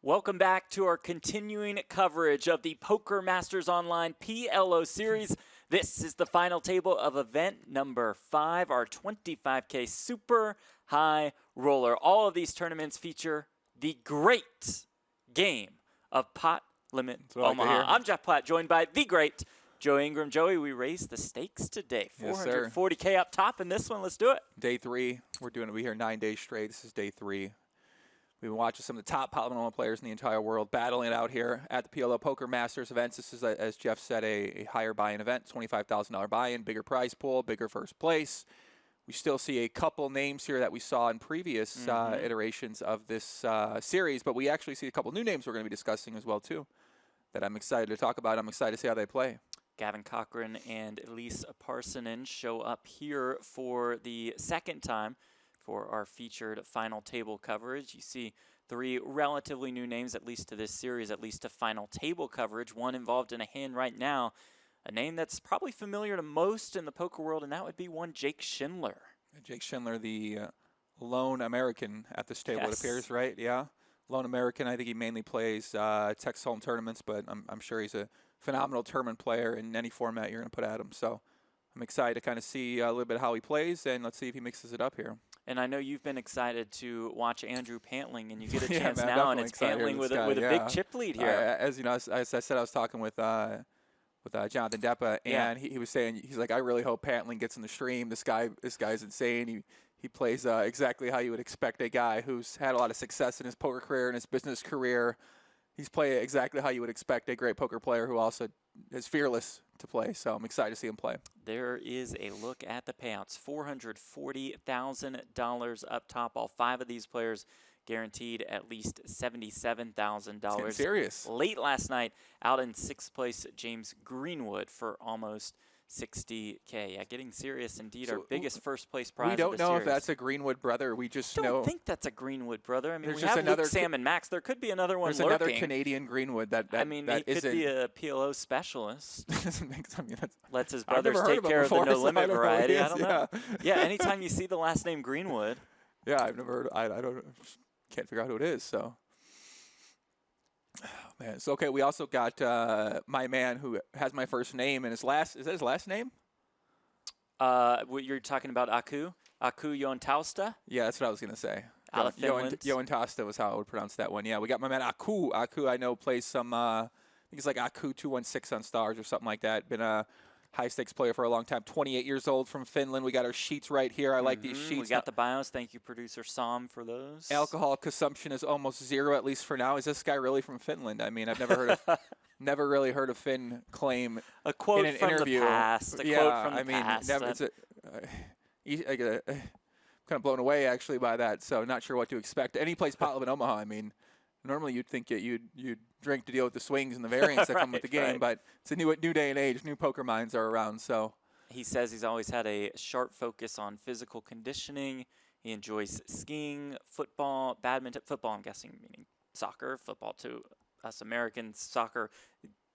Welcome back to our continuing coverage of the Poker Masters Online PLO Series. This is the final table of event number 5, our 25K Super High Roller. All of these tournaments feature the great game of Pot Limit Omaha. I'm Jeff Platt, joined by the great Joey Ingram. Joey, we raised the stakes today. 440K up top in this one. Let's do it. Day 3. We're here 9 days straight. This is day 3. We've been watching some of the top Pot Limit players in the entire world battling it out here at the PLO Poker Masters events. This is, as Jeff said, a higher buy-in event, $25,000 buy-in, bigger prize pool, bigger first place. We still see a couple names here that we saw in previous iterations of this series, but we actually see a couple new names we're going to be discussing as well, too, that I'm excited to talk about. I'm excited to see how they play. Gavin Cochrane and Eelis Parssinen show up here for the second time for our featured final table coverage. You see 3 relatively new names, at least to this series, at least to final table coverage. One involved in a hand right now, a name that's probably familiar to most in the poker world, and that would be one Jake Schindler. Jake Schindler, the lone American at this table, it appears, right? Yeah, lone American. I think he mainly plays Texas Hold'em tournaments, but I'm sure he's a phenomenal tournament player in any format you're going to put at him. So I'm excited to kind of see a little bit how he plays, and let's see if he mixes it up here. And I know you've been excited to watch Andrew Pantling, and you get a chance now, and it's Pantling with a big chip lead here. As you know, as I said, I was talking with Jonathan Deppa, and he was saying, he's like, I really hope Pantling gets in the stream. This guy's insane. He plays exactly how you would expect a guy who's had a lot of success in his poker career and his business career. He's playing exactly how you would expect a great poker player who also is fearless to play. So I'm excited to see him play. There is a look at the payouts. $440,000 up top. All 5 of these players guaranteed at least $77,000. Serious. Late last night, out in 6th place, James Greenwood for almost $60K. Yeah, getting serious indeed. So our biggest first place prize. We don't know if that's a Greenwood brother. We just don't think that's a Greenwood brother. I mean, there's we have Luke, Sam, and Max. There could be another one. There's lurking. another Canadian Greenwood that I mean, he could be a PLO specialist. Lets his I've brothers take care of the no limit variety. I don't know. Yeah, anytime you see the last name Greenwood. Yeah, I've never heard. I can't figure out who it is. So. Oh, man. So, okay, we also got my man who has my first name and is that his last name? You're talking about Aku Joentausta? Yeah, that's what I was going to say. Out of Finland. Joentausta was how I would pronounce that one. Yeah, we got my man Aku. Aku, I know, plays some, I think it's like Aku 216 on Stars or something like that. Been a high-stakes player for a long time. 28 years old from Finland. We got our sheets right here. I like these sheets. We got the bios. Thank you, producer Sam, for those. Alcohol consumption is almost 0, at least for now. Is this guy really from Finland? I mean, I've never heard of... Never really heard a Finn claim a quote in an from interview. The past. Quote from the past. Never. It's kind of blown away actually by that. So not sure what to expect. Any place Pot Limit Omaha. I mean, normally you'd think you'd drink to deal with the swings and the variants that come with the game, but it's a new day and age. New poker minds are around. So he says he's always had a sharp focus on physical conditioning. He enjoys skiing, football, badminton. Football, I'm guessing, meaning soccer. Football too. Us Americans, soccer,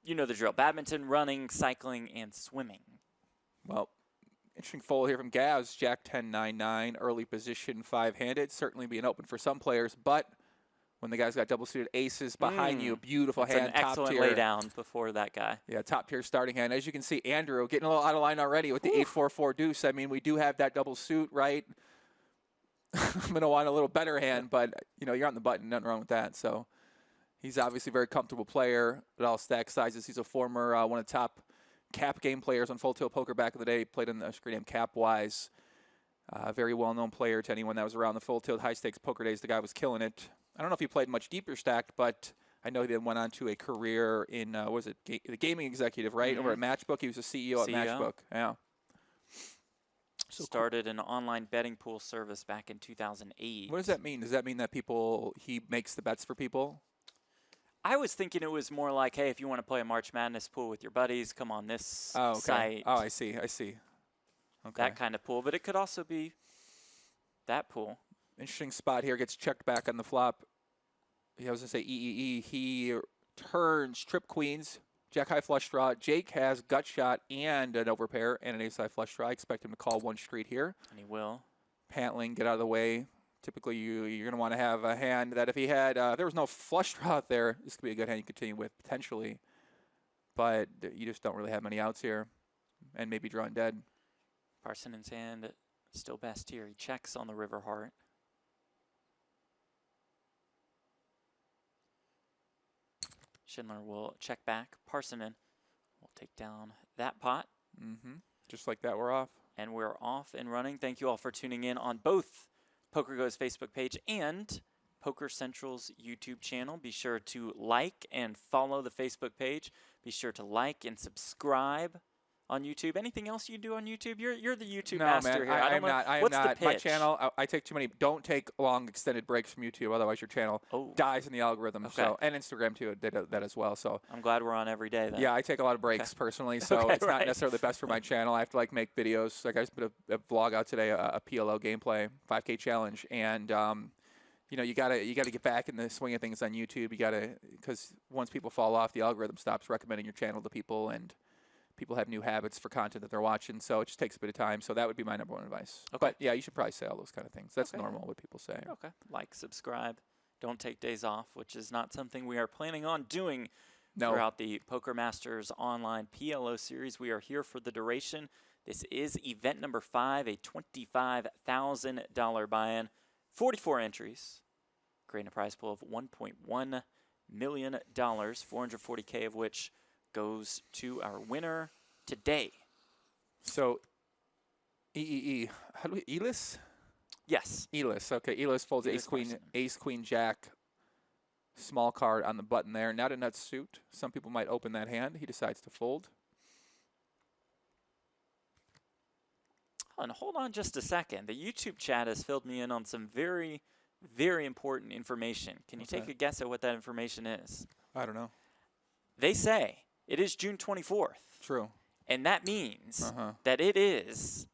you know the drill. Badminton, running, cycling, and swimming. Well, interesting fold here from Gavs. Jack 10-9-9, early position, 5-handed. Certainly being open for some players, but when the guy's got double-suited aces behind you, beautiful hand, an excellent laydown before that guy. Yeah, top-tier starting hand. As you can see, Andrew getting a little out of line already with the 8-4-4 deuce. I mean, we do have that double suit, right? I'm going to want a little better hand, but, you know, you're on the button. Nothing wrong with that, so... He's obviously a very comfortable player at all stack sizes. He's a former one of the top cap game players on Full Tilt Poker back in the day. Played in the screen name Capwise. Very well-known player to anyone that was around the Full Tilt high stakes poker days. The guy was killing it. I don't know if he played much deeper stacked, but I know he then went on to a career in the gaming executive, right? Over at Matchbook. He was a CEO at Matchbook. Yeah. So started an online betting pool service back in 2008. What does that mean? Does that mean that he makes the bets for people? I was thinking it was more like, hey, if you want to play a March Madness pool with your buddies, come on this site. Oh, I see. Okay. That kind of pool. But it could also be that pool. Interesting spot here. Gets checked back on the flop. I was going to say EEE. He turns trip queens, jack high flush draw. Jake has gut shot and an overpair and an ace high flush draw. I expect him to call one street here. And he will. Pantling, get out of the way. Typically, you're going to want to have a hand that if he had, if there was no flush draw out there, this could be a good hand you continue with potentially. But you just don't really have many outs here, and maybe drawing dead. Parssinen's hand still best here. He checks on the river heart. Schindler will check back. Parssinen will take down that pot. Just like that, we're off. And we're off and running. Thank you all for tuning in on both PokerGo's Facebook page and Poker Central's YouTube channel. Be sure to like and follow the Facebook page. Be sure to like and subscribe on YouTube. Anything else you do on YouTube? You're the YouTube master here. I am not. I am What's not. the My pitch? channel, I take too many. Don't take long extended breaks from YouTube, otherwise your channel dies in the algorithm. Okay. So, and Instagram too did that as well. So I'm glad we're on every day then. yeah, I take a lot of breaks personally, so it's not necessarily the best for my channel. I have to like make videos. Like I just put a vlog out today, a PLO gameplay 5K challenge, and you know, you gotta get back in the swing of things on YouTube. You gotta, because once people fall off, the algorithm stops recommending your channel to people, and people have new habits for content that they're watching, so it just takes a bit of time. So that would be my number one advice. Okay. But yeah, you should probably say all those kind of things. That's normal what people say. Okay. Like, subscribe. Don't take days off, which is not something we are planning on doing throughout the Poker Masters Online PLO series. We are here for the duration. This is event number 5, a $25,000 buy-in, 44 entries, creating a prize pool of $1.1 million, 440K of which goes to our winner today. So, how do we, Eelis? Yes. Eelis, okay. Eelis folds ace, queen, jack, small card on the button there. Not a nut suit. Some people might open that hand. He decides to fold. And hold on just a second. The YouTube chat has filled me in on some very, very important information. Can you take a guess at what that information is? I don't know. They say it is June 24th. True. And that means that it is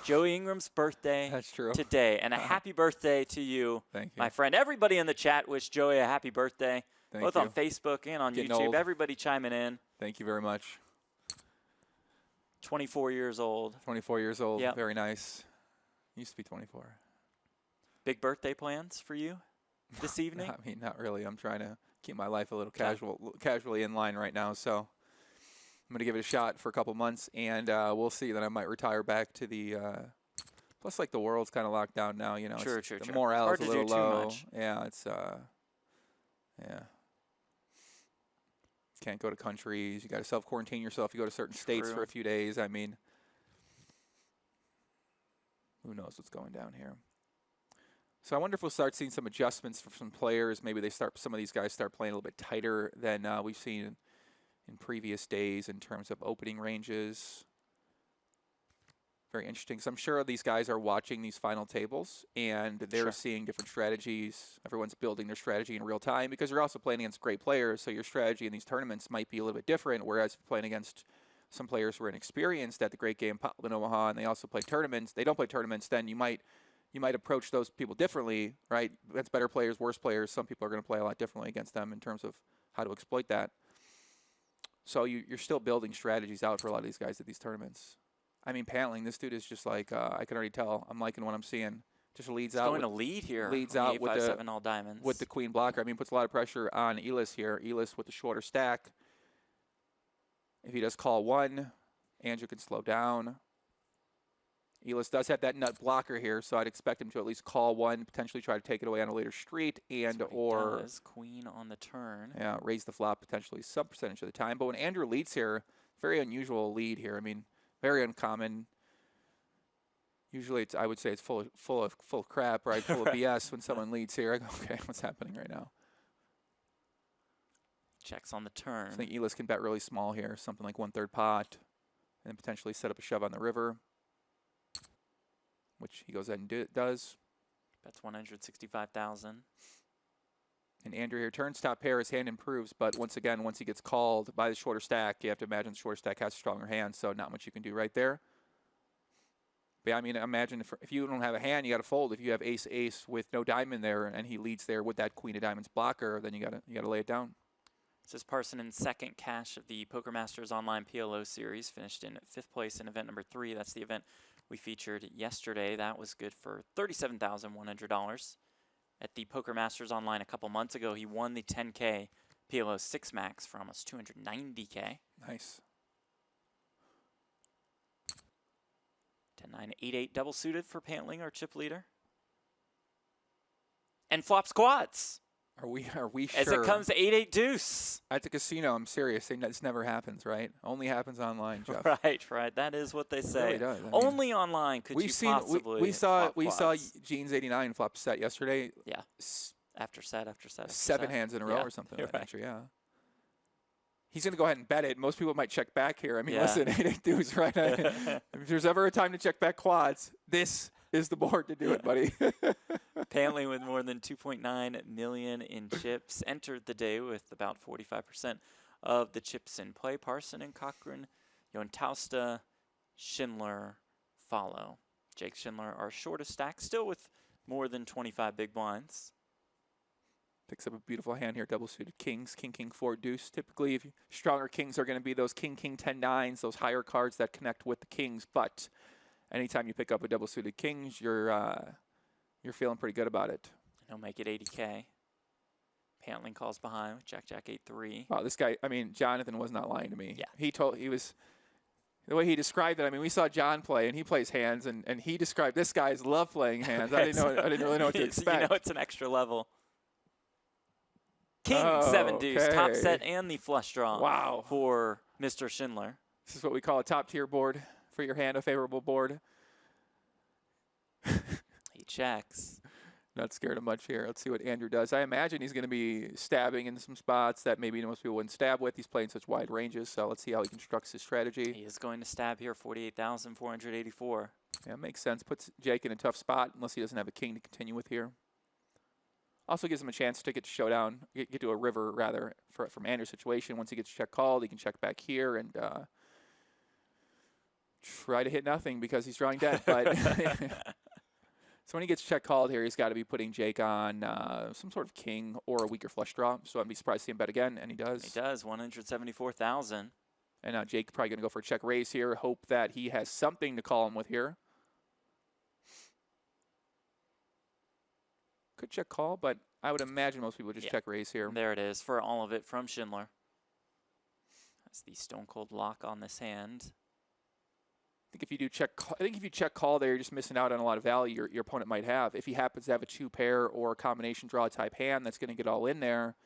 Joey Ingram's birthday today. And a happy birthday to you, my friend. Everybody in the chat wish Joey a happy birthday, both on Facebook and on YouTube. Old. Everybody chiming in. Thank you very much. 24 years old. 24 years old. Yep. Very nice. Used to be 24. Big birthday plans for you this evening? I mean, not really. I'm trying to keep my life a little casually in line right now. So I'm going to give it a shot for a couple months, and we'll see. Then I might retire back to the plus, like, the world's kind of locked down now. You know, the morale is a little low. Yeah, it's yeah. Can't go to countries. You got to self-quarantine yourself. You go to certain states for a few days. I mean, who knows what's going down here. So I wonder if we'll start seeing some adjustments for some players. Maybe some of these guys start playing a little bit tighter than we've seen in previous days in terms of opening ranges. Very interesting. Because I'm sure these guys are watching these final tables, and they're seeing different strategies. Everyone's building their strategy in real time because you're also playing against great players, so your strategy in these tournaments might be a little bit different, whereas if you're playing against some players who are inexperienced at the Great Game in Omaha, and they also play tournaments. They don't play tournaments, then you might approach those people differently, right? That's better players, worse players. Some people are going to play a lot differently against them in terms of how to exploit that. So you're still building strategies out for a lot of these guys at these tournaments. I mean, Pantling, this dude is just like, I can already tell. I'm liking what I'm seeing. Just leads out. Going to lead here. Leads out with the 8-5-7 all diamonds. With the queen blocker. I mean, puts a lot of pressure on Eelis here. Eelis with the shorter stack. If he does call one, Andrew can slow down. Eelis does have that nut blocker here, so I'd expect him to at least call one, potentially try to take it away on a later street, and or queen on the turn. Yeah, raise the flop potentially some percentage of the time. But when Andrew leads here, very unusual lead here. I mean, very uncommon. Usually, I would say it's full of crap, right? Full of BS when someone leads here. I go, okay, what's happening right now? Checks on the turn. I think Eelis can bet really small here, something like 1/3 pot, and then potentially set up a shove on the river, which he goes ahead and does. That's 165,000. And Andrew here turns top pair. His hand improves, but once again, once he gets called by the shorter stack, you have to imagine the shorter stack has a stronger hand, so not much you can do right there. But yeah, I mean, imagine if you don't have a hand, you got to fold. If you have ace-ace with no diamond there, and he leads there with that queen of diamonds blocker, then you gotta lay it down. This is Parssinen's second cash of the Poker Masters Online PLO series, finished in 5th place in event number 3. That's the event we featured yesterday. That was good for $37,100. At the Poker Masters Online a couple months ago, he won the 10K PLO 6 Max for almost $290K. Nice. 10-9, 8-8 double suited for Pantling, our chip leader. And flops quads. Are we sure? As it comes to 8-8 deuce. At the casino, I'm serious. This never happens, right? Only happens online, Jeff. Right. That is what they say. It really does. Only online could you possibly we saw quads. Jeans 89 flop set yesterday. Yeah. After set. 7 hands in a row or something like that. Right. Yeah. He's going to go ahead and bet it. Most people might check back here. I mean, Yeah. listen, 8-8 deuce, right? If there's ever a time to check back quads, this is the board to do it, buddy. Pantling with more than 2.9 million in chips entered the day with about 45% of the chips in play. Parssinen, Cochrane, Joentausta, Schindler follow. Jake Schindler, our shortest stack, still with more than 25 big blinds. Picks up a beautiful hand here, double suited kings, king, king, 4 deuce. Typically, if stronger kings are going to be those king, king, 10 nines, those higher cards that connect with the kings. But anytime you pick up a double suited kings, you're feeling pretty good about it. He'll make it 80K. Pantling calls behind with Jack, 8-3. Wow, this guy, I mean, Jonathan was not lying to me. Yeah. The way he described it, I mean, we saw John play, and he plays hands, and he described this guy's love playing hands. I didn't really know what to expect. You know, it's an extra level. King 7 deuce, top set and the flush draw. Wow. For Mr. Schindler. This is what we call a top tier board for your hand, a favorable board. He checks. Not scared of much here. Let's see what Andrew does. I imagine he's going to be stabbing in some spots that maybe most people wouldn't stab with. He's playing such wide ranges, so let's see how he constructs his strategy. He is going to stab here, 48,484. Yeah, makes sense. Puts Jake in a tough spot unless he doesn't have a king to continue with here. Also gives him a chance to get to showdown, get to a river, rather, from Andrew's situation. Once he gets check called, he can check back here and try to hit nothing because he's drawing dead. But so when he gets check called here, he's got to be putting Jake on some sort of king or a weaker flush draw. So I'd be surprised to see him bet again, and he does. He does, 174,000. And now Jake probably going to go for a check raise here, hope that he has something to call him with here. Could check call, but I would imagine most people just check raise here. There it is for all of it from Schindler. That's the stone cold lock on this hand. I think if you check call there, you're just missing out on a lot of value your opponent might have. If he happens to have a 2-pair or a combination draw type hand that's going to get all in there,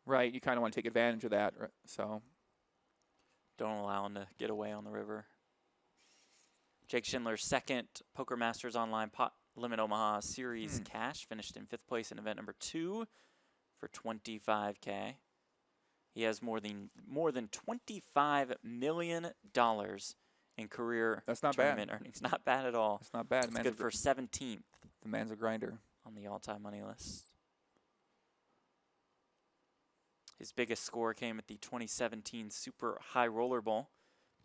right? You kind of want to take advantage of that. Right? So don't allow him to get away on the river. Jake Schindler's second Poker Masters Online Limit Omaha Series cash, finished in 5th place in event number 2 for $25K. He has more than $25 million in career tournament earnings. Not bad at all. It's not bad. It's good for 17th. The man's a grinder. On the all-time money list. His biggest score came at the 2017 Super High Roller Bowl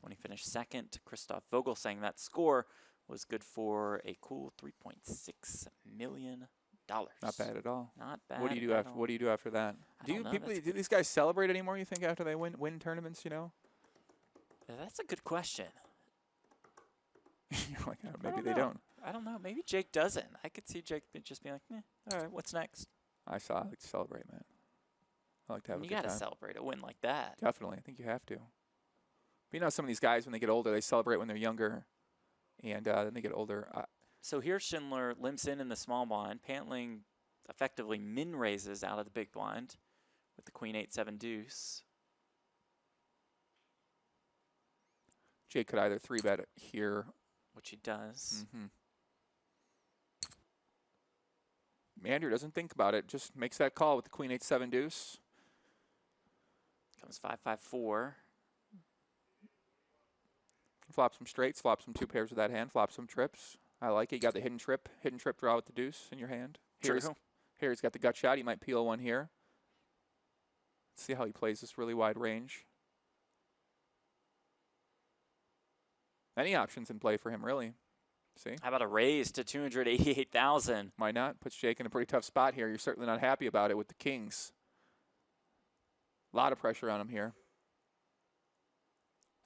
when he finished second. Christoph Vogel saying that score was good for a cool $3.6 million. Not bad at all. Not bad. What do you do after? What do you do after that? Do these guys celebrate anymore? You think after they win tournaments? You know. That's a good question. You're like, maybe they don't. I don't know. Maybe Jake doesn't. I could see Jake just being like, all right, what's next? I like to celebrate, man. I like to have a good time. You got to celebrate a win like that. Definitely. I think you have to. But you know, some of these guys, when they get older, they celebrate when they're younger. And then they get older. So here Schindler limps in the small blind. Pantling effectively min raises out of the big blind with the queen 8-7 deuce. Jake could either 3-bet it here. Which he does. Andrew doesn't think about it. Just makes that call with the queen 8-7 deuce. Comes 5-5-4. Flop some straights, flop some 2 pairs with that hand, flop some trips. I like it. You got the hidden trip draw with the deuce in your hand. Here he's got the gut shot. He might peel one here. Let's see how he plays this really wide range. Any options in play for him, really. See? How about a raise to 288,000? Why not? Puts Jake in a pretty tough spot here. You're certainly not happy about it with the kings. A lot of pressure on him here.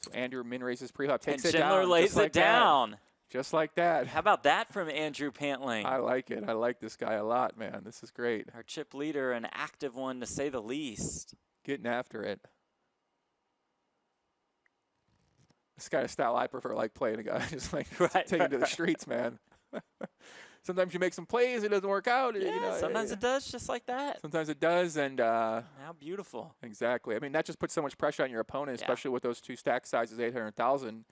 So Andrew min raises pre-flop, takes And it Schindler down. lays just like it down. That. Just like that. How about that from Andrew Pantling? I like it. I like this guy a lot, man. This is great. Our chip leader, an active one to say the least. Getting after it. This kind of style I prefer, like playing a guy, just like taking to the streets, man. Sometimes you make some plays, it doesn't work out. Yeah, you know, sometimes it does, just like that. Sometimes it does, and how beautiful. Exactly. I mean, that just puts so much pressure on your opponent, especially with those two stack sizes, 800,000.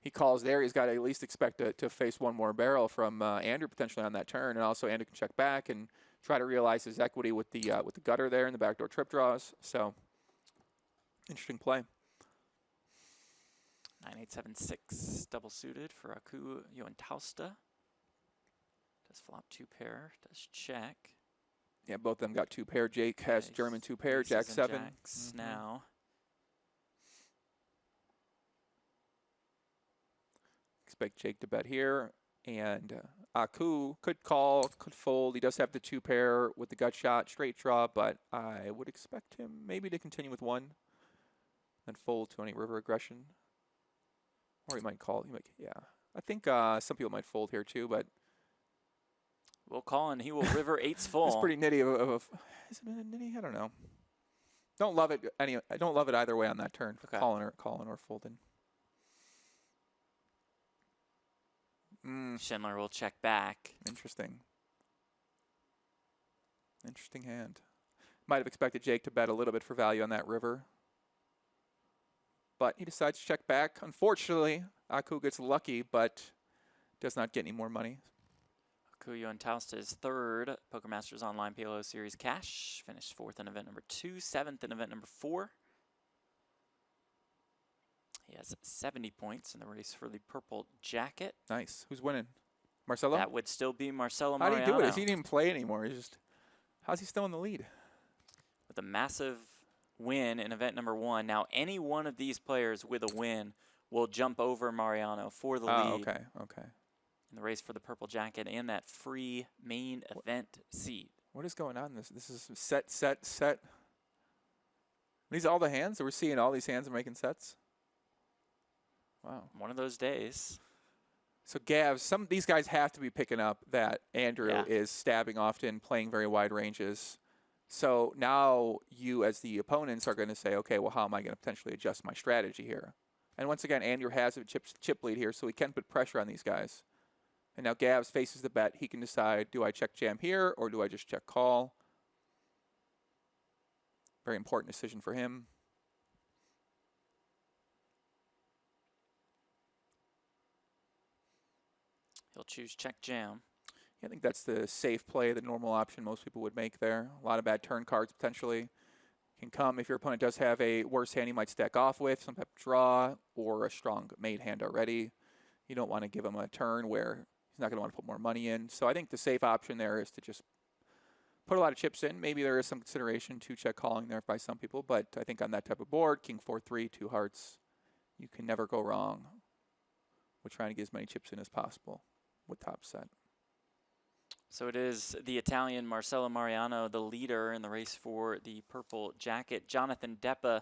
He calls there. He's got to at least expect to face one more barrel from Andrew potentially on that turn, and also Andrew can check back and try to realize his equity with the gutter there and the backdoor trip draws. So, interesting play. 9876 double suited for Aku Joentausta. Does flop 2 pair, does check. Yeah, both of them got 2 pair. Jake has German 2 pair, Jack 7. Jacks now. Expect Jake to bet here. And Aku could call, could fold. He does have the 2 pair with the gut shot, straight draw, but I would expect him maybe to continue with 1 and fold to any river aggression. Or he might call. Yeah. I think some people might fold here too, but We'll call and he will river 8s full. it's pretty nitty is it a nitty? I don't know. Don't love it I don't love it either way on that turn. Okay. Calling or folding. Schindler will check back. Interesting. Interesting hand. Might have expected Jake to bet a little bit for value on that river. But he decides to check back. Unfortunately, Aku gets lucky, but does not get any more money. Aku Joentausta is 3rd Poker Masters Online PLO Series cash. Finished 4th in event number 2, 7th in event number 4. He has 70 points in the race for the purple jacket. Nice. Who's winning? Marcelo? That would still be Marcelo How Mariano. do you do it? He didn't even play anymore. How's he still in the lead? With a massive win in event number 1. Now, any one of these players with a win will jump over Mariano for the lead. Okay. In the race for the purple jacket and that free main event seat. What is going on? This is set. These are all the hands that we're seeing. All these hands are making sets. Wow. One of those days. So Gav, some of these guys have to be picking up that Andrew is stabbing often, playing very wide ranges. So now you as the opponents are going to say, okay, well, how am I going to potentially adjust my strategy here? And once again, Andrew has a chip lead here, so he can put pressure on these guys. And now Gavs faces the bet. He can decide, do I check jam here or do I just check call? Very important decision for him. He'll choose check jam. I think that's the safe play, the normal option most people would make there. A lot of bad turn cards potentially can come. If your opponent does have a worse hand he might stack off with, some type of draw or a strong made hand already. You don't want to give him a turn where he's not going to want to put more money in. So I think the safe option there is to just put a lot of chips in. Maybe there is some consideration to check calling there by some people, but I think on that type of board, king 4-3, 2 hearts, you can never go wrong with trying to get as many chips in as possible with top set. So it is the Italian Marcelo Mariano, the leader in the race for the purple jacket. Jonathan Deppa,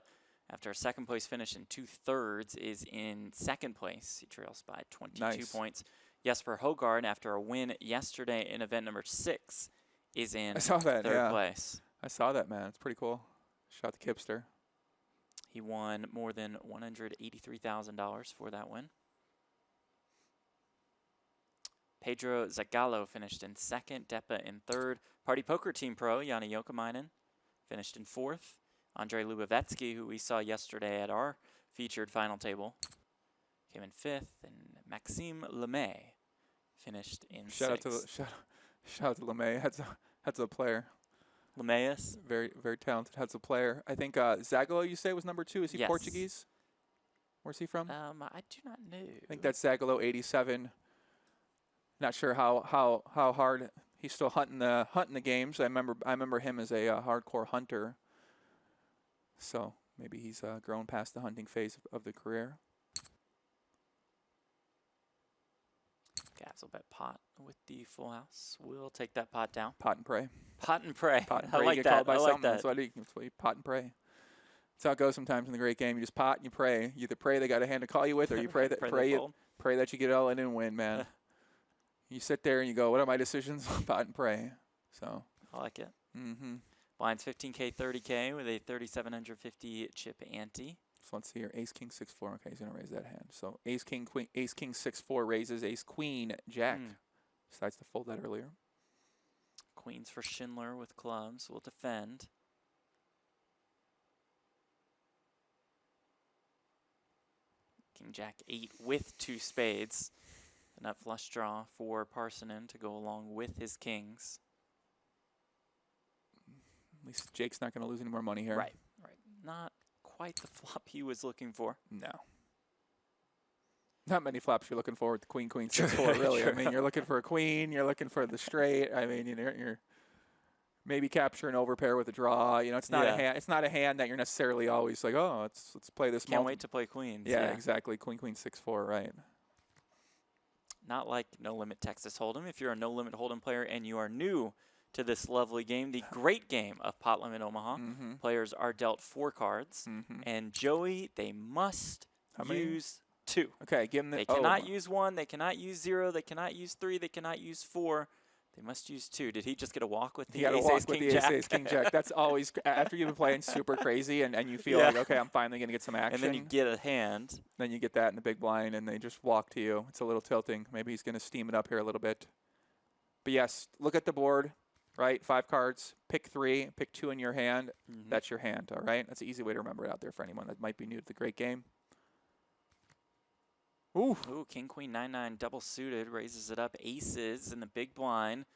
after a second place finish in 2/3, is in second place. He trails by 22 points. Jesper Hogard, after a win yesterday in event number 6, is in third place. I saw that, man. It's pretty cool. Shout out to Kipster. He won more than $183,000 for that win. Pedro Zagallo finished in 2nd, Deppa in 3rd. Party Poker Team Pro, Jani Jokamainen, finished in 4th. Andrei Lubovetsky, who we saw yesterday at our featured final table, came in 5th. And Maxime Lemay finished in 6th. Shout out to Lemay. That's a player. Lemayus? Very, very talented. That's a player. I think Zagallo, you say, was number 2. Is he Portuguese? Where's he from? I do not know. I think that's Zagallo, 87. Not sure how hard he's still hunting the games. I remember him as a hardcore hunter. So maybe he's grown past the hunting phase of the career. Gavs will bet pot with the full house. We'll take that pot down. Pot and pray. Pot and pray. Pot and I pray. like You get that. called by I like something. that. That's what pot and pray. That's how it goes sometimes in the great game. You just pot and you pray. You either pray they got a hand to call you with, or you pray that pray that you get it all in and win, man. You sit there and you go, what are my decisions? Pot and pray. So I like it. Mm-hmm. Blinds 15K, 30K with a 3,750 chip ante. So let's see here. Ace, king, 6-4. Okay, he's going to raise that hand. So ace, king, queen, ace, king, 6-4 raises. Ace, queen, jack. Decides to fold that earlier. Queens for Schindler with clubs. Will defend. King, jack, 8 with 2 spades. A nut flush draw for Parssinen to go along with his kings. At least Jake's not going to lose any more money here. Right. Not quite the flop he was looking for. No. Not many flops you're looking for with the queen, 6-4, really. I mean, you're looking for a queen. You're looking for the straight. I mean, you're maybe capture an overpair with a draw. You know, it's not a hand. It's not a hand that you're necessarily always like, oh, let's play this. Can't wait to play queens. Yeah, exactly. Queen, 6-4, right. Not like No Limit Texas Hold'em. If you're a No Limit Hold'em player and you are new to this lovely game, the great game of Pot Limit Omaha, players are dealt 4 cards, and Joey, they must use 2. Okay, give them the. They cannot use 1. They cannot use 0. They cannot use 3. They cannot use 4. They must use 2. Did he just get a walk with the ace, king, jack? That's always after you've been playing super crazy and you feel like, okay, I'm finally going to get some action. And then you get a hand. Then you get that in the big blind, and they just walk to you. It's a little tilting. Maybe he's going to steam it up here a little bit. But yes, look at the board, right? 5 cards. Pick 3. Pick 2 in your hand. That's your hand, all right? That's an easy way to remember it out there for anyone that might be new to the great game. Ooh, king, queen, 9-9 double suited, raises it up. Aces in the big blind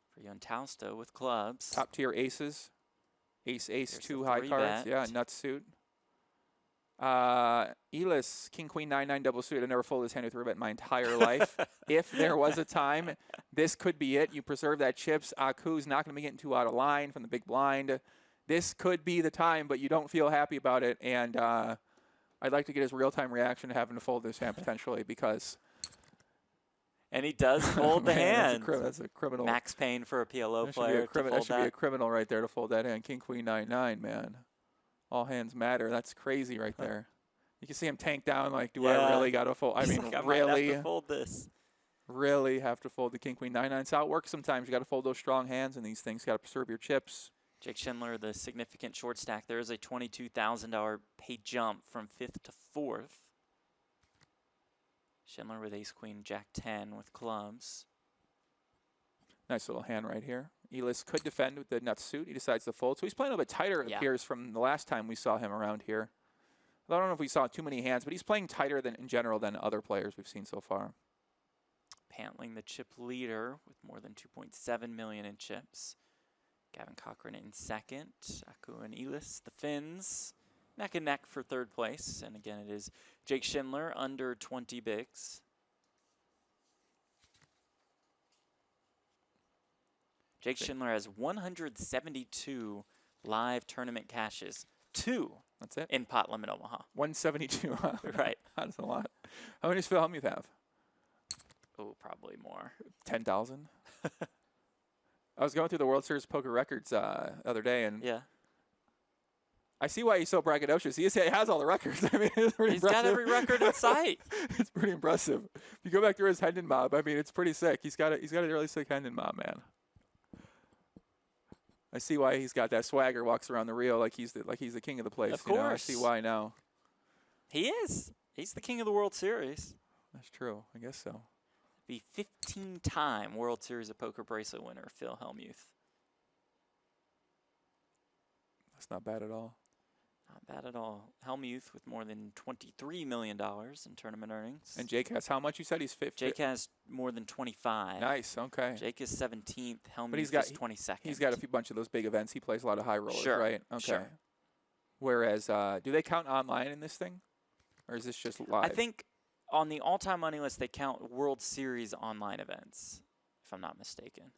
for Joentausta with clubs. Top tier aces. Ace, There's 2 high cards. bet. Yeah, nut suit. Eelis, king, queen, 9-9 double suited. I never folded this hand with 3-bet in my entire life. If there was a time, this could be it. You preserve that chips. Aku's not going to be getting too out of line from the big blind. This could be the time, but you don't feel happy about it. And I'd like to get his real-time reaction to having to fold this hand potentially because... And he does fold the hand. That's a criminal. Max Payne for a PLO player. That should be a criminal right there to fold that hand. King, queen, 9-9, man. All hands matter. That's crazy right there. You can see him tank down like, do I really got to fold? I mean, like, I really might have to fold this. Really have to fold the king, queen, 9-9. It's how it works sometimes. You got to fold those strong hands in these things. You got to preserve your chips. Jake Schindler, the significant short stack. There is a $22,000 pay jump from 5th to 4th. Schindler with ace, queen, jack 10 with clubs. Nice little hand right here. Eelis could defend with the nut suit. He decides to fold. So he's playing a little bit tighter, it appears, from the last time we saw him around here. I don't know if we saw too many hands, but he's playing tighter than in general than other players we've seen so far. Pantling, the chip leader, with more than 2.7 million in chips. Gavin Cochrane in second. Aku and Eelis, the Finns, neck and neck for 3rd place. And again, it is Jake Schindler under 20 bigs. Jake Schindler has 172 live tournament cashes. 2. That's it. In Pot Limit Omaha. 172. Right. That's a lot. How many does Phil Hellmuth have? Oh, probably more. 10,000. I was going through the World Series poker records the other day, and I see why he's so braggadocious. He has all the records. I mean, it's pretty he's impressive. got every record in sight. It's pretty impressive. If you go back through his Hendon mob, I mean, it's pretty sick. He's got a really sick Hendon mob, man. I see why he's got that swagger, walks around the reel like he's the king of the place. Of course. You know? I see why now. He is. He's the king of the World Series. That's true. I guess so. The 15-time World Series of Poker bracelet winner, Phil Hellmuth. That's not bad at all. Not bad at all. Hellmuth with more than $23 million in tournament earnings. And Jake has how much? You said he's 5th? Jake has more than 25. Nice, okay. Jake is 17th. Hellmuth is 22nd. He's got a bunch of those big events. He plays a lot of high rollers, Sure. right? Okay. Sure. Whereas, do they count online in this thing? Or is this just live? I think on the all-time money list, they count World Series online events, if I'm not mistaken.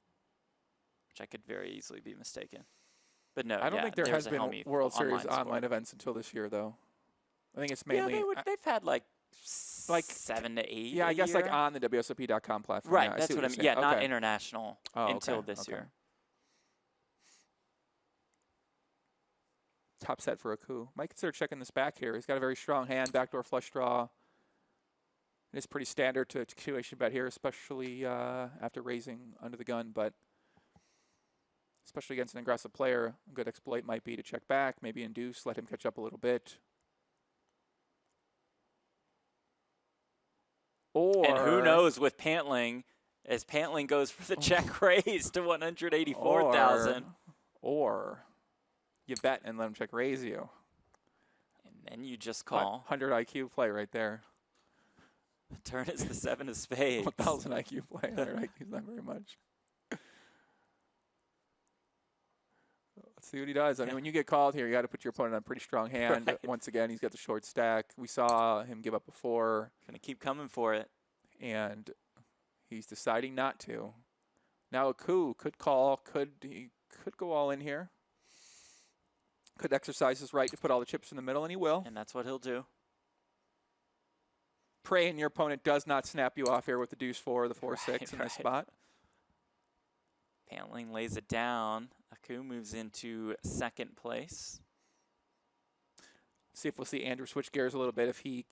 Which I could very easily be mistaken. But no, I don't think there has been Hellmuth World Series online score. events until this year, though. I think it's mainly... Yeah, they've had like 7 to 8 Yeah, I guess year. like on the WSOP.com platform. Right, Yeah, that's what I mean. saying. Yeah, okay. not international until okay, this okay. year. top set for a coup. Might consider checking this back here. He's got a very strong hand, backdoor flush draw. It's pretty standard to continuation bet here, especially after raising under the gun, but especially against an aggressive player, a good exploit might be to check back, maybe induce, let him catch up a little bit. Or, and who knows with Pantling, as Pantling goes for the check raise to 184,000. Or you bet and let him check raise you. And then you just call. 100 IQ play right there. The turn is the 7 of spades. 1,000 IQ play. 100 IQ is not very much. Let's see what he does. I mean, when you get called here, you got to put your opponent on a pretty strong hand. Right. Once again, he's got the short stack. We saw him give up before. Gonna keep coming for it. And he's deciding not to. Now a coup could call. He could go all in here. Could exercise his right to put all the chips in the middle, and he will. And that's what he'll do. Praying your opponent does not snap you off here with the deuce 4 or the 4-6 in this right. spot. Pantling lays it down. Aku moves into second place. See if we'll see Andrew switch gears a little bit if he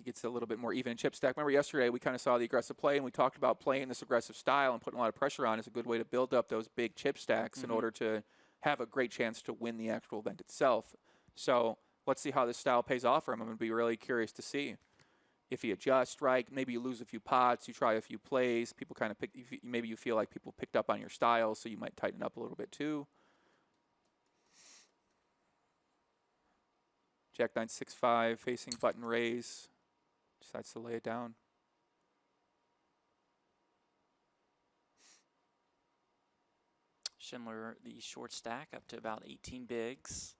gets a little bit more even in chip stack. Remember yesterday we kind of saw the aggressive play, and we talked about playing this aggressive style and putting a lot of pressure on is a good way to build up those big chip stacks in order to have a great chance to win the actual event itself. So let's see how this style pays off for him. I'm going to be really curious to see if he adjusts, right? Maybe you lose a few pots, you try a few plays. People kind of maybe you feel like people picked up on your style, so you might tighten up a little bit too. Jack 9, 6, 5, facing button raise. Decides to lay it down. Schindler, the short stack, up to about 18 bigs.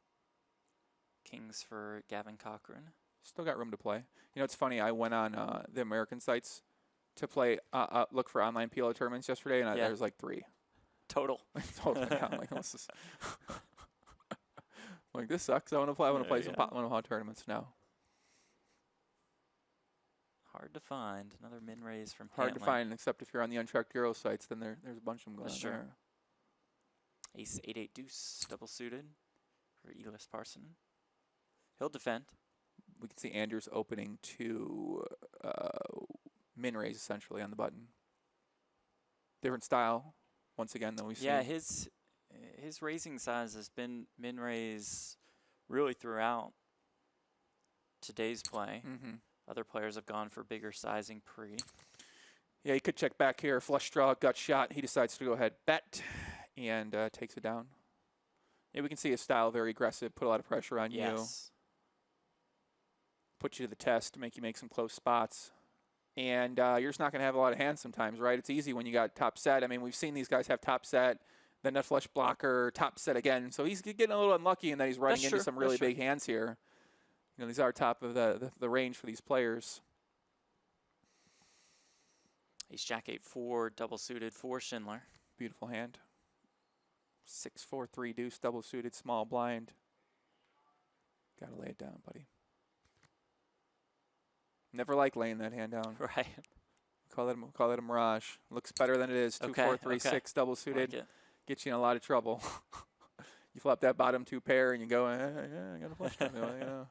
Kings for Gavin Cochrane. Still got room to play. You know, it's funny. I went on the American sites to play, look for online PLO tournaments yesterday, and there was like 3. Total. Total. Yeah, I'm like, this is like, this sucks. I want to play. I want to play some pot tournaments now. Hard to find. Another min raise from Hard Pantling. to find, except if you're on the untracked Euro sites, then there's a bunch of them going on there. Ace 8-8 deuce, double suited for Eelis Parssinen. He'll defend. We can see Andrew's opening to min raise essentially on the button. Different style, once again, than we've seen. Yeah, his raising size has been min raise really throughout today's play. Other players have gone for bigger sizing pre. Yeah, he could check back here. Flush draw, gut shot. He decides to go ahead, bet, and takes it down. Yeah, we can see his style very aggressive, put a lot of pressure on you. Put you to the test, make you make some close spots. And you're just not going to have a lot of hands sometimes, right? It's easy when you got top set. I mean, we've seen these guys have top set, then nut flush blocker, top set again. So he's getting a little unlucky, and then he's running into some really big hands here. You know, these are top of the range for these players. Ace Jack 8-4, double suited for Schindler. Beautiful hand. 6-4-3 deuce, double suited, small blind. Got to lay it down, buddy. Never like laying that hand down. Right. Call that a mirage. Looks better than it is. 2-4-3-6 double suited. Like Gets you in a lot of trouble. You flop that bottom 2 pair and you go, yeah, I got a flush draw. Yeah.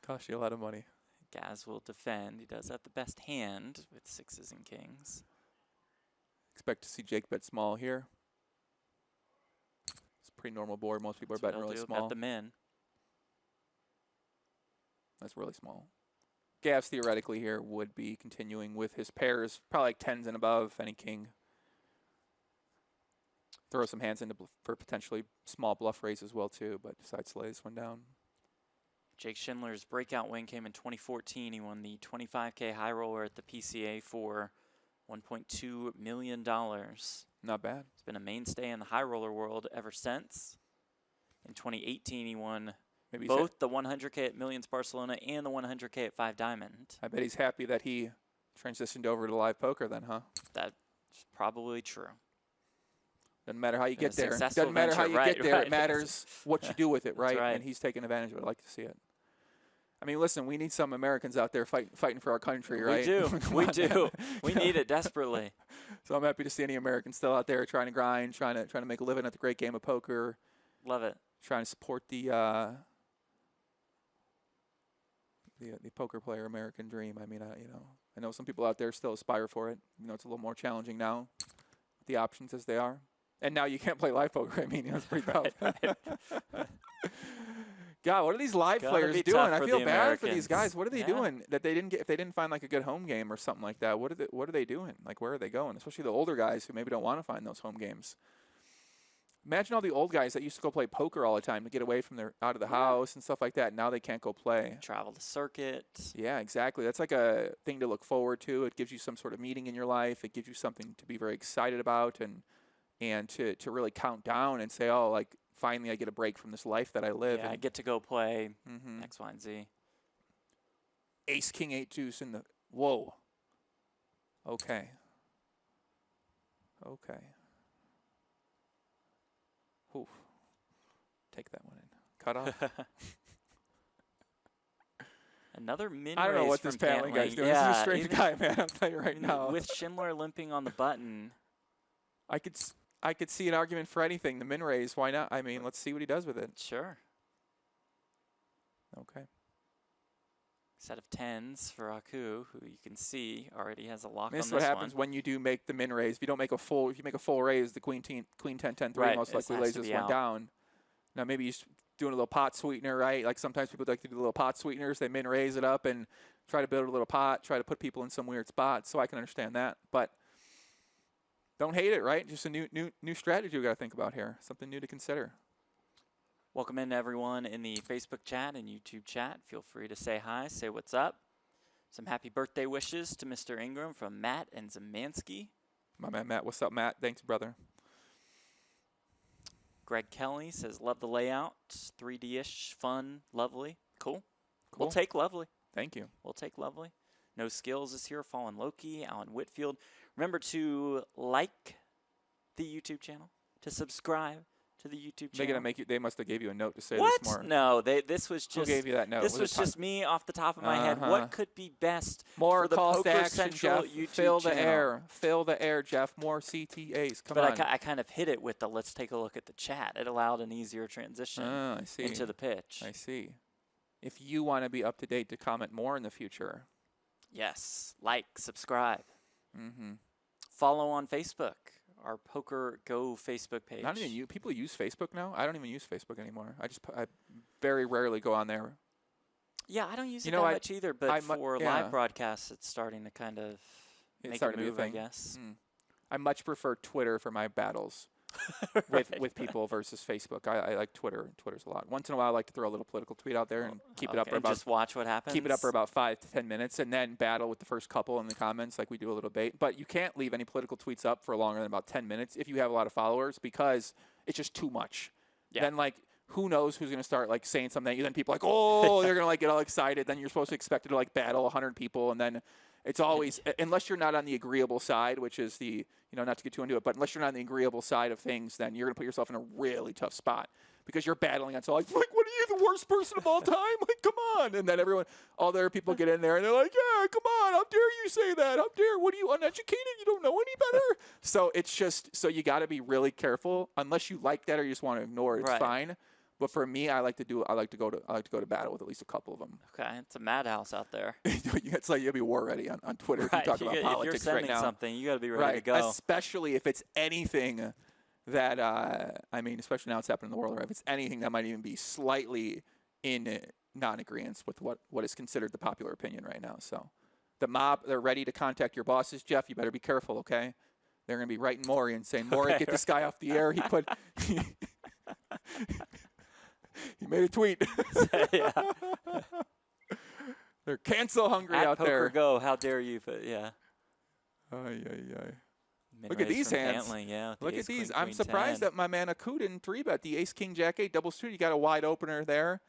Cost you a lot of money. Gaz will defend. He does have the best hand with 6s and kings. Expect to see Jake bet small here. It's a pretty normal board. Most people are betting really small. Bet the min. That's really small. Gavs theoretically here would be continuing with his pairs, probably like 10s and above, any king. Throw some hands into for potentially small bluff raise as well too, but decides to lay this one down. Jake Schindler's breakout win came in 2014. He won the 25K high roller at the PCA for $1.2 million. Not bad. He's been a mainstay in the high roller world ever since. In 2018, he won both the 100K at Millions Barcelona and the 100K at 5 Diamond. I bet he's happy that he transitioned over to live poker then, huh? That's probably true. Doesn't matter how you get there. Doesn't matter how you get there. Right. It matters what you do with it, right? Right? And he's taking advantage of it. I like to see it. I mean, listen, we need some Americans out there fighting for our country, right? We do. We do. We need it desperately. So I'm happy to see any Americans still out there trying to grind, trying to make a living at the great game of poker. Love it. trying to support the poker player American dream. I mean, I know some people out there still aspire for it. It's a little more challenging now, the options as they are. And now you can't play live poker. I mean, it's pretty tough. God, what are these live players doing? I feel bad for these guys. What are they doing that they didn't get? If they didn't find like a good home game or something like that, what are they doing? Like, where are they going? Especially the older guys who maybe don't want to find those home games. Imagine all the old guys that used to go play poker all the time to get away from out of the house and stuff like that. Now they can't go play. Travel the circuit. Yeah, exactly. That's like a thing to look forward to. It gives you some sort of meeting in your life. It gives you something to be very excited about and to really count down and say, oh, like, finally I get a break from this life that I live. Yeah, and I get to go play X, Y, and Z. Ace, King, 8 deuce in the... Whoa. Okay. Oof. Take that one in. Cut off. Another min raise. I don't know what this Pantling guy's doing. Yeah, this is a strange guy, man. I'll tell you right now. With Schindler limping on the button. I could see an argument for anything. The min raise, why not? I mean, let's see what he does with it. Sure. Okay. Set of 10s for Aku, who you can see already has a lock on this this is what happens when you do make the min raise. If you make a full raise, the queen 10 10 3 most likely lays this one down. Now maybe you're doing a little pot sweetener, right? Like sometimes people like to do little pot sweeteners. They min raise it up and try to build a little pot, try to put people in some weird spots. So I can understand that, but don't hate it, right? Just a new strategy we got to think about here. Something new to consider. Welcome in everyone in the Facebook chat and YouTube chat. Feel free to say hi, say what's up. Some happy birthday wishes to Mr. Ingram from Matt and Zemansky. My man Matt, what's up, Matt? Thanks, brother. Greg Kelly says, love the layout. 3D-ish, fun, lovely. Cool. We'll take lovely. Thank you. We'll take lovely. No Skills is here. Fallen Loki, Alan Whitfield. Remember to like the YouTube channel, to subscribe to the YouTube channel. They must have gave you a note to say what? this more. No, this was just. Who gave you that note? This was just me off the top of my head. What could be best more for the calls Poker to action, Central Jeff. YouTube Fill the channel? air. Fill the air, Jeff. More CTAs. Come on. But I kind of hit it with the let's take a look at the chat. It allowed an easier transition into the pitch. I see. If you want to be up to date to comment more in the future. Yes. Like, subscribe. Mm-hmm. Follow on Facebook. Our PokerGO Facebook page. Not even you. People use Facebook now. I don't even use Facebook anymore. I very rarely go on there. Yeah, I don't use it that much either. But for live broadcasts, it's starting to kind of make a move, I guess. I much prefer Twitter for my battles with people versus Facebook. I like Twitter. Twitter's a lot. Once in a while, I like to throw a little political tweet out there and keep it up for about just watch what happens. Keep it up for about 5 to 10 minutes, and then battle with the first couple in the comments, like we do a little bait. But you can't leave any political tweets up for longer than about 10 minutes if you have a lot of followers, because it's just too much. Yeah. Then who knows who's going to start saying something? Then people they're going to get all excited. Then you're supposed to expect it to battle 100 people, and then it's always, unless you're not on the agreeable side, which is the, not to get too into it, but unless you're not on the agreeable side of things, then you're going to put yourself in a really tough spot because you're battling on. So what are you, the worst person of all time? Come on. And then all their people get in there and they're like, yeah, come on. How dare you say that? How dare, what are you, uneducated? You don't know any better? So it's just, so you got to be really careful. Unless you like that or you just want to ignore it, it's fine. But for me, I like to go to battle with at least a couple of them. Okay, it's a madhouse out there. It's like you'll be war ready on Twitter if you talk about politics if you're sending right now. Something, you got to be ready to go. Especially if it's anything that especially now it's happening in the world, right? If it's anything that might even be slightly in non-agreement with what is considered the popular opinion right now. So the mob, they're ready to contact your bosses. Jeff, you better be careful, okay? They're going to be writing Maury and saying, Maury, get this guy off the air. He put. He made a tweet. Yeah. They're cancel hungry out there. PokerGO, how dare you? But yeah. Look at these hands. Pantling, Look at these. Queen, I'm surprised that my man Aku didn't 3-bet the Ace King Jack 8 double suit. You got a wide opener there.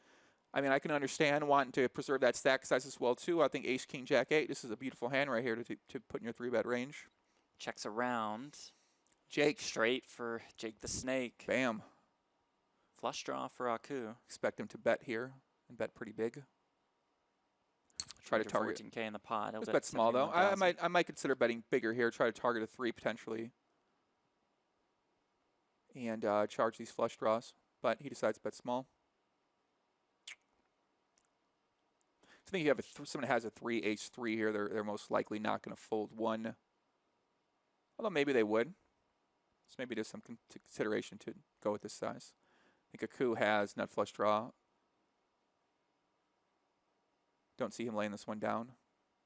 I mean, I can understand wanting to preserve that stack size as well too. I think Ace King Jack 8. This is a beautiful hand right here to put in your 3-bet range. Checks around. Jake straight for Jake the Snake. Bam. Flush draw for Aku. Expect him to bet here and bet pretty big. Try to target 14K in the pot. Just bet small though. I might consider betting bigger here. Try to target a 3 potentially, and charge these flush draws. but he decides to bet small. I think you have someone has a 3 ace 3 here. They're most likely not going to fold one. Although maybe they would. So maybe there's some consideration to go with this size. I think a coup has nut flush draw. Don't see him laying this one down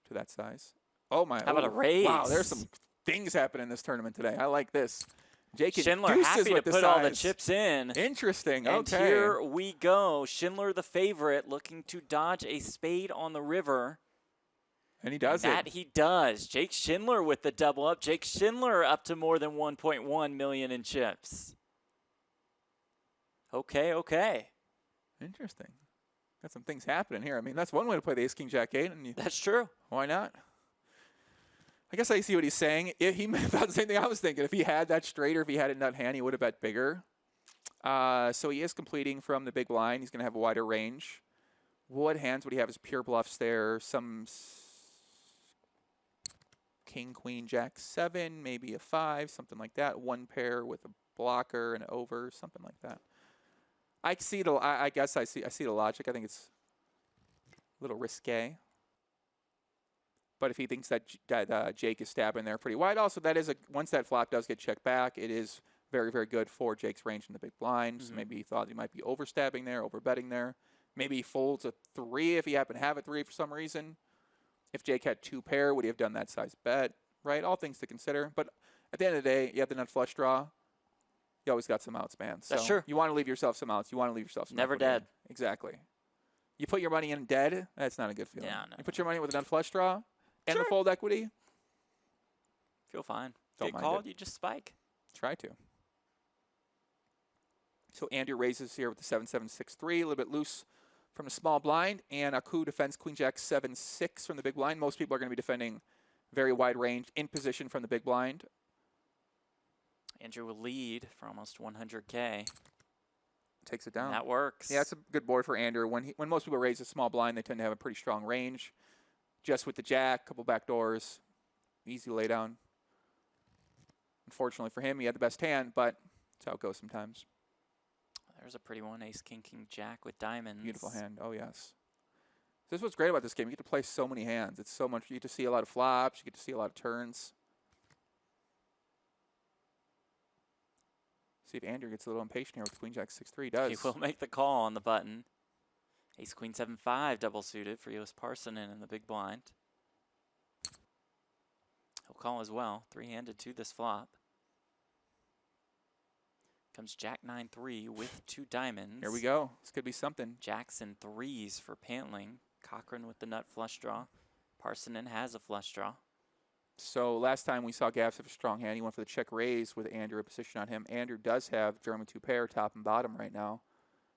to that size. Oh my! How about a raise? Wow, there's some things happening in this tournament today. I like this. Jake Schindler happy to put all the chips in. Interesting. And okay. here we go. Schindler, the favorite, looking to dodge a spade on the river. And he does That he does. Jake Schindler with the double up. Jake Schindler up to more than 1.1 million in chips. Okay, okay. Interesting. Got some things happening here. I mean, that's one way to play the ace, king, jack, 8. And That's true. Why not? I guess I see what he's saying. He thought the same thing I was thinking. If he had that straight or if he had a nut hand, he would have bet bigger. So he is completing from the big blind. He's going to have a wider range. What hands would he have as pure bluffs there? Some king, queen, jack, 7, maybe a 5, something like that. One pair with a blocker and over, something like that. I see the. I guess I see the logic. I think it's a little risque. But if he thinks that Jake is stabbing there pretty wide, also that is once that flop does get checked back, it is very, very good for Jake's range in the big blind. So maybe he thought he might be overstabbing there, overbetting there. Maybe he folds a 3 if he happened to have a 3 for some reason. If Jake had 2 pair, would he have done that size bet? Right, all things to consider. But at the end of the day, you have the nut flush draw. You always got some outs, man. So That's true. You want to leave yourself some outs. You want to leave yourself some Never equity. dead. Exactly. You put your money in dead, that's not a good feeling. Yeah, no, you put your money in with a nut flush draw and the fold equity. Feel fine. Don't Get mind called, it. you just spike. Try to. So Andrew raises here with the 7-7-6-3, a little bit loose from the small blind, and Aku defends queen jack 7-6 from the big blind. Most people are going to be defending very wide range in position from the big blind. Andrew will lead for almost 100K. Takes it down. That works. Yeah, it's a good board for Andrew. When most people raise a small blind, they tend to have a pretty strong range. Just with the jack, couple back doors, easy lay down. Unfortunately for him, he had the best hand, but that's how it goes sometimes. There's a pretty one, ace, king, king, jack with diamonds. Beautiful hand. Oh, yes. This is what's great about this game. You get to play so many hands. It's so much. You get to see a lot of flops. You get to see a lot of turns. See if Andrew gets a little impatient here with queen jack 6-3. He does. He will make the call on the button. Ace, queen, 7-5 double suited for Eelis Parssinen in the big blind. He'll call as well. 3-handed to this flop. Comes jack 9-3 with 2 diamonds. Here we go. This could be something. Jacks and 3s for Pantling. Cochrane with the nut flush draw. Parssinen has a flush draw. So last time we saw Gavs have a strong hand. He went for the check raise with Andrew, a position on him. Andrew does have German 2 pair, top and bottom right now.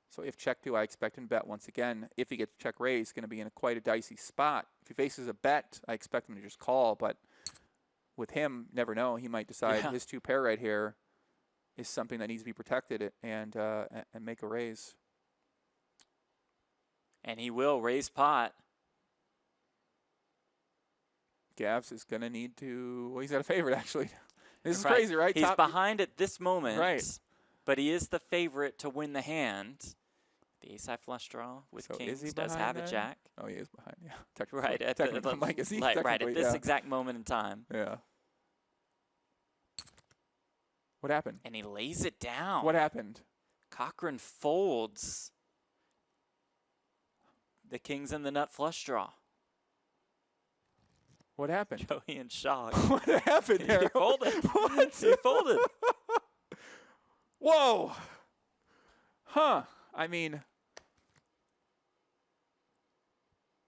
So if check 2, I expect him to bet once again. If he gets check raise, he's going to be in quite a dicey spot. If he faces a bet, I expect him to just call. But with him, never know. He might decide his 2 pair right here is something that needs to be protected and make a raise. And he will raise pot. Gavs is going to need to, well, he's got a favorite, actually. This is crazy, right? He's behind at this moment. Right. But he is the favorite to win the hand. The ace-high flush draw with So kings is he does behind have a then? jack. Oh, he is behind, yeah. Technically, Right at technically, I'm like, is he? right at Technically, this yeah. exact moment in time. Yeah. What happened? And he lays it down. What happened? Cochrane folds. The kings and the nut flush draw. What happened? Joey in shock. What happened there? He folded. What? He folded. Whoa. Huh. I mean,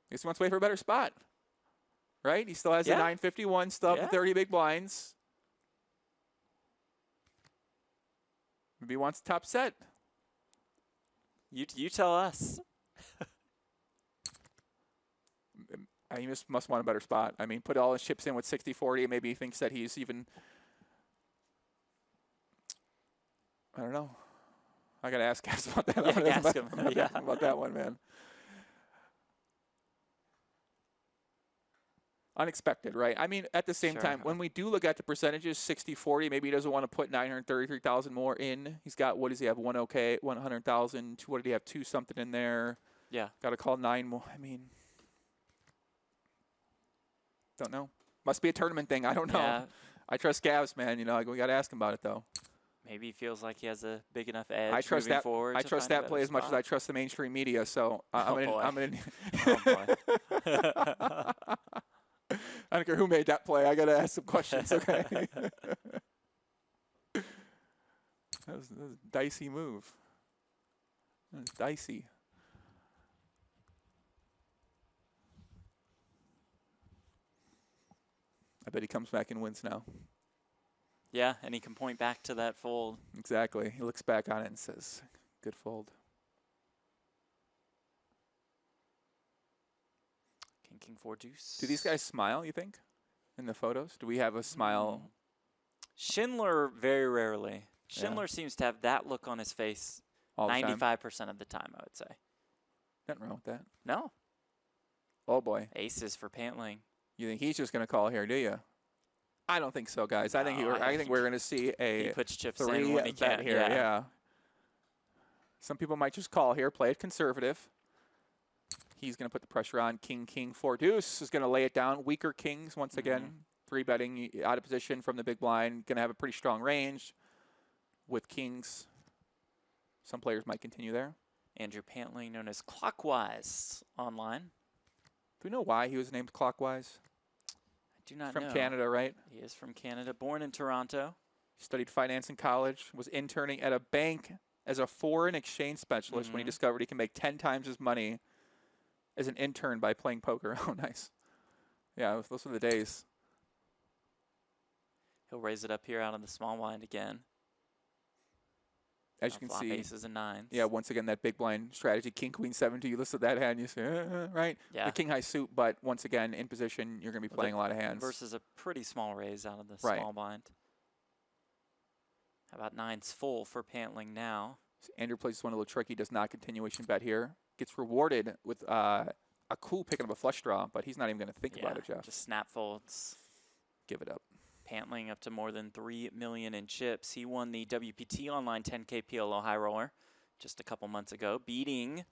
guess he wants to wait for a better spot. Right? He still has a 951, still up to 30 big blinds. Maybe he wants top set. You tell us. He must want a better spot. I mean, put all his chips in with 60-40. Maybe he thinks that he's even, I don't know. I got to ask guys about that. Yeah, ask him. About that one, man. unexpected, right? I mean, at the same Sure. time, when we do look at the percentages, 60-40, maybe he doesn't want to put 933,000 more in. He's got, what does he have? 100,000. What did he have? 2 something in there. Yeah. Got to call 9 more. I mean, don't know. Must be a tournament thing. I don't know. Yeah. I trust Gavs, man. You know, we got to ask him about it though. Maybe he feels like he has a big enough edge. I trust moving that. Forward I to trust find a that play better as much as spot. I trust the mainstream media. So Oh, boy. I'm gonna. Oh boy. I don't care who made that play. I got to ask some questions. Okay. that was a dicey move. That was dicey. I bet he comes back and wins now. Yeah, and he can point back to that fold. Exactly. He looks back on it and says, good fold. King 4 deuce. Do these guys smile, you think, in the photos? Do we have a smile? Schindler, very rarely. Schindler seems to have that look on his face All the time? 95% of the time, I would say. Nothing wrong with that. No. Oh, boy. Aces for Pantling. You think he's just going to call here, do you? I don't think so, guys. I think No, I think we're going to see He a puts chips in 3 when he bet can. here. Yeah. Some people might just call here, play it conservative. He's going to put the pressure on. King 4 deuce is going to lay it down. Weaker kings once again. 3 betting out of position from the big blind. Going to have a pretty strong range with kings. Some players might continue there. Andrew Pantling, known as Clockwise online. Do we know why he was named Clockwise? I do not From know. Canada, right? He is from Canada, born in Toronto. Studied finance in college, was interning at a bank as a foreign exchange specialist when he discovered he can make 10 times his money as an intern by playing poker. Oh, nice. Yeah, those were the days. He'll raise it up here out on the small blind again. As you can flop see, aces and nines. yeah, once again, that big blind strategy, King, Queen, 7, 2, you listed that hand, you say, right? Yeah. The King high suit, but once again, in position, you're going to be playing a lot of hands. Versus a pretty small raise out of the Right. small blind. How about nines full for Pantling now? Andrew plays this one a little tricky, does not continuation bet here. Gets rewarded with a cool picking up a flush draw, but he's not even going to think about it, Jeff. Just snap folds. Give it up. Pantling up to more than 3 million in chips. He won the WPT Online 10K PLO High Roller just a couple months ago, beating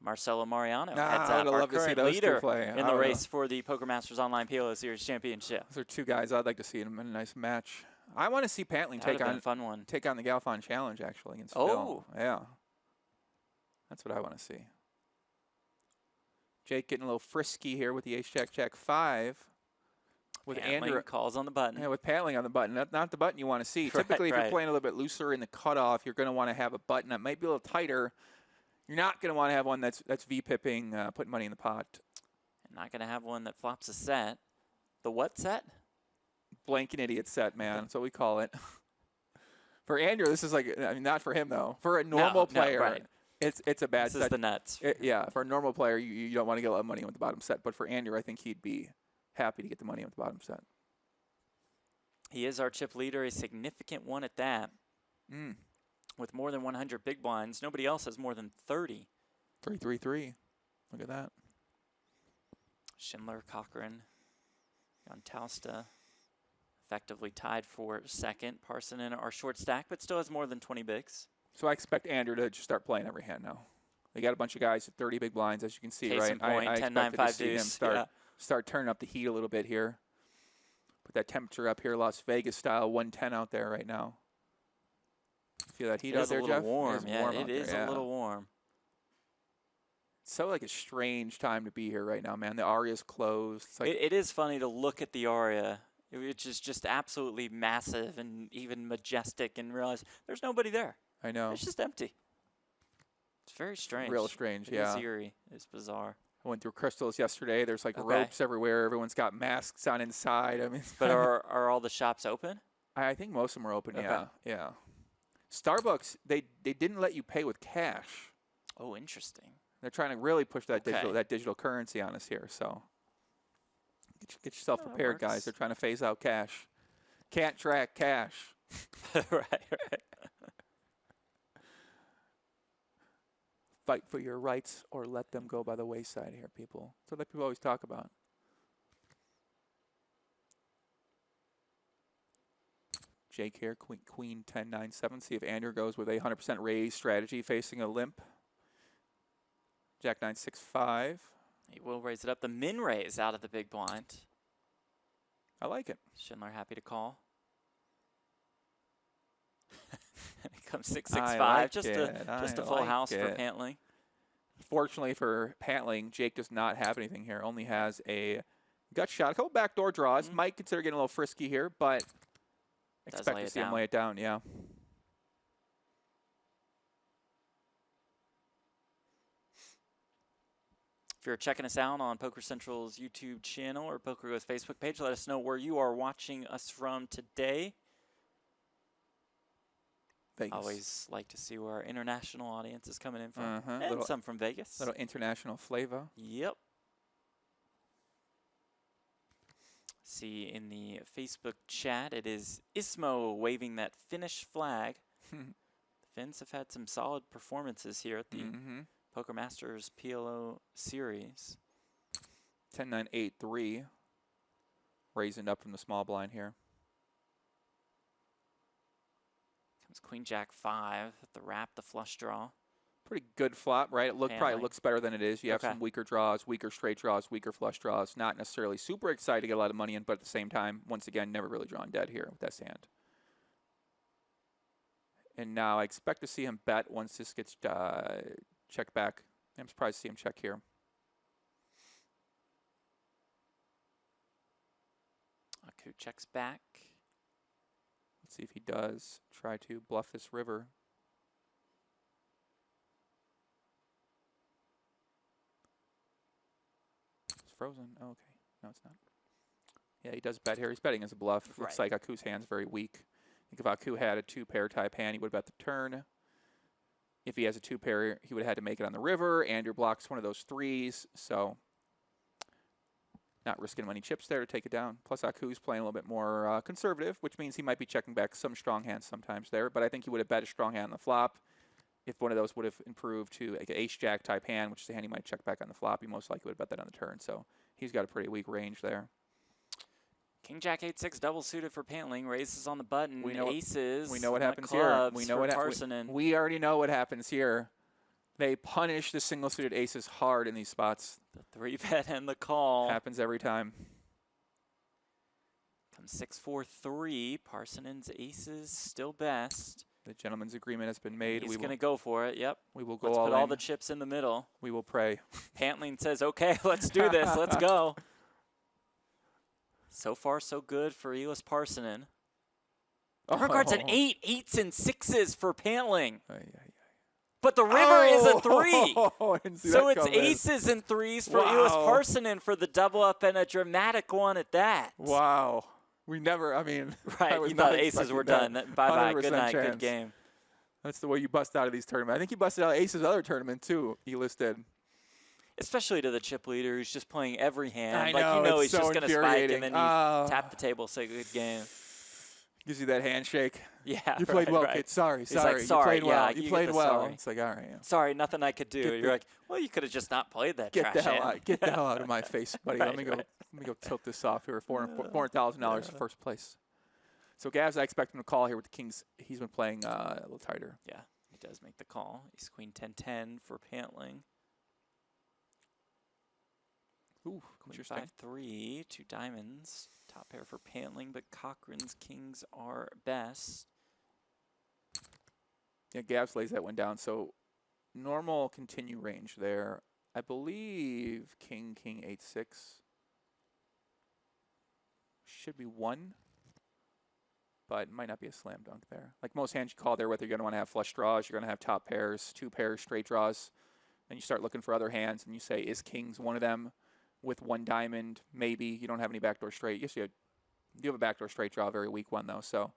Marcelo Mariano. Heads I up, would our love to see current those two leader play. in the race for the Poker Masters Online PLO Series Championship. Those are 2 guys I'd like to see in a nice match. I want to see Pantling That would have been a fun one. take on the Galfon Challenge actually against Oh. Phil. Yeah. That's what I want to see. Jake getting a little frisky here with the ace-jack-jack 5. With Pantling Andrew calls on the button. Yeah, with Pantling on the button. Not the button you want to see. Right, Typically, if you're right. playing a little bit looser in the cutoff, you're going to want to have a button that might be a little tighter. You're not going to want to have one that's V-pipping, putting money in the pot. I'm not going to have one that flops a set. The what set? Blanking idiot set, man. That's what we call it. For Andrew, this is like, I mean, not for him, though. For a normal player, right. it's a bad This set. is the nuts. Yeah, for a normal player, you don't want to get a lot of money with the bottom set. But for Andrew, I think he'd be happy to get the money with the bottom set. He is our chip leader, a significant one at that. With more than 100 big blinds. Nobody else has more than 30. 3-3-3. Look at that. Schindler, Cochrane, Joentausta effectively tied for second. Parssinen are short stack, but still has more than 20 bigs. So I expect Andrew to just start playing every hand now. They got a bunch of guys at 30 big blinds, as you can see, Case right? in point, I 10, 9, expected to 5 see him deuce. start turning up the heat a little bit here. Put that temperature up here, Las Vegas style, 110 out there right now. Feel that heat out there, Jeff? It is a little warm. Yeah, out it there, is a little warm. It's so like a strange time to be here right now, man. The Aria's closed. It's like It is funny to look at the Aria, which is just absolutely massive and even majestic, and realize there's nobody there. I know. It's just empty. It's very strange. Real strange, It yeah. is eerie. It's bizarre. I went through Crystals yesterday. There's like Okay. ropes everywhere. Everyone's got masks on inside. I mean, But are all the shops open? I think most of them are open. Okay. Yeah, yeah. Starbucks, they didn't let you pay with cash. Oh, interesting. They're trying to really push that Okay. digital currency on us here. So get yourself Oh, that prepared, guys. works. They're trying to phase out cash. Can't track cash. right. Fight for your rights or let them go by the wayside here, people. That's what people always talk about. Jake here, Queen 10-9-7. See if Andrew goes with a 100% raise strategy facing a limp. Jack 9-6-5. He will raise it up. The min raise out of the big blind. I like it. Schindler happy to call. It comes 6-6-5. Like just it. a full like house for it. Pantling. Fortunately for Pantling, Jake does not have anything here. Only has a gut shot. A couple backdoor draws. Might consider getting a little frisky here, but expect to see him lay it down. Yeah. If you're checking us out on Poker Central's YouTube channel or PokerGo's Facebook page, let us know where you are watching us from today. Vegas. Always like to see where our international audience is coming in from. And little, some from Vegas. Little international flavor. Yep. See in the Facebook chat, it is Ismo waving that Finnish flag. The Finns have had some solid performances here at the Poker Masters PLO series. 10-9-8-3. Raising up from the small blind here. Comes Queen Jack 5 at the wrap, the flush draw. Pretty good flop, right? It probably looks better than it is. You have some weaker draws, weaker straight draws, weaker flush draws. Not necessarily super excited to get a lot of money in, but at the same time, once again, never really drawn dead here with that hand. And now I expect to see him bet once this gets checked back. I'm surprised to see him check here. Aku checks back. Let's see if he does try to bluff this river. It's frozen. Oh, okay. No, it's not. Yeah, he does bet here. He's betting as a bluff. Right. Looks like Aku's hand's very weak. I think if Aku had a 2-pair type hand, he would bet the turn. If he has a 2-pair, he would have had to make it on the river. Andrew blocks one of those 3s, so not risking any chips there to take it down. Plus, Aku's playing a little bit more conservative, which means he might be checking back some strong hands sometimes there. But I think he would have bet a strong hand on the flop. If one of those would have improved to like an ace-jack type hand, which is a hand he might check back on the flop, he most likely would have bet that on the turn. So he's got a pretty weak range there. King Jack 8-6 double suited for Pantling, raises on the button. We know aces. We know what happens here. We know we already know what happens here. They punish the single suited aces hard in these spots. The 3-bet and the call. Happens every time. Comes 6-4-3. Parssinen's aces still best. The gentleman's agreement has been made. He's going to go for it. Yep. We will go let's all put in. all the chips in the middle. We will pray. Pantling says, okay, let's do this. Let's go. So far, so good for Eelis Parssinen. Regards an 8, 8s and 6s for Pantling. But the river is a 3. So it's aces and 3s for Eelis Parssinen for the double up and a dramatic one at that. Wow. We never, I mean. Right, you thought aces were done. Bye-bye. Good night. Chance. Good game. That's the way you bust out of these tournaments. I think he busted out aces other tournament too, Eelis did. Especially to the chip leader who's just playing every hand. I like, know, you know he's so just going to spike and then you tap the table, say good game. Gives you that handshake. Yeah, you played well, kid. Sorry. Like, you played well. Yeah, you played well. Sorry. It's like, all right. Yeah. Sorry, nothing I could do. You're like, well, you could have just not played that trash hand. Get the hell out of my face, buddy. Let me go tilt this off here. $400,000 first place. So Gavs, I expect him to call here with the Kings. He's been playing a little tighter. Yeah, he does make the call. He's Queen 10-10 for Pantling. Ooh, Queen 5-3, 2 diamonds. Top pair for Pantling, but Cochrane's kings are best. Yeah, Gavs lays that one down. So normal continue range there. I believe King 8-6 should be 1, but it might not be a slam dunk there. Like most hands you call there, whether you're going to want to have flush draws, you're going to have top pairs, 2 pairs, straight draws, and you start looking for other hands, and you say, is kings one of them? With 1 diamond, maybe. You don't have any backdoor straight. Yes, you have a backdoor straight draw, a very weak one, though. So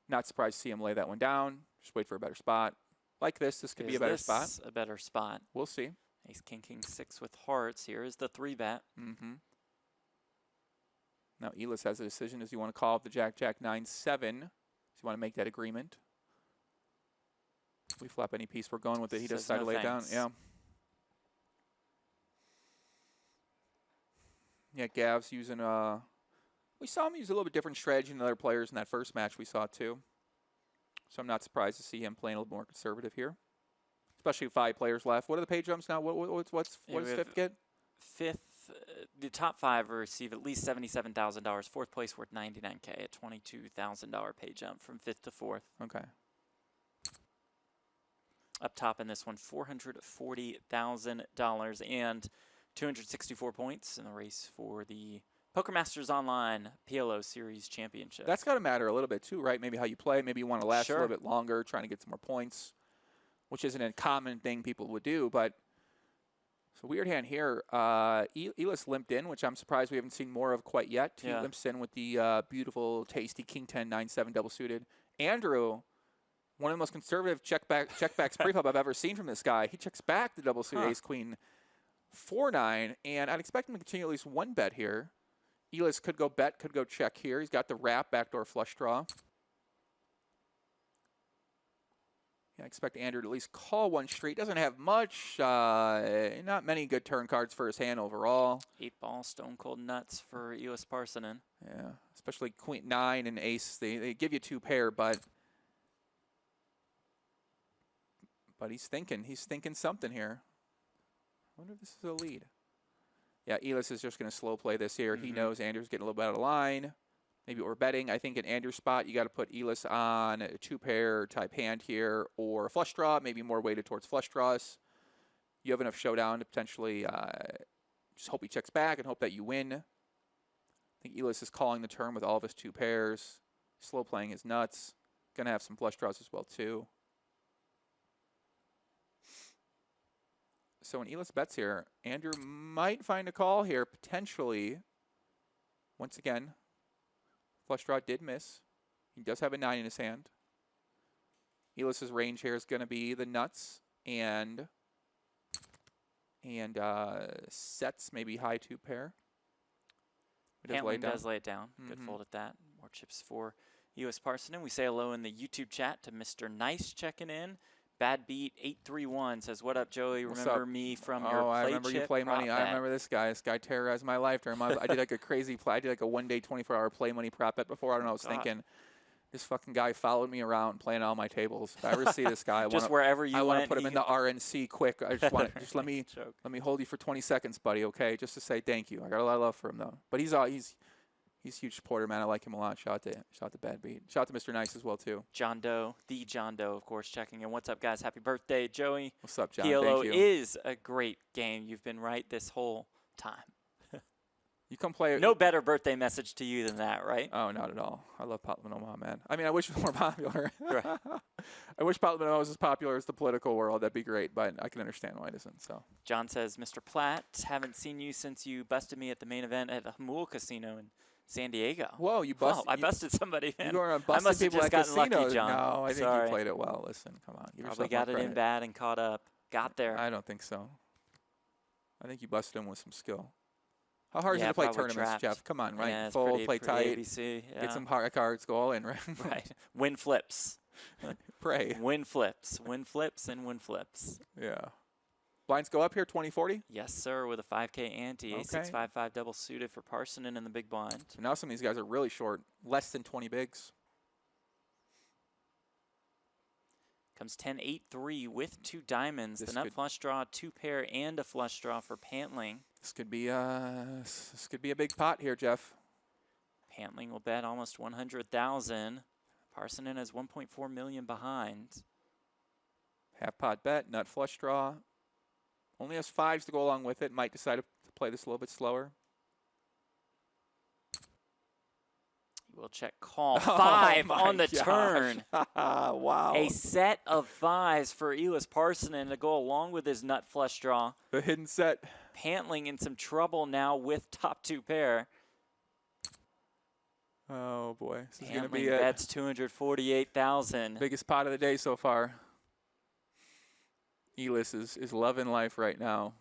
not surprised to see him lay that one down. Just wait for a better spot. Like this could be a better spot. A better spot. We'll see. Ace, king, king, 6 with hearts. Here is the 3-bet. Now Eelis has a decision. Does he want to call up the Jack 9-7? Does he want to make that agreement? If we flop any piece, we're going with it. He does decide to lay it down. Yeah. Yeah, Gav's using We saw him use a little bit different strategy than other players in that first match we saw too. So I'm not surprised to see him playing a little more conservative here, especially with 5 players left. What are the pay jumps now? What does fifth get? Fifth, the top 5 will receive at least $77,000. Fourth place worth $99K at $22,000 pay jump from 5th to 4th. Okay. Up top in this one, $440,000 and 264 points in the race for the Poker Masters Online PLO Series Championship. That's got to matter a little bit too, right? Maybe how you play. Maybe you want to last Sure. a little bit longer, trying to get some more points, which isn't a common thing people would do. But it's a weird hand here. Eelis limped in, which I'm surprised we haven't seen more of quite yet. He limps in with the beautiful, tasty King 10, 9-7 double suited. Andrew, one of the most conservative checkbacks pre-flop I've ever seen from this guy. He checks back the double suited ace queen 4-9, and I'd expect him to continue at least one bet here. Eelis could go bet, could go check here. He's got the wrap, backdoor flush draw. Yeah, I expect Andrew to at least call one straight. Doesn't have much, not many good turn cards for his hand overall. 8-ball stone cold nuts for Eelis Parssinen. Yeah, especially queen 9 and ace. They give you 2 pair, but he's thinking something here. I wonder if this is a lead. Yeah, Eelis is just going to slow play this here. He knows Andrew's getting a little bit out of line. Maybe we're betting. I think in Andrew's spot, you got to put Eelis on a 2-pair type hand here or a flush draw, maybe more weighted towards flush draws. You have enough showdown to potentially just hope he checks back and hope that you win. I think Eelis is calling the turn with all of his 2 pairs, slow playing his nuts. Going to have some flush draws as well, too. So when Eelis bets here, Andrew might find a call here, potentially. Once again, flush draw did miss. He does have a 9 in his hand. Eelis' range here is going to be the nuts and sets, maybe high 2-pair. Pantling does lay it down. Good fold at that. More chips for Eelis Parssinen. We say hello in the YouTube chat to Mr. Nice checking in. Bad Beat 831 says, "What up, Joey? Remember me from your play I remember chip you play money. prop I bet." remember this guy. This guy terrorized my life during my. I did like a crazy play. I did like a 1-day 24-hour play money prop bet before. I don't know. I was thinking, this fucking guy followed me around playing all my tables. If I ever see this guy, just wherever you I want to put him in the RNC quick. I just want just let me hold you for 20 seconds, buddy. Okay, just to say thank you. I got a lot of love for him though. But he's a huge supporter, man. I like him a lot. Shout out to Bad Beat. Shout out to Mr. Nice as well too. John Doe, the John Doe, of course, checking in. What's up, guys? Happy birthday, Joey. What's up, John? PLO Thank you. is a great game. You've been right this whole time. You come play. No better birthday message to you than that, right? Oh, not at all. I love Parlament Omaha, man. I mean, I wish it was more popular. Right. I wish Parlament Omaha was as popular as the political world. That'd be great, but I can understand why it isn't. So. John says, "Mr. Platt, haven't seen you since you busted me at the main event at the Hamul Casino in San Diego." Whoa, you busted. I busted somebody, man. You were I busting must have people just at gotten casinos. lucky, John. No, I think Sorry. you played it well. Listen, come on. Give Probably yourself got more it in credit. bad and caught up. Got there. I don't think so. I think you busted him with some skill. How hard is it to play probably tournaments, trapped. Jeff? Come on, right? Yeah, it's Fold, pretty- play pretty tight, ABC, get some hard cards, go all in, right? right. Win flips. Pray. Win flips. Win flips and win flips. Yeah. Blinds go up here, 20-40. Yes, sir, with a 5K ante. Okay. A655 double suited for Parssinen in the big blind. So now some of these guys are really short, less than 20 bigs. Comes 10-8-3 with 2 diamonds. This The nut could- flush draw, 2-pair, and a flush draw for Pantling. This could be a big pot here, Jeff. Pantling will bet almost 100,000. Parssinen has 1.4 million behind. Half pot bet, nut flush draw. Only has 5s to go along with it. Might decide to play this a little bit slower. We'll check call. 5 Oh on the my turn. Wow. A set of 5s for Eelis Parssinen to go along with his nut flush draw. The hidden set. Pantling in some trouble now with top 2 pair. Oh, boy. This is going to Pantling be it. bets 248,000. Biggest pot of the day so far. Eelis is loving life right now.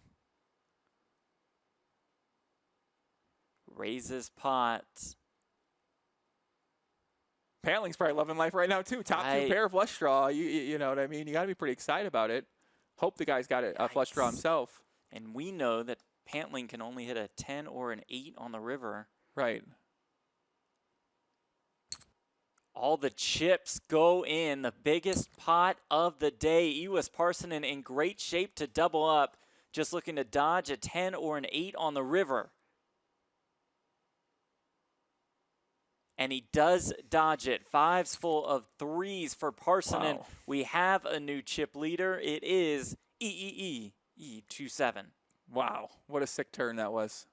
Raises pot. Pantling's probably loving life right now, too. Top 2 pair flush draw. You know what I mean? You got to be pretty excited about it. Hope the guy's got a flush draw himself. And we know that Pantling can only hit a 10 or an 8 on the river. Right. All the chips go in. The biggest pot of the day. Eelis Parssinen in great shape to double up. Just looking to dodge a 10 or an 8 on the river. And he does dodge it. 5s full of 3s for Parssinen. Wow. We have a new chip leader. It is E27. Wow, what a sick turn that was.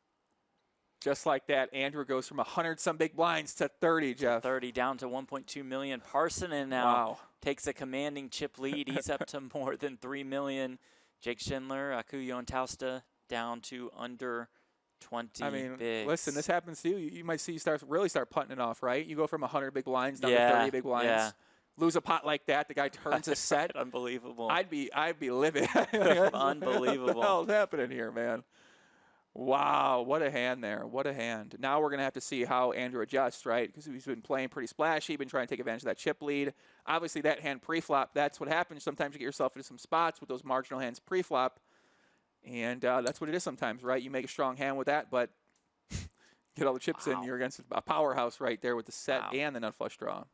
Just like that, Andrew goes from 100-some big blinds to 30, Jeff. 30 down to 1.2 million. Parssinen now takes a commanding chip lead. He's up to more than 3 million. Jake Schindler, Joentausta down to under 20 I mean, bigs. listen, this happens to you. You might see you really start punting it off, right? You go from 100 big blinds down to 30 big blinds. Yeah. Lose a pot like that, the guy turns a set. Unbelievable. I'd be livid. Unbelievable. What the hell's happening here, man? Wow, what a hand there. What a hand. Now we're going to have to see how Andrew adjusts, right? Because he's been playing pretty splashy, been trying to take advantage of that chip lead. Obviously, that hand pre-flop, that's what happens. Sometimes you get yourself into some spots with those marginal hands pre-flop. And that's what it is sometimes, right? You make a strong hand with that, but get all the chips in. You're against a powerhouse right there with the set and the nut flush draw.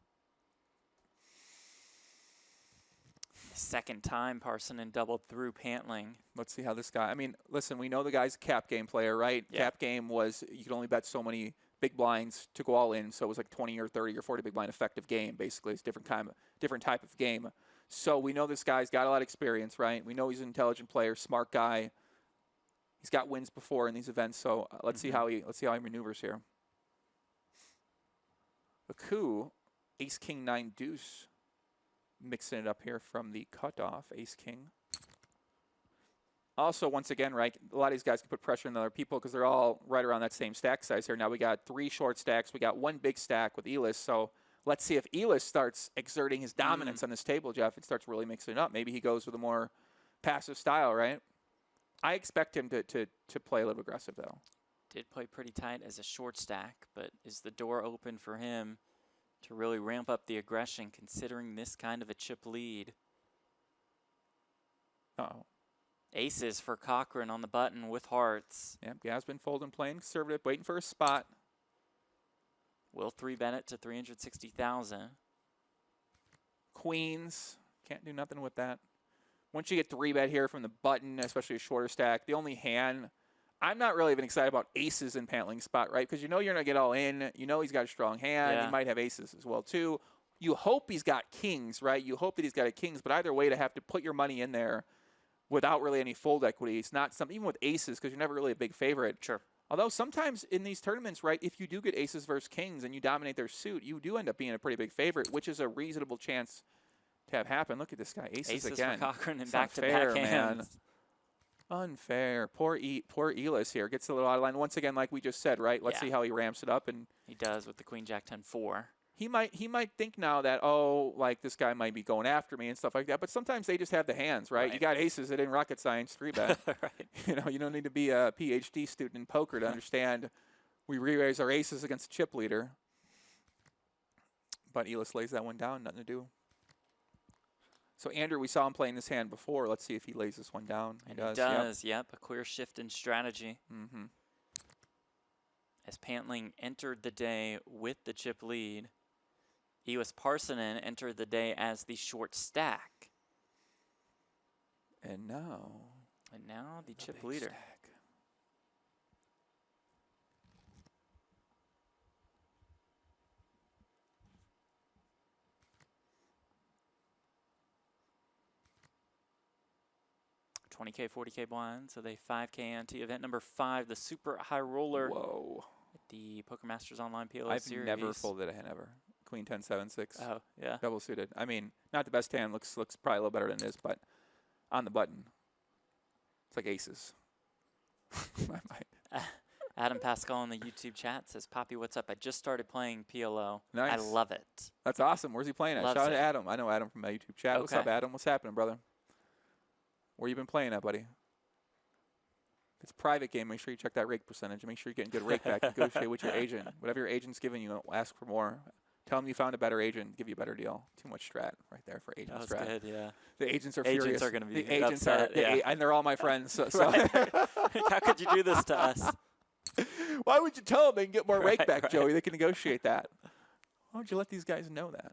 Second time Parssinen doubled through Pantling. Let's see how this guy, I mean, listen, we know the guy's a cap game player, right? Yeah. Cap game was you could only bet so many big blinds to go all in, so it was like 20 or 30 or 40 big blind effective game, basically. It's different type of game. So we know this guy's got a lot of experience, right? We know he's an intelligent player, smart guy. He's got wins before in these events, so let's see how he maneuvers here. The coup, ace king 9 deuce. Mixing it up here from the cutoff, ace-king. Also, once again, right, a lot of these guys can put pressure on other people because they're all right around that same stack size here. Now we got 3 short stacks. We got 1 big stack with Eelis. So let's see if Eelis starts exerting his dominance on this table, Jeff. It starts really mixing it up. Maybe he goes with a more passive style, right? I expect him to play a little aggressive, though. Did play pretty tight as a short stack, but is the door open for him to really ramp up the aggression considering this kind of a chip lead? Uh-oh. Aces for Cochrane on the button with hearts. Yep, Gav's been folding, playing conservative, waiting for a spot. Will 3-bet it to 360,000. Queens, can't do nothing with that. Once you get 3-bet here from the button, especially a shorter stack, the only hand, I'm not really even excited about aces in Pantling's spot, right? Because you know you're going to get all in. You know he's got a strong hand. Yeah. He might have aces as well, too. You hope he's got kings, right? You hope that he's got a kings, but either way, to have to put your money in there without really any fold equity, it's not something, even with aces, because you're never really a big favorite. Sure. Although sometimes in these tournaments, right, if you do get aces versus kings and you dominate their suit, you do end up being a pretty big favorite, which is a reasonable chance to have happen. Look at this guy, aces again. For Cochrane and It's not back-to-back fair, hands. man. Unfair. Poor Eelis here. Gets a little out of line. Once again, like we just said, right? Let's see how he ramps it up. And he does with the Queen Jack 10-4. He might think now that, oh, like this guy might be going after me and stuff like that. But sometimes they just have the hands, right? You got aces. It ain't rocket science. 3-bet. Right. You know, you don't need to be a PhD student in poker to understand we re-raise our aces against a chip leader. But Eelis lays that one down. Nothing to do. So, Andrew, we saw him playing this hand before. Let's see if he lays this one down. He does. Yep. A clear shift in strategy. Mm-hmm. As Pantling entered the day with the chip lead, Eelis Parssinen entered the day as the short stack. And now the chip leader. Stack. $20K, $40K blind, so they 5K ante. Event number 5, the super high roller. Whoa. At the Poker Masters Online PLO I've series. never folded a hand ever. Queen 10, 7, 6. Oh, yeah. Double suited. I mean, not the best hand. Looks probably a little better than this, but on the button, it's like aces. My mind. Adam Pascal in the YouTube chat says, Poppy, what's up? I just started playing PLO. Nice. I love it. That's awesome. Where's he playing at? Loves Shout out it. to Adam. I know Adam from my YouTube chat. What's Okay. up, Adam? What's happening, brother? Where you been playing at, buddy? If it's a private game, make sure you check that rake percentage. Make sure you're getting good rake back. Negotiate with your agent. Whatever your agent's giving you, ask for more. Tell them you found a better agent, give you a better deal. Too much strat right there for agent That was strat. good, yeah. The agents are Agents furious. are gonna be the agents upset, are, yeah. and they're all my friends. So, How could you do this to us? why would you tell them they can get more rake Right, back, right. Joey? They can negotiate that. Why would you let these guys know that?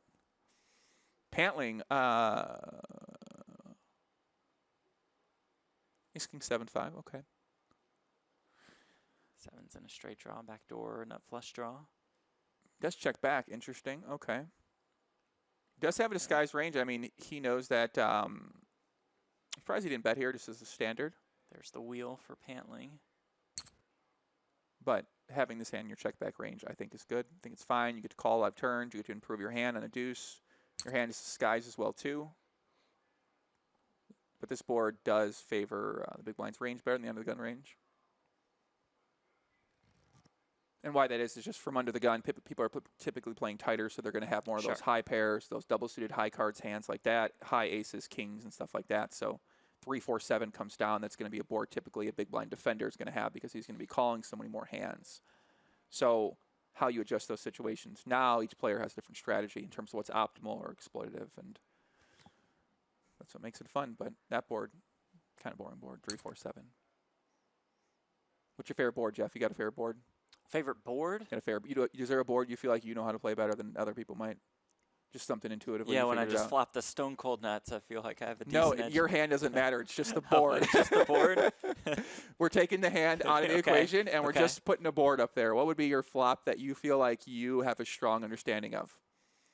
Pantling, Ace King 7-5, okay. Sevens in a straight draw, backdoor, nut flush draw. Does check back, interesting, okay. Does have a disguised range. I mean, he knows that, I'm surprised he didn't bet here just as a standard. There's the wheel for Pantling. But having this hand in your check back range, I think is good. I think it's fine. You get to call out turns. You get to improve your hand on a deuce. Your hand is disguised as well, too. But this board does favor the big blind's range better than the under the gun range. And why that is just from under the gun, people are typically playing tighter, so they're going to have more of those high pairs, those double-suited high cards hands like that, high aces, kings, and stuff like that. So 3-4-7 comes down. That's going to be a board typically a big blind defender is going to have because he's going to be calling so many more hands. So how you adjust those situations. Now each player has a different strategy in terms of what's optimal or exploitative, and that's what makes it fun. But that board, kind of boring board, 3-4-7. What's your favorite board, Jeff? You got a favorite board? Favorite board? Got a favorite? Is there a board you feel like you know how to play better than other people might? Just something intuitively. Yeah, when I just flop the stone cold nuts, I feel like I have a no, decent edge. your hand doesn't matter. It's just the board. It's just the board? We're taking the hand out of the equation, and we're Okay. just putting a board up there. What would be your flop that you feel like you have a strong understanding of?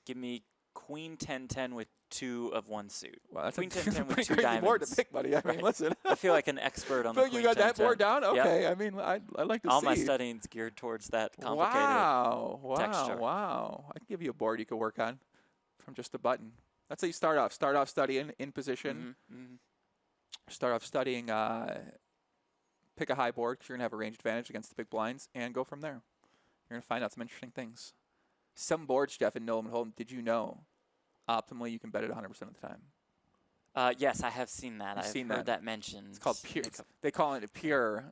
Give me Queen 10-10 with 2 of 1 suit. Well, that's Queen a 10-10 with pretty 2 crazy diamonds. board to pick, buddy. I mean, listen. I feel like an expert on the Feel Queen like you got that 10-10. board down? Yep. Okay. I mean, I'd like to All see. my studying's geared towards that complicated Wow. texture. Wow. I can give you a board you could work on from just a button. That's how you start off. Start off studying in position. Start off studying, pick a high board because you're going to have a range advantage against the big blinds, and go from there. You're going to find out some interesting things. Some boards, Jeff, in Nolan Holden, did you know, optimally you can bet it 100% of the time? Yes, I have seen that. I've heard that mentioned. It's called pure. They call it a pure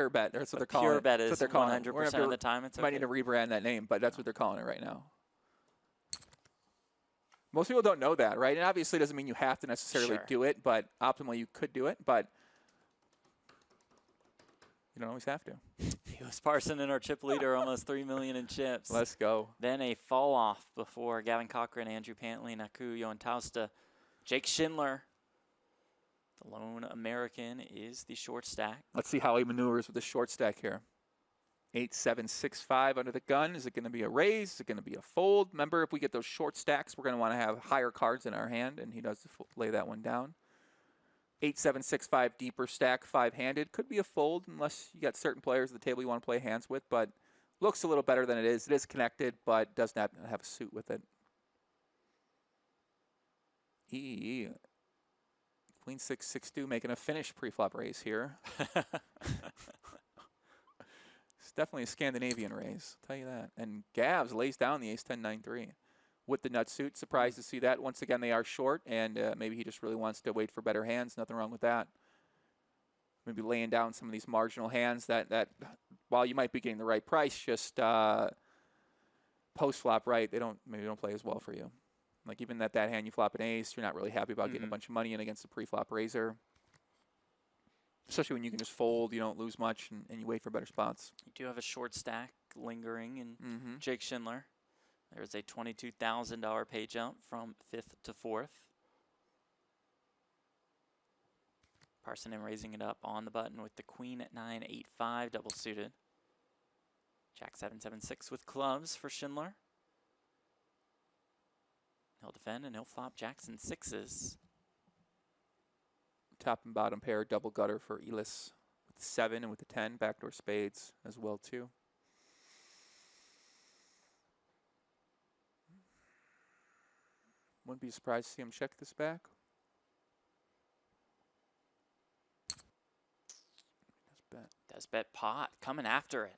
bet. That's what they're calling pure it. bet That's is what they're calling 100% of the time. It's might need to rebrand that name, but that's what they're calling it right now. Most people don't know that, right? And obviously it doesn't mean you have to necessarily do it, but optimally you could do it, but you don't always have to. Eelis Parssinen, our chip leader, almost 3 million in chips. Let's go. Then a fall off before Gavin Cochrane, Andrew Pantling, Joentausta. Jake Schindler, the lone American, is the short stack. Let's see how he maneuvers with the short stack here. 8-7-6-5 under the gun. Is it going to be a raise? Is it going to be a fold? Remember, if we get those short stacks, we're going to want to have higher cards in our hand, and he does lay that one down. 8-7-6-5 deeper stack, 5-handed. Could be a fold unless you got certain players at the table you want to play hands with, but looks a little better than it is. It is connected, but does not have a suit with it. Queen 6-6-2 making a finish pre-flop raise here. It's definitely a Scandinavian raise, I'll tell you that. And Gavs lays down the ace-10-9-3 with the nut suit. Surprised to see that. Once again, they are short, and maybe he just really wants to wait for better hands. Nothing wrong with that. Maybe laying down some of these marginal hands that while you might be getting the right price, just post-flop right, maybe don't play as well for you. Like even that hand you flop an ace, you're not really happy about getting a bunch of money in against a pre-flop raiser. Especially when you can just fold, you don't lose much, and you wait for better spots. You do have a short stack lingering in Jake Schindler. There's a $22,000 pay jump from 5th to 4th. Parssinen raising it up on the button with the Queen at 9-8-5 double suited. Jack 7-7-6 with clubs for Schindler. He'll defend and he'll flop jacks and sixes. Top and bottom pair, double gutter for Eelis with the 7 and with the 10, backdoor spades as well too. Wouldn't be surprised to see him check this back. Does bet pot, coming after it.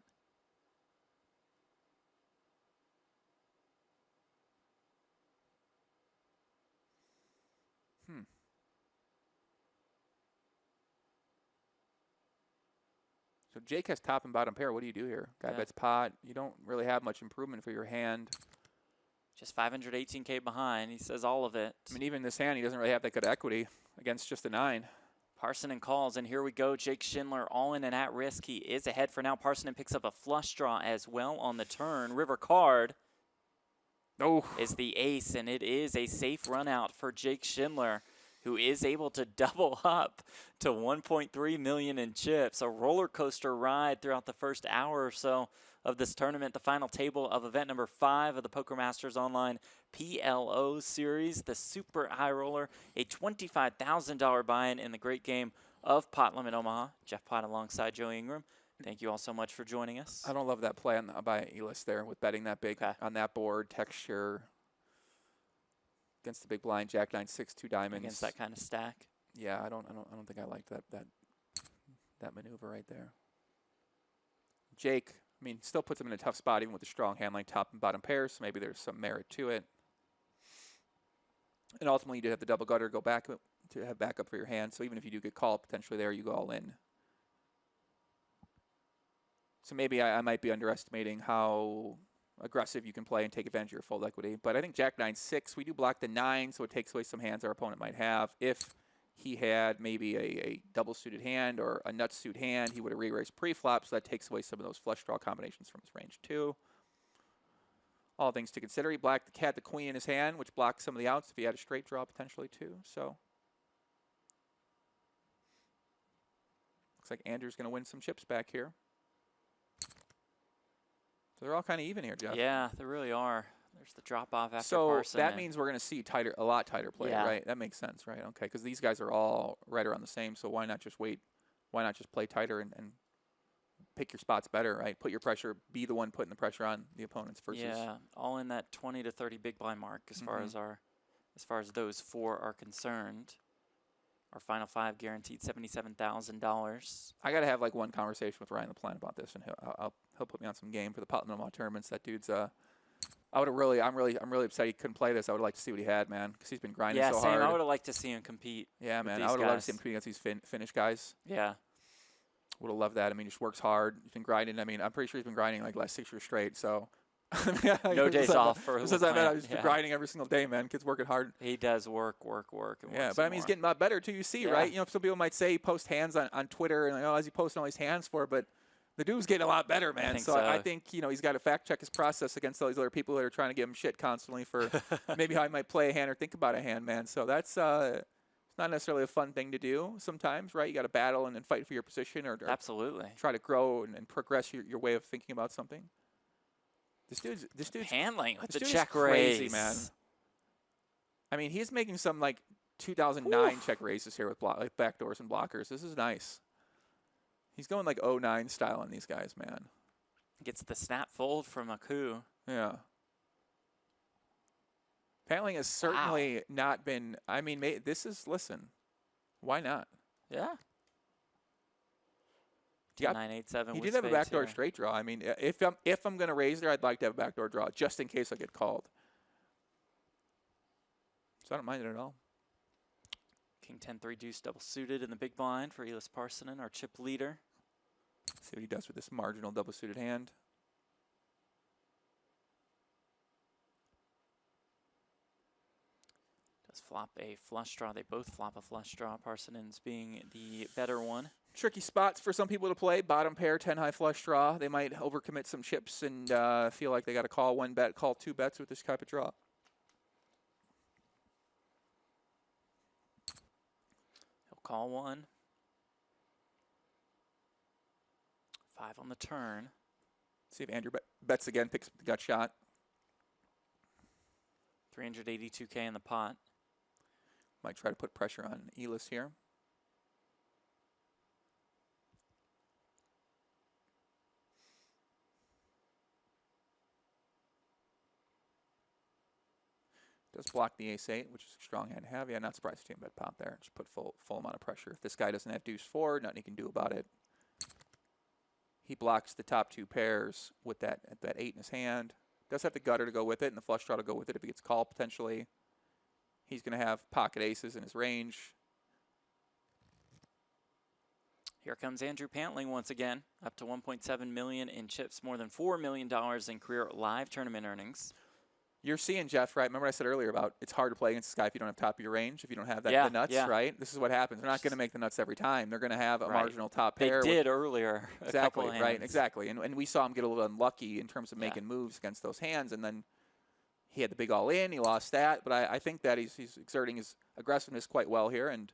So Jake has top and bottom pair. What do you do here? Guy bets pot. You don't really have much improvement for your hand. Just 518K behind. He says all of it. I mean, even this hand, he doesn't really have that good equity against just a 9. Parssinen calls, and here we go. Jake Schindler all in and at risk. He is ahead for now. Parssinen picks up a flush draw as well on the turn. River card. is the ace, and it is a safe run out for Jake Schindler, who is able to double up to 1.3 million in chips. A roller coaster ride throughout the first hour or so of this tournament. The final table of event number 5 of the Poker Masters Online PLO series, the super high roller, a $25,000 buy-in in the great game of Pot Limit Omaha. Jeff Pot alongside Joe Ingram. Thank you all so much for joining us. I don't love that play by Eelis there with betting that big on that board. Texture against the big blind, Jack 9-6, 2 diamonds. Against that kind of stack. Yeah, I don't think I liked that maneuver right there. Jake, I mean, still puts him in a tough spot even with the strong hand line top and bottom pairs, so maybe there's some merit to it. And ultimately, you did have the double gutter go back to have backup for your hand, so even if you do get called potentially there, you go all in. So maybe I might be underestimating how aggressive you can play and take advantage of your full equity. But I think Jack 9-6, we do block the 9, so it takes away some hands our opponent might have. If he had maybe a double-suited hand or a nut-suit hand, he would have re-raised pre-flop, so that takes away some of those flush draw combinations from his range too. All things to consider. He blacked the cat, the queen in his hand, which blocks some of the outs if he had a straight draw potentially too. So looks like Andrew's going to win some chips back here. So they're all kind of even here, Jeff. Yeah, they really are. There's the drop-off after so Parssinen. that means we're going to see a lot tighter play, right? That makes sense, right? Okay, because these guys are all right around the same, so why not just wait? Why not just play tighter and pick your spots better, right? Put your pressure, be the one putting the pressure on the opponents versus... Yeah, all in that 20 to 30 big blind mark as far as those 4 are concerned. Our final 5 guaranteed $77,000. I got to have like one conversation with Ryan LaPlante about this, and he'll put me on some game for the Pot Limit Omaha tournaments. That dude's I'm really upset he couldn't play this. I would like to see what he had, man, because he's been grinding so hard. I would have liked to see him compete. Yeah, man, I would have loved to see him compete against these Finnish guys. Yeah, would have loved that. I mean, he just works hard. He's been grinding. I mean, I'm pretty sure he's been grinding like last 6 years straight. So no days off for him. Since I've just been grinding every single day, man. Kid's working hard. He does work. Yeah, but I mean, he's getting a lot better too. You see, right? You know, some people might say he posts hands on Twitter, and like, oh, is he posting all these hands for? But the dude's getting a lot better, man. I think he's got to fact check his process against all these other people that are trying to give him shit constantly for maybe how he might play a hand or think about a hand, man. So that's it's not necessarily a fun thing to do sometimes, right? You got to battle and fight for your position, or absolutely try to grow and progress your way of thinking about something. This dude's handling with the check crazy, man. I mean, he's making some like 2009 check raises here with like backdoors and blockers. This is nice. He's going like 09 style on these guys, man. Gets the snap fold from a coup. Yeah. Pantling has certainly not been. I mean, listen. Why not? Yeah. Yep. 9-8-7. He did have a backdoor straight draw. I mean, if I'm going to raise there, I'd like to have a backdoor draw just in case I get called. So I don't mind it at all. King 10-3 deuce double suited in the big blind for Eelis Parssinen, our chip leader. See what he does with this marginal double suited hand. Does flop a flush draw. They both flop a flush draw. Parssinen's being the better one. Tricky spots for some people to play. Bottom pair, 10 high flush draw. They might overcommit some chips and feel like they got to call 1 bet, call 2 bets with this type of draw. He'll call 1. 5 on the turn. See if Andrew bets again, picks up the gut shot. 382K in the pot. Might try to put pressure on Eelis here. Does block the ace-8, which is a strong hand to have. Yeah, not surprised to see him bet pot there. Just put full amount of pressure. If this guy doesn't have deuce-4, nothing he can do about it. He blocks the top 2 pairs with that 8 in his hand. Does have the gutter to go with it, and the flush draw to go with it if he gets called potentially. He's going to have pocket aces in his range. Here comes Andrew Pantling once again, up to 1.7 million in chips, more than $4 million in career live tournament earnings. You're seeing, Jeff, right? Remember I said earlier about it's hard to play against this guy if you don't have top of your range, if you don't have the nuts, right? This is what happens. They're not going to make the nuts every time. They're going to have a marginal top pair. They did earlier. Exactly, right? Exactly. And we saw him get a little unlucky in terms of making moves against those hands, and then he had the big all-in. He lost that. But I think that he's exerting his aggressiveness quite well here. And,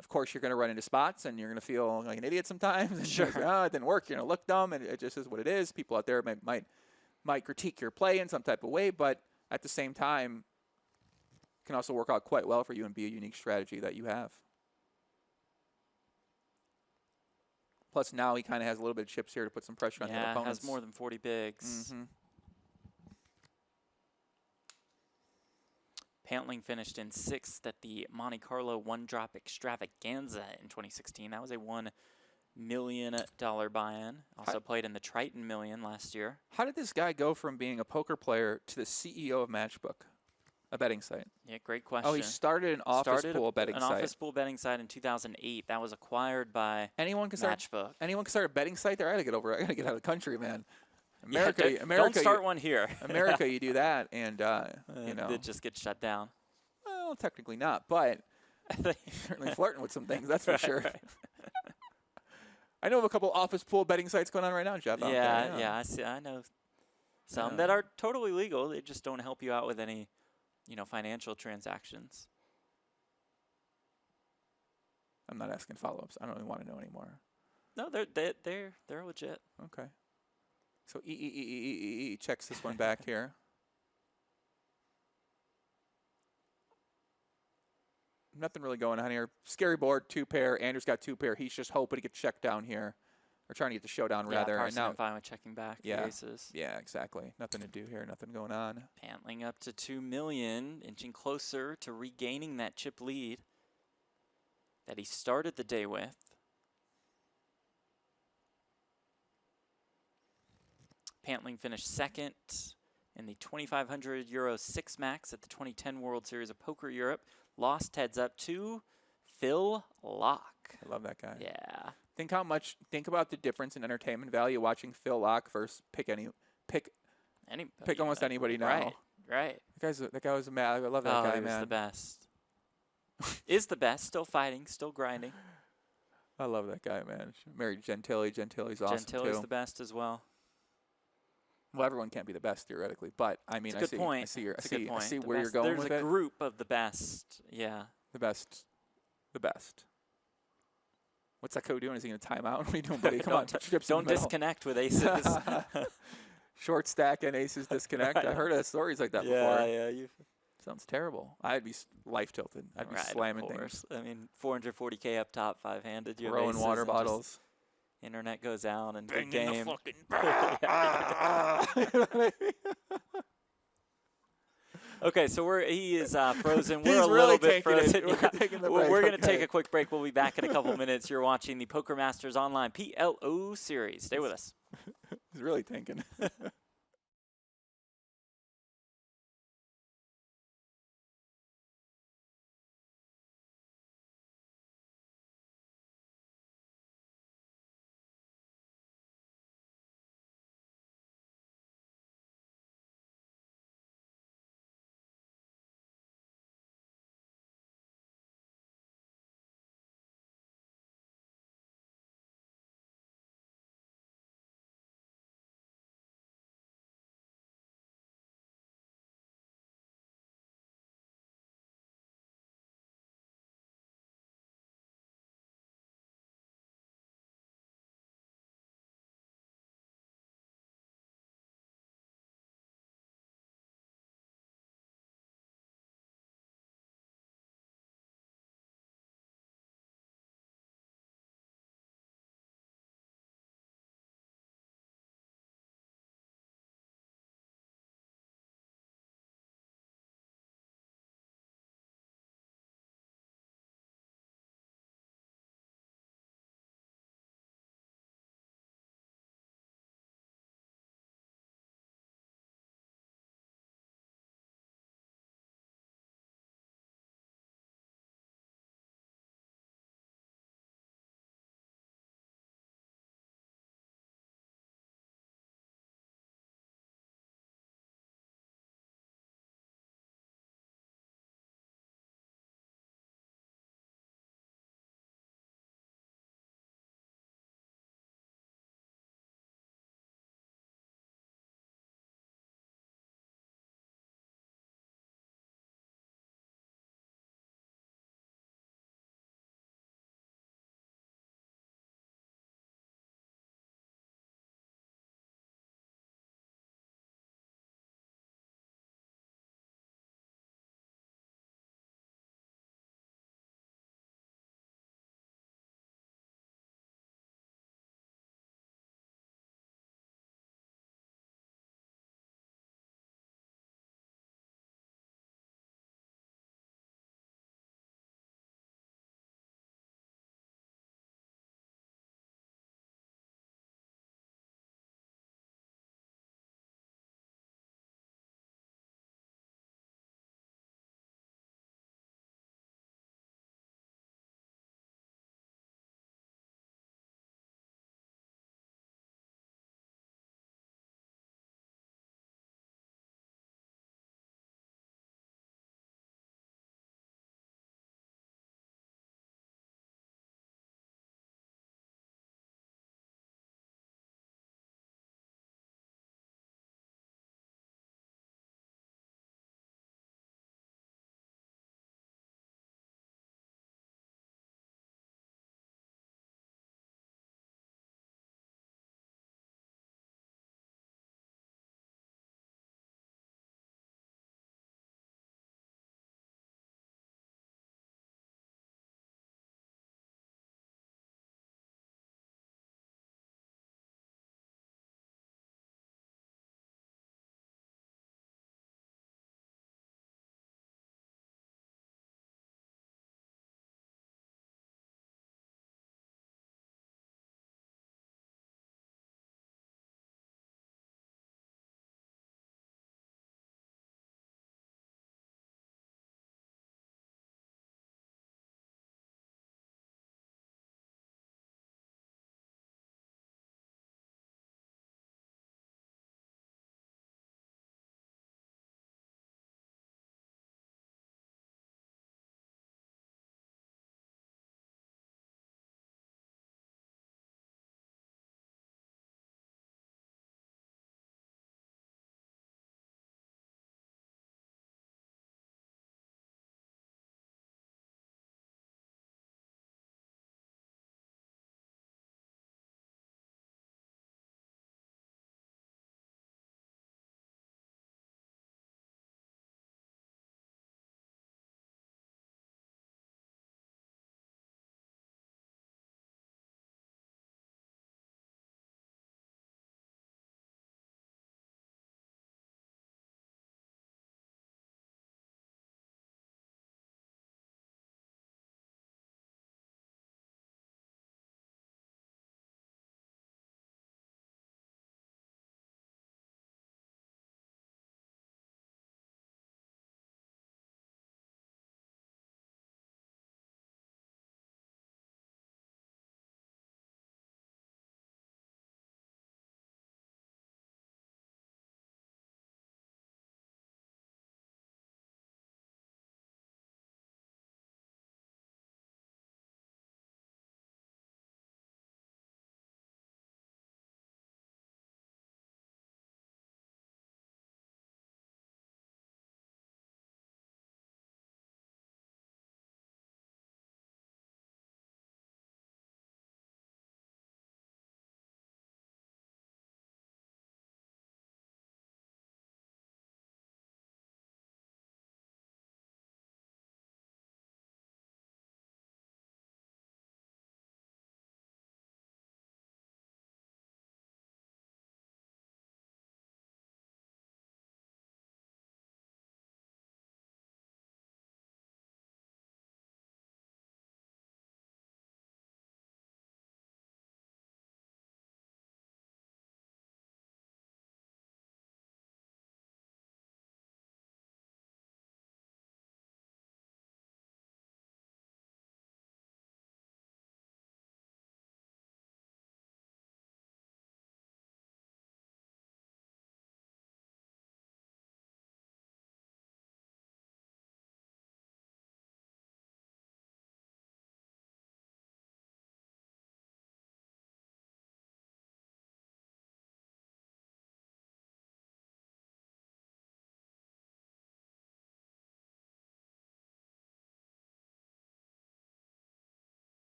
of course, you're going to run into spots, and you're going to feel like an idiot sometimes. And Sure. Say, oh, it didn't work. You're going to look dumb, and it just is what it is. People out there might critique your play in some type of way, but at the same time, it can also work out quite well for you and be a unique strategy that you have. Plus, now he kind of has a little bit of chips here to put some pressure on the Yeah, opponents. has more than 40 bigs. Pantling finished in 6th at the Monte Carlo one-drop extravaganza in 2016. That was a $1 million buy-in. Also played in the Triton Million last year. How did this guy go from being a poker player to the CEO of Matchbook, a betting site? Yeah, great question. Oh, he started an office pool betting an site. office pool betting site in 2008. That was acquired by Matchbook. Anyone can start a betting site there? I gotta get over. I gotta get out of the country, man. America, don't start one here. America, you do that, and you know, it just gets shut down. Well, technically not, but certainly flirting with some things. That's for sure. Right. I know of a couple office pool betting sites going on right now, Jeff. Yeah, I see. I know some that are totally legal. They just don't help you out with any, financial transactions. I'm not asking follow-ups. I don't even want to know anymore. No, they're legit. Okay. So checks this one back here. Nothing really going on here. Scary board, 2-pair. Andrew's got 2-pair. He's just hoping to get checked down here. Or trying to get the showdown, rather. Yeah, And now, fine with checking back the aces. Yeah, exactly. Nothing to do here. Nothing going on. Pantling up to 2 million, inching closer to regaining that chip lead that he started the day with. Pantling finished 2nd in the 2,500 euro 6 max at the 2010 World Series of Poker Europe. Lost heads up to Phil Locke. I love that guy. Yeah. Think about the difference in entertainment value watching Phil Locke versus pick almost anybody now. Right. That guy was mad. I love that guy, he was the best. Is the best. Still fighting. Still grinding. I love that guy, man. Married Gentili. Gentili's awesome too. Gentili's the best as well. Well, everyone can't be the best theoretically, but I mean, I see where you're going with it. There's a group of the best. Yeah. The best. What's that code doing? Is he going to time out? What are you doing, buddy? Come on. Don't disconnect with aces. Short stack and aces disconnect. I've heard of stories like that before. Yeah. Sounds terrible. I'd be life tilted. I'd be slamming things. I mean, 440K up top, 5-handed. Throwing water bottles. Internet goes out and bang the game. Okay, so he is frozen. We're a little bit frozen. We're going to take a quick break. We'll be back in a couple minutes. You're watching the Poker Masters Online PLO series. Stay with us. He's really tanking.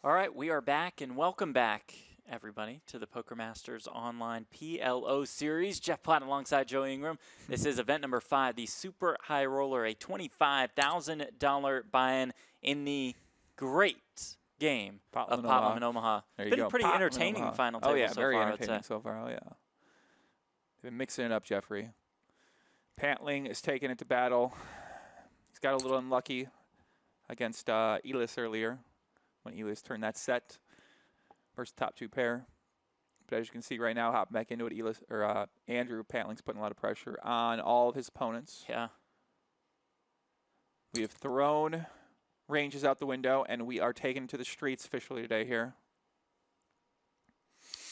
All right, we are back, and welcome back, everybody, to the Poker Masters Online PLO Series. Jeff Platt alongside Joe Ingram. This is event number 5, the Super High Roller, a $25,000 buy-in in the great game of Potlam in Omaha. There you Been go. a pretty Potlam in entertaining Omaha. final table oh, yeah, so very far, entertaining so far. Oh, yeah. They've been mixing it up, Jeffrey. Pantling is taking it to battle. He's got a little unlucky against Eelis earlier when Eelis turned that set versus top 2 pair. But as you can see right now, hopping back into it, Andrew Pantling's putting a lot of pressure on all of his opponents. Yeah. We have thrown ranges out the window, and we are taking it to the streets officially today here.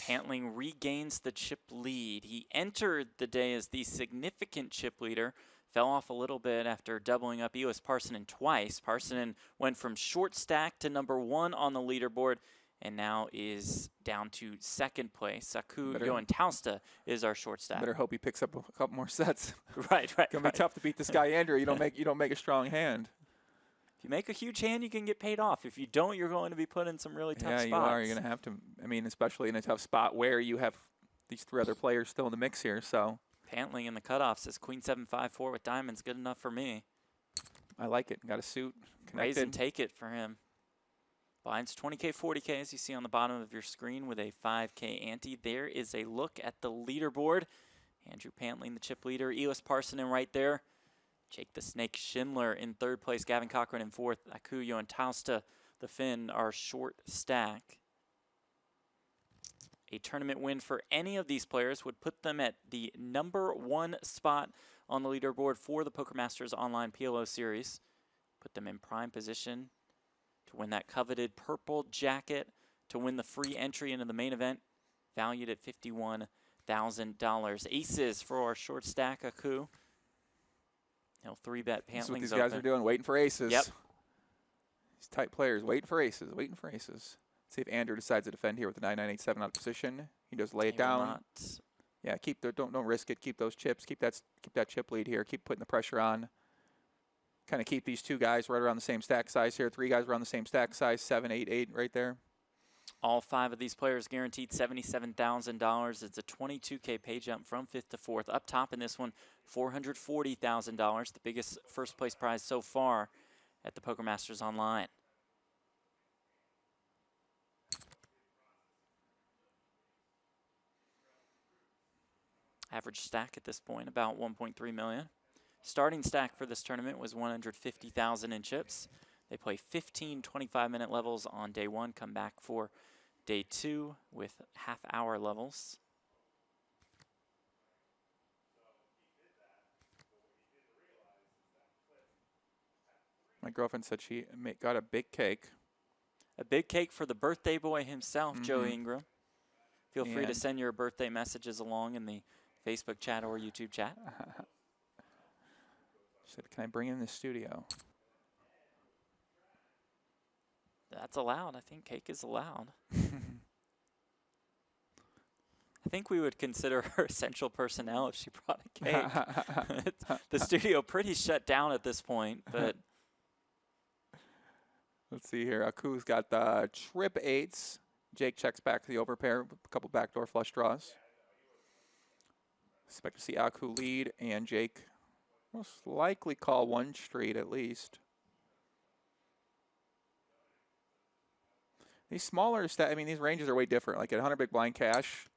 Pantling regains the chip lead. He entered the day as the significant chip leader. Fell off a little bit after doubling up Eelis Parssinen twice. Parssinen went from short stack to number 1 on the leaderboard and now is down to 2nd place. Joentausta is our short stack. Better hope he picks up a couple more sets. Right. Gonna be tough to beat this guy, Andrew. You don't make a strong hand. If you make a huge hand, you can get paid off. If you don't, you're going to be put in some really tough spots. Yeah, you are. You're going to have to. I mean, especially in a tough spot where you have these 3 other players still in the mix here. So Pantling in the cutoff says Queen 7-5-4 with diamonds. Good enough for me. I like it. Got a suit. Raise and take it for him. Blinds 20K, 40K, as you see on the bottom of your screen with a 5K ante. There is a look at the leaderboard. Andrew Pantling, the chip leader. Eelis Parssinen right there. Jake the Snake Schindler in 3rd place. Gavin Cochrane in 4th. Joentausta, the Finn, our short stack. A tournament win for any of these players would put them at the number 1 spot on the leaderboard for the Poker Masters Online PLO Series. Put them in prime position to win that coveted purple jacket, to win the free entry into the main event, valued at $51,000. Aces for our short stack, Aku. He'll 3-bet Pantling's That's what these open. guys are doing, waiting for aces. Yep. These tight players, waiting for aces, waiting for aces. See if Andrew decides to defend here with the 9-9-8-7 out of position. He does lay it down. Yeah, don't risk it. Keep those chips. Keep that chip lead here. Keep putting the pressure on. Kind of keep these 2 guys right around the same stack size here. 3 guys around the same stack size. 7, 8, 8 right there. All 5 of these players guaranteed $77,000. It's a 22K pay jump from 5th to 4th. Up top in this one, $440,000, the biggest first place prize so far at the Poker Masters Online. Average stack at this point, about 1.3 million. Starting stack for this tournament was 150,000 in chips. They play 15 25-minute levels on day 1, come back for day 2 with half-hour levels. My girlfriend said she got a big cake. A big cake for the birthday boy himself, Joe Ingram. Feel free to send your birthday messages along in the Facebook chat or YouTube chat. She said, can I bring in the studio? That's allowed. I think cake is allowed. I think we would consider her essential personnel if she brought a cake. The studio pretty shut down at this point, but let's see here. Aku's got the trip 8s. Jake checks back to the overpair, a couple backdoor flush draws. Expect to see Aku lead, and Jake most likely call 1 straight at least. These smaller these ranges are way different. Like at 100 big blind cash,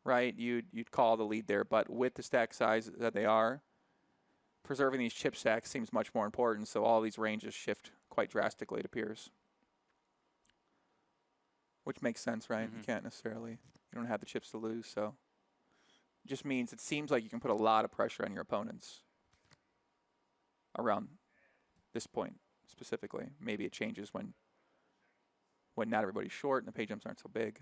right? You'd call the lead there, but with the stack size that they are, preserving these chip stacks seems much more important. So all these ranges shift quite drastically, it appears. Which makes sense, right? You can't necessarily, you don't have the chips to lose, so it just means it seems like you can put a lot of pressure on your opponents around this point specifically. Maybe it changes when not everybody's short and the pay jumps aren't so big.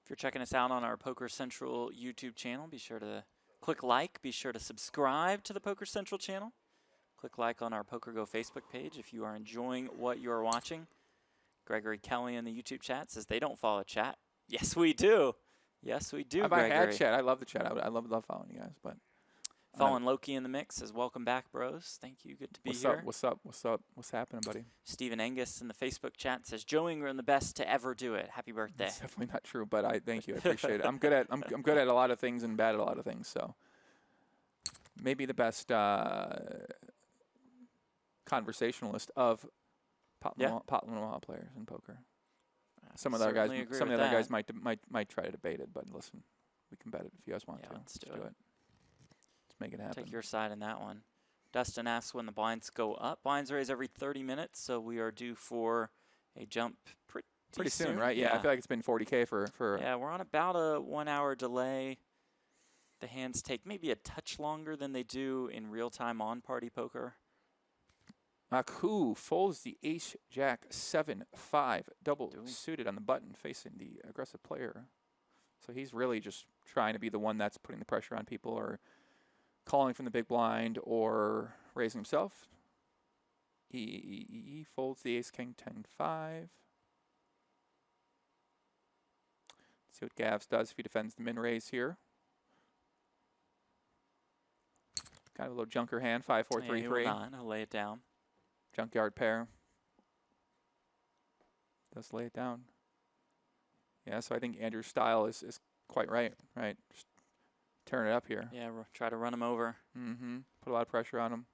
if you're checking us out on our Poker Central YouTube channel, be sure to click like, be sure to subscribe to the Poker Central channel. Click like on our PokerGO Facebook page if you are enjoying what you are watching. Gregory Kelly in the YouTube chat says they don't follow chat. Yes, we do. Yes, we do, I've Gregory. had chat. I love the chat. I love following you guys. But Fallen Loki in the mix says, welcome back, bros. Thank you. Good to be What's here. up? What's up? What's up? What's happening, buddy? Stephen Angus in the Facebook chat says, Joe Ingram, the best to ever do it. Happy birthday. That's definitely not true, but I thank you. I appreciate it. I'm good at a lot of things and bad at a lot of things. So maybe the best conversationalist of Pot players in poker. Some of the other guys might try to debate it, but listen, we can bet it if you guys want to. Let's do it. Let's make it happen. Take your side in that one. Dustin asks when the blinds go up. Blinds raise every 30 minutes, so we are due for a jump pretty soon, right? Yeah, I feel like it's been 40K for. Yeah, we're on about a 1 hour delay. The hands take maybe a touch longer than they do in real time on party poker. Aku folds the ace jack 7-5 double suited on the button facing the aggressive player. So he's really just trying to be the one that's putting the pressure on people or calling from the big blind or raising himself. He folds the ace king 10-5. See what Gavs does if he defends the min raise here. Kind of a little junker hand, 5-4-3-3. I'll lay it down. Junkyard pair. Does lay it down. Yeah, so I think Andrew's style is quite right. Just turn it up here. Yeah, try to run him over. Put a lot of pressure on him.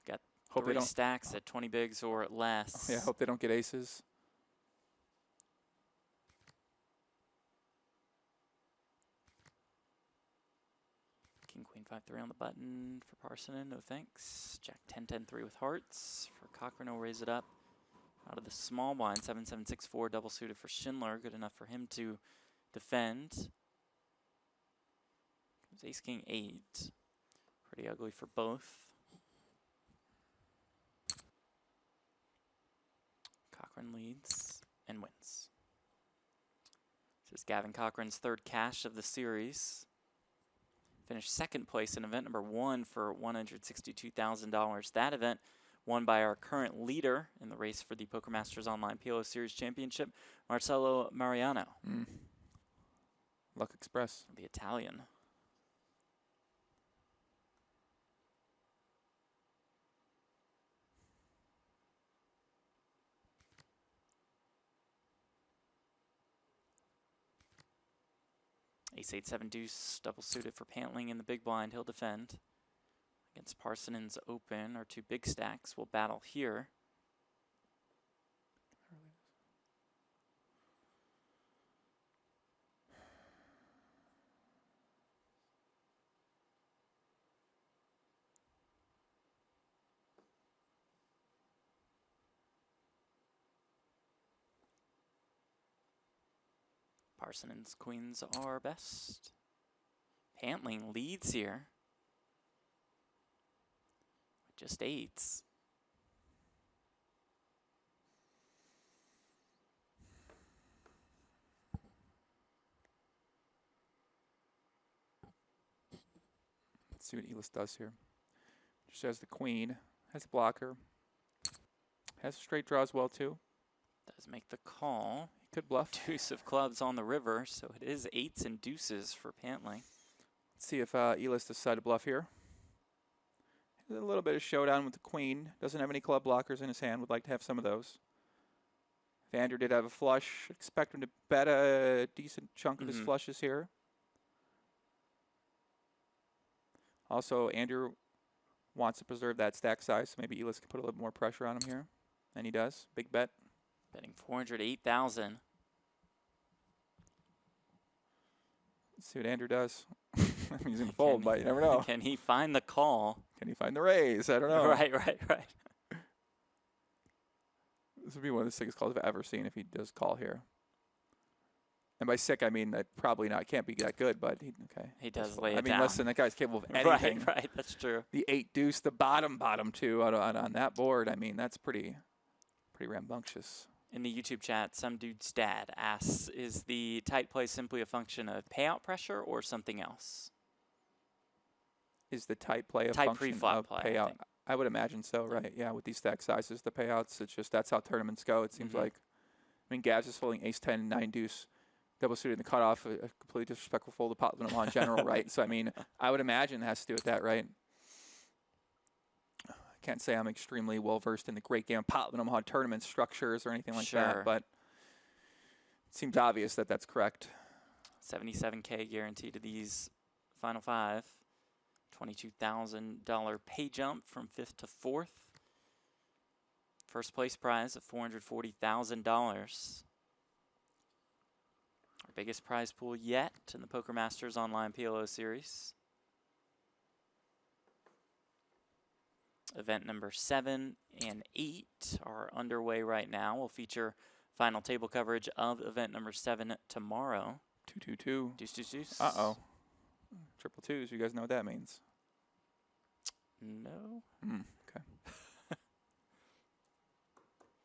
Got hope 3 stacks at 20 bigs or less. Yeah, hope they don't get aces. King, queen, 5-3 on the button for Parssinen. No thanks. Jack 10-10-3 with hearts. For Cochrane, will raise it up. Out of the small blind, 7-7-6-4 double suited for Schindler. Good enough for him to defend. Ace king 8. Pretty ugly for both. Cochrane leads and wins. This is Gavin Cochrane's 3rd cash of the series. Finished 2nd place in event number 1 for $162,000. That event won by our current leader in the race for the Poker Masters Online PLO Series Championship, Marcelo Mariano. Luck Express. The Italian. Ace 8-7 deuce, double suited for Pantling in the big blind. He'll defend. Against Parssinen's open, our 2 big stacks will battle here. Parssinen's queens are best. Pantling leads here. Just 8s. Let's see what Eelis does here. Just has the queen, has a blocker, has a straight draw as well too. Does make the call. He could bluff. Deuce of clubs on the river, so it is 8s and deuces for Pantling. Let's see if Eelis decides to bluff here. A little bit of showdown with the queen. Doesn't have any club blockers in his hand. Would like to have some of those. If Andrew did have a flush, expect him to bet a decent chunk of his flushes here. Also, Andrew wants to preserve that stack size, so maybe Eelis can put a little more pressure on him here. And he does. Big bet. Betting 408,000. Let's see what Andrew does. He's going to fold, but you never know. Can he find the call? Can he find the raise? I don't know. Right. This would be one of the sickest calls I've ever seen if he does call here. And by sick, I mean that probably not. Can't be that good, but he does lay it down. I mean, listen, that guy's capable of anything. Right. That's true. The 8 deuce, the bottom 2 on that board. I mean, that's pretty rambunctious. In the YouTube chat, some dude's dad asks, is the tight play simply a function of payout pressure or something else? Is the tight play a function of payout? I would imagine so, right? Yeah, with these stack sizes, the payouts, it's just that's how tournaments go. It seems like. I mean, Gavs is holding ace 10, 9 deuce. double suited in the cutoff, completely disrespectful to pot limit in general, right? So, I mean, I would imagine it has to do with that, right? I can't say I'm extremely well-versed in the great game of pot limit tournament structures or anything like that, but it seems obvious that that's correct. $77K guaranteed to these final 5. $22,000 pay jump from 5th to 4th. First place prize of $440,000. Our biggest prize pool yet in the Poker Masters Online PLO Series. Event number 7 and 8 are underway right now. We'll feature final table coverage of event number 7 tomorrow. 2-2-2. Deuce, deuce, deuce. Uh-oh. Triple twos. You guys know what that means? No. Okay.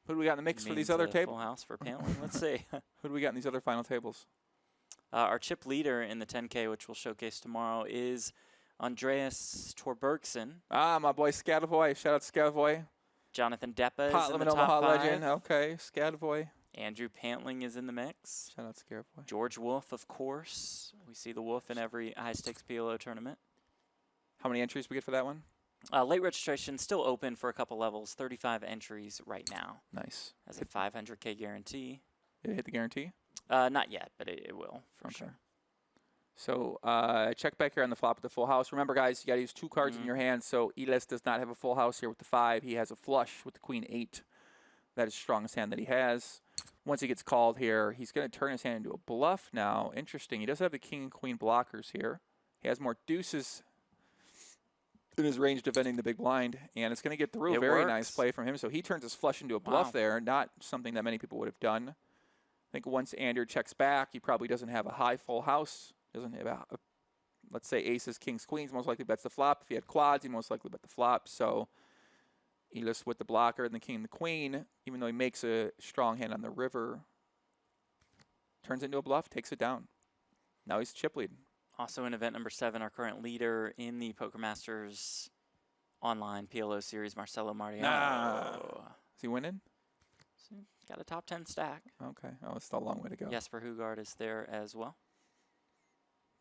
Who do we got in the mix for these other tables? Full house for Pantling. Let's see. Who do we got in these other final tables? Our chip leader in the 10K, which we'll showcase tomorrow, is Andreas Torbergsen. Ah, my boy Scatavoy. Shout out Scatavoy. Jonathan Deppa Pot is in the limit top Omaha 5. legend. Okay, Scatavoy. Andrew Pantling is in the mix. Shout out Scatavoy. George Wolf, of course. We see the Wolf in every high-stakes PLO tournament. How many entries we get for that one? Late registration still open for a couple levels. 35 entries right now. Nice. Has a $500K guarantee. Did it hit the guarantee? Not yet, but it will for sure. So check back here on the flop with the full house. Remember, guys, you got to use 2 cards in your hand. So Eelis does not have a full house here with the 5. He has a flush with the queen 8. That is the strongest hand that he has. Once he gets called here, he's going to turn his hand into a bluff now. Interesting. He does have the king and queen blockers here. He has more deuces in his range defending the big blind, and it's going to get through. It Very works. nice play from him. So he turns his flush into a bluff there, not something that many people would have done. I think once Andrew checks back, he probably doesn't have a high full house. Doesn't have a let's say aces, kings, queens, most likely bets the flop. If he had quads, he most likely bet the flop. So Eelis with the blocker and the king and the queen, even though he makes a strong hand on the river, turns into a bluff, takes it down. Now he's chip lead. Also in event number 7, our current leader in the Poker Masters Online PLO Series, Marcelo Mariano. Is he winning? Got a top 10 stack. Okay. Oh, it's still a long way to go. Jesper Hugard is there as well.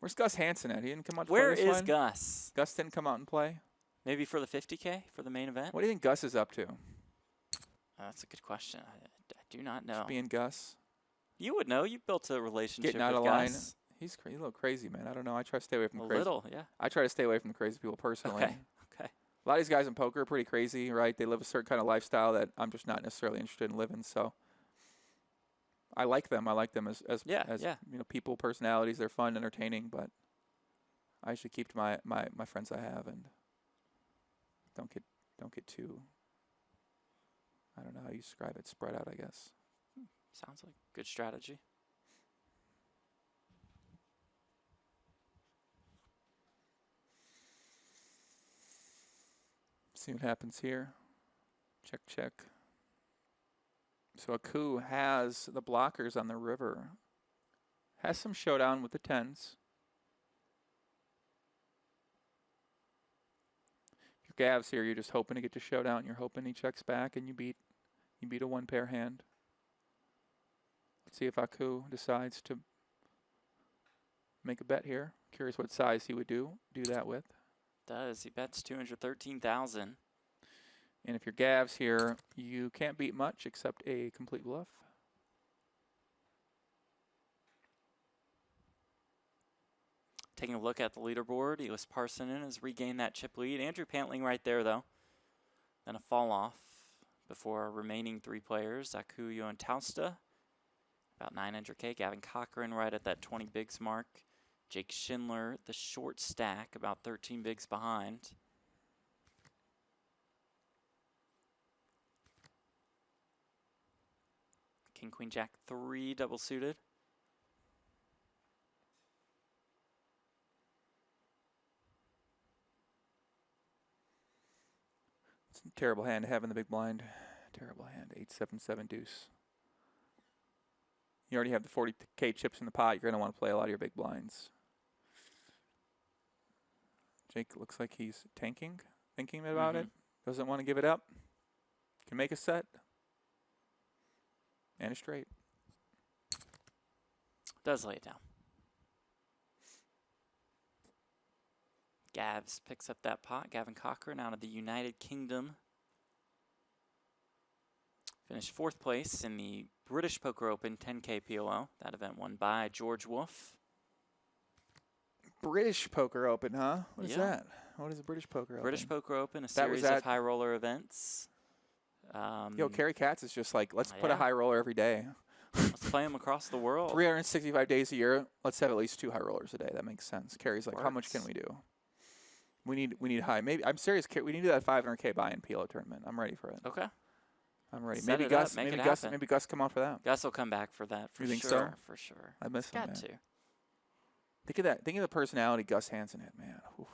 Where's Gus Hansen at? He didn't come out to Where play this is one? Gus? Gus didn't come out and play? Maybe for the 50K for the main event? What do you think Gus is up to? That's a good question. I do not know. Just being Gus. You would know. You built a relationship Getting out with of line. Gus. He's a little crazy, man. I don't know. I try to stay away from the A crazy. little, yeah. I try to stay away from the crazy people personally. Okay. A lot of these guys in poker are pretty crazy, right? They live a certain kind of lifestyle that I'm just not necessarily interested in living. So I like them. I like them as you know, people, personalities. They're fun, entertaining, but I usually keep to my friends I have and don't get too, I don't know how you describe it, spread out, I guess. Sounds like good strategy. See what happens here. Check, check. So Aku has the blockers on the river. Has some showdown with the 10s. If your Gavs here, you're just hoping to get to showdown. You're hoping he checks back and you beat a 1-pair hand. Let's see if Aku decides to make a bet here. Curious what size he would do that with. Does. He bets 213,000. And if you're Gavs here, you can't beat much except a complete bluff. Taking a look at the leaderboard, Eelis Parssinen has regained that chip lead. Andrew Pantling right there, though. Then a fall off before our remaining 3 players. Aku Joentausta, about 900K. Gavin Cochrane right at that 20 bigs mark. Jake Schindler, the short stack, about 13 bigs behind. King, Queen, Jack 3 double suited. It's a terrible hand to have in the big blind. Terrible hand. 8-7-7 deuce. You already have the 40K chips in the pot. You're going to want to play a lot of your big blinds. Jake looks like he's tanking, thinking about it. Doesn't want to give it up. Can make a set. And a straight. Does lay it down. Gavs picks up that pot. Gavin Cochrane out of the United Kingdom. Finished 4th place in the British Poker Open 10K PLO. That event won by George Wolf. British Poker Open, huh? What is Yeah. that? What is the British Poker Open? British Poker Open, a That was series at- of high roller events. Yo, Kerry Katz is just like, let's put a Yeah. high roller every day. Let's play them across the world. 365 days a year. Let's have at least 2 high rollers a day. That makes sense. Kerry's like, how much can we do? We need high. Maybe I'm serious. We need that 500K buy-in PLO tournament. I'm ready for it. Okay. I'm ready. Set Maybe it up, Gus. make Maybe it Gus. happen. Maybe Gus come out for that. Gus will come back for that for You think sure. so? For sure. I miss him. Got Man. to. Think of that. Think of the personality Gus Hansen had, man. Oof.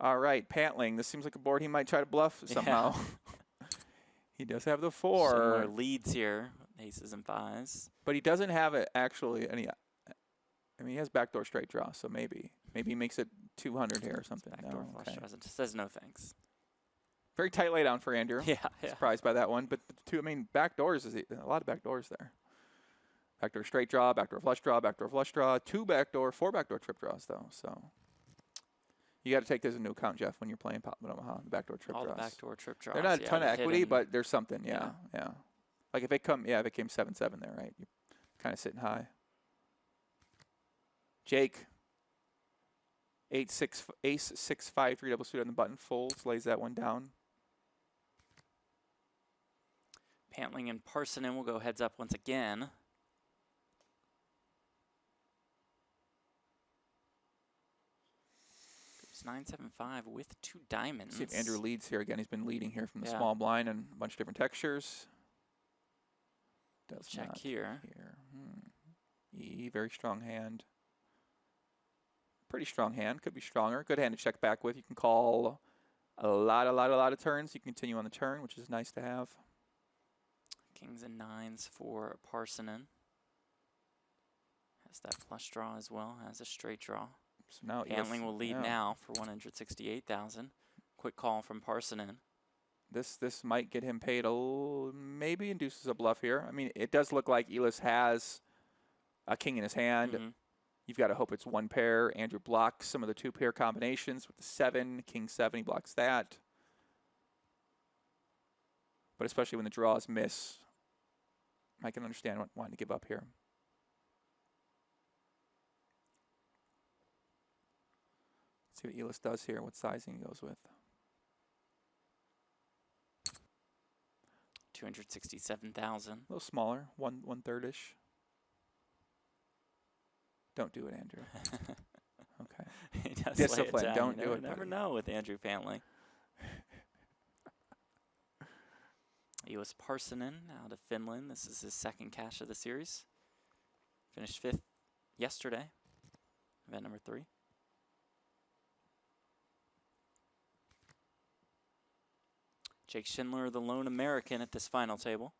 All right, Pantling. This seems like a board he might try to bluff somehow. He does have the 4. Schindler leads here, aces and 5s. But he doesn't have it actually any. I mean, he has backdoor straight draw, so maybe he makes it 200 here or something. Backdoor No, flush okay. draws. It just says no thanks. Very tight laydown for Andrew. Yeah, yeah. Surprised by that one, but I mean, backdoors is a lot of backdoors there. Backdoor straight draw, backdoor flush draw, 4 backdoor trip draws though. So you got to take this into account, Jeff, when you're playing Pop Omaha. The backdoor trip All draws. the backdoor trip draws. They're not a yeah, ton of the equity, hidden- but there's something. Yeah. Like if it came 7-7 there, right? You're kind of sitting high. Jake. Ace 6 5 3 double suit on the button, folds, lays that one down. Pantling and Parssinen will go heads up once again. Goes 9-7-5 with 2 diamonds. See if Andrew leads here again. He's been leading here from the Yeah. small blind and a bunch of different textures. Does Check not here. Very strong hand. Pretty strong hand. Could be stronger. Good hand to check back with. You can call a lot of turns. You can continue on the turn, which is nice to have. Kings and 9s for Parssinen. Has that flush draw as well. Has a straight draw. So now Pantling will lead now for 168,000. Quick call from Parssinen. This might get him paid maybe induces a bluff here. I mean, it does look like Eelis has a king in his hand. Mhm. You've got to hope it's 1 pair. Andrew blocks some of the 2 pair combinations with the 7, king 7. He blocks that. But especially when the draws miss, I can understand wanting to give up here. Let's see what Eelis does here, what sizing he goes with. 267,000. A little smaller, 1/3-ish. Don't do it, Andrew. Okay. He does Discipline, lay it down. don't You do it, never buddy. know with Andrew Pantling. Eelis Parssinen out of Finland. This is his 2nd cash of the series. Finished 5th yesterday. Event number 3. Jake Schindler, the lone American at this final table.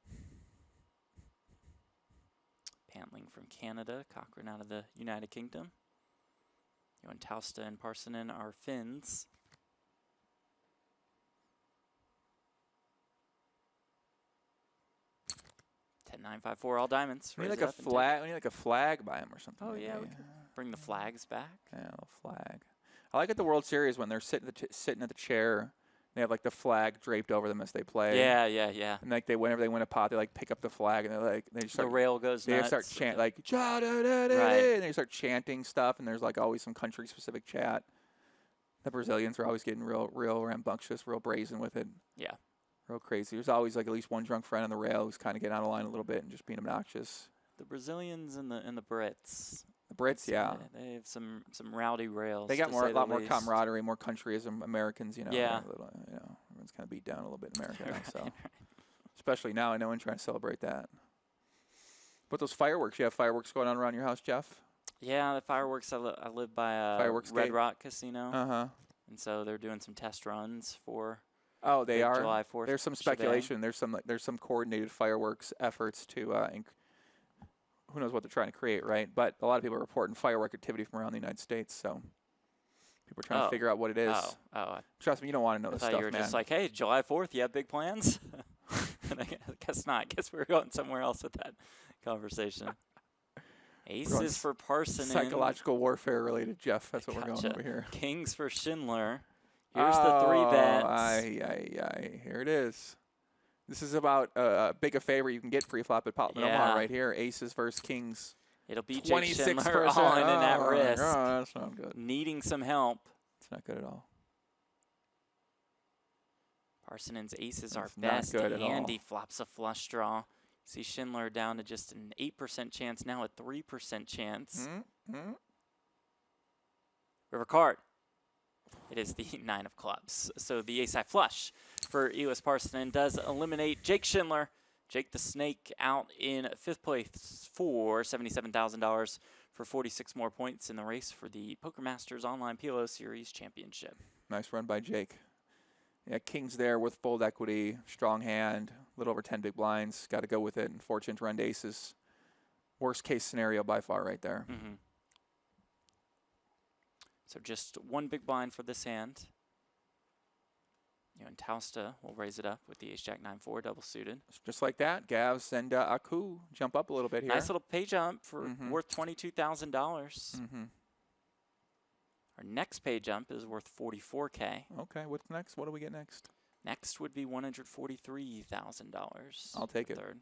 Pantling from Canada. Cochrane out of the United Kingdom. Joentausta and Parssinen are Finns. Ten 9-5-4 all diamonds. We need Raise like it a up and take flag. We need like a flag by him or something. Oh yeah, we maybe. could bring the flags back. Yeah, a little flag. I like at the World Series when they're sitting at the chair. They have like the flag draped over them as they play. Yeah, yeah, yeah. And like whenever they win a pot, they like pick up the flag and they The start rail goes they nuts. start chanting with like cha da da da, Right. and they start chanting stuff. And there's like always some country specific chat. The Brazilians are always getting real rambunctious, real brazen with it. Yeah. Real crazy. There's always like at least one drunk friend on the rail who's kind of getting out of line a little bit and just being obnoxious. The Brazilians and the Brits. The Brits, yeah. They have some rowdy rails. They got to a say lot the more least. camaraderie, more countryism. Americans, Yeah. Everyone's kind of beat down a little bit in America now, Right, so right. especially now, I know and trying to celebrate that. But those fireworks, you have fireworks going on around your house, Jeff? Yeah, the fireworks. I live by Fireworks Red gate? Rock Casino, Uh-huh. and so they're doing some test runs for. Oh, they the are. July 4th There's some shebang. speculation. There's some coordinated fireworks efforts to who knows what they're trying to create, right? But a lot of people are reporting firework activity from around the United States, so people are trying to figure out what it is. I Trust me, you don't want to know this thought stuff, you were man. just like, hey, July 4th, you have big plans? And I guess not. I guess we were going somewhere else with that conversation. Aces for Parssinen. Psychological warfare related, Jeff. That's what we're going Gotcha. over here. Kings for Schindler. Here's the 3 bets. Aye. Here it is. This is about big a favor you can get pre-flop at Pot Omaha right here. Aces versus Kings. It'll be Jake 26%. Schindler all in at risk. Oh, that's not good. Needing some help. It's not good at all. Parssinen's aces are That's best, not good at and all. he flops a flush draw. See Schindler down to just an 8% chance, now a 3% chance. River card. It is the 9 of clubs. So the ace-high flush for Eelis Parssinen does eliminate Jake Schindler. Jake the Snake out in 5th place for $77,000 for 46 more points in the race for the Poker Masters Online PLO Series Championship. Nice run by Jake. Yeah, Kings there with fold equity, strong hand, a little over 10 big blinds. Got to go with it. And fortune to run to aces. Worst case scenario by far right there. So just 1 big blind for this hand. Joentausta will raise it up with the ace-jack-9-4 double suited. Just like that, Gavs and Aku jump up a little bit here. Nice little pay jump for worth $22,000. Our next pay jump is worth $44K. Okay, what's next? What do we get next? Next would be $143,000. I'll take it. Third.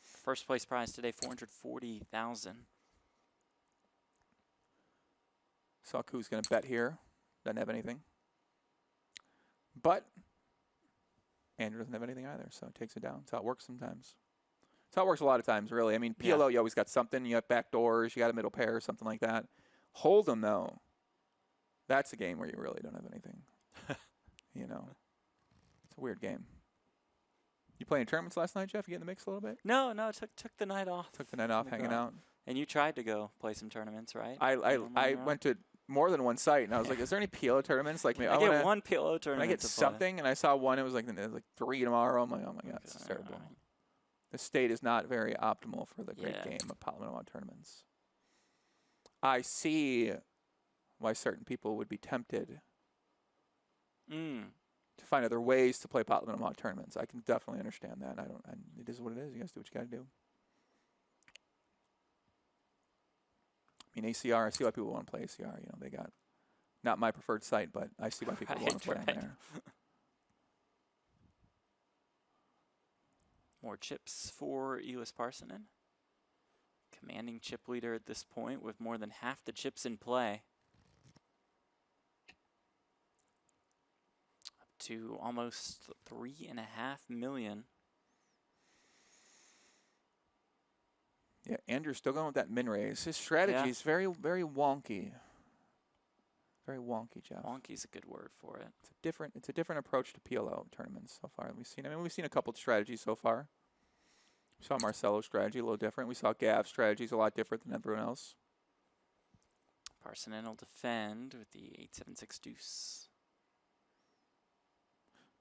First place prize today, $440,000. So Aku's going to bet here. Doesn't have anything. But Andrew doesn't have anything either, so it takes it down. That's how it works sometimes. That's how it works a lot of times, really. I mean, PLO, you always got something. You have back doors. You got a middle pair, something like that. Hold'em, though, that's a game where you really don't have anything. You know, it's a weird game. You playing tournaments last night, Jeff? You get in the mix a little bit? No, took the night off. Took the night off, hanging out. And you tried to go play some tournaments, right? I went to more than one site, and I was like, is there any PLO tournaments? Like, maybe I get one PLO tournament. Can I get something? And I saw one. It was like 3 tomorrow. I'm like, oh my God, this is terrible. Right. The state is not very optimal for the great game of Palomino tournaments. I see why certain people would be tempted to find other ways to play Palomino tournaments. I can definitely understand that. It is what it is. You guys do what you got to do. I mean, ACR, I see why people want to play ACR. You know, they got not my preferred site, but I see why people want to play on there. More chips for Eelis Parssinen. Commanding chip leader at this point with more than half the chips in play. Up to almost $3.5 million. Yeah, Andrew's still going with that min raise. His strategy is very, very wonky. Very wonky, Jeff. Wonky's a good word for it. It's a different approach to PLO tournaments so far. We've seen a couple of strategies so far. We saw Marcelo's strategy a little different. We saw Gav's strategy is a lot different than everyone else. Parssinen will defend with the 8-7-6 deuce.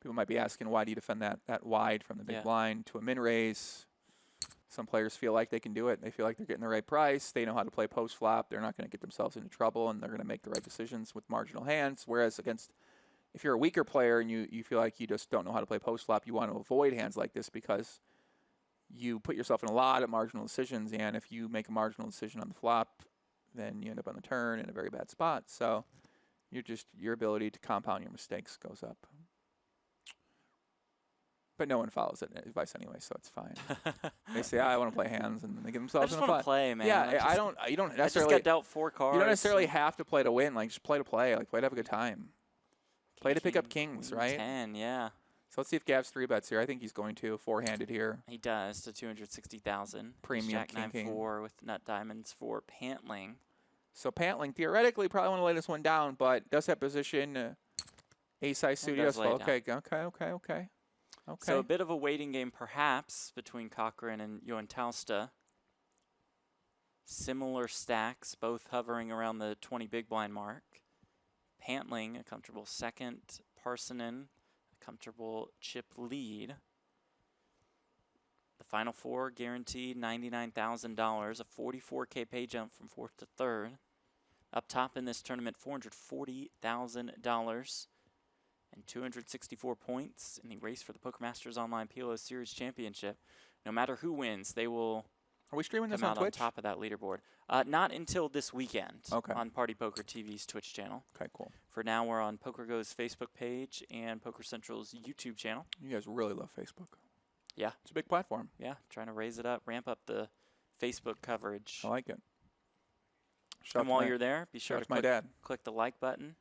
People might be asking, why do you defend that wide from the big blind to a min raise? Some players feel like they can do it. They feel like they're getting the right price. They know how to play post flop. They're not going to get themselves into trouble, and they're going to make the right decisions with marginal hands. Whereas if you're a weaker player and you feel like you just don't know how to play post flop, you want to avoid hands like this because you put yourself in a lot of marginal decisions. And if you make a marginal decision on the flop, then you end up on the turn in a very bad spot. So your ability to compound your mistakes goes up. But no one follows that advice anyway, so it's fine. They say, I want to play hands, and they give themselves in the I just want to play, man. Yeah, you don't necessarily. I just got dealt 4 cards. You don't necessarily have to play to win. Like, just play to play. Like, play to have a good time. Play to pick up kings, right? 10, yeah. So let's see if Gav's 3-bets here. I think he's going to four-handed here. He does to 260,000. Premium Jack king. 9-4 with nut diamonds for Pantling. So Pantling theoretically probably want to lay this one down, but does have position. Ace-high suit. Okay. Okay. So a bit of a waiting game, perhaps, between Cochrane and Joentausta. Similar stacks, both hovering around the 20 big blind mark. Pantling, a comfortable second. Parssinen, a comfortable chip lead. The final 4 guaranteed $99,000, a $44K pay jump from 4th to 3rd. Up top in this tournament, $440,000. And 264 points in the race for the Poker Masters Online PLO Series Championship. No matter who wins, they will Are we streaming this come on out on Twitch? top of that leaderboard. Not until this weekend Okay. on Party Poker TV's Twitch channel. Okay, cool. For now, we're on PokerGo's Facebook page and Poker Central's YouTube channel. You guys really love Facebook. Yeah. It's a big platform. Yeah, trying to raise it up, ramp up the Facebook coverage. I like it. And while you're there, be sure to my dad. click the like button.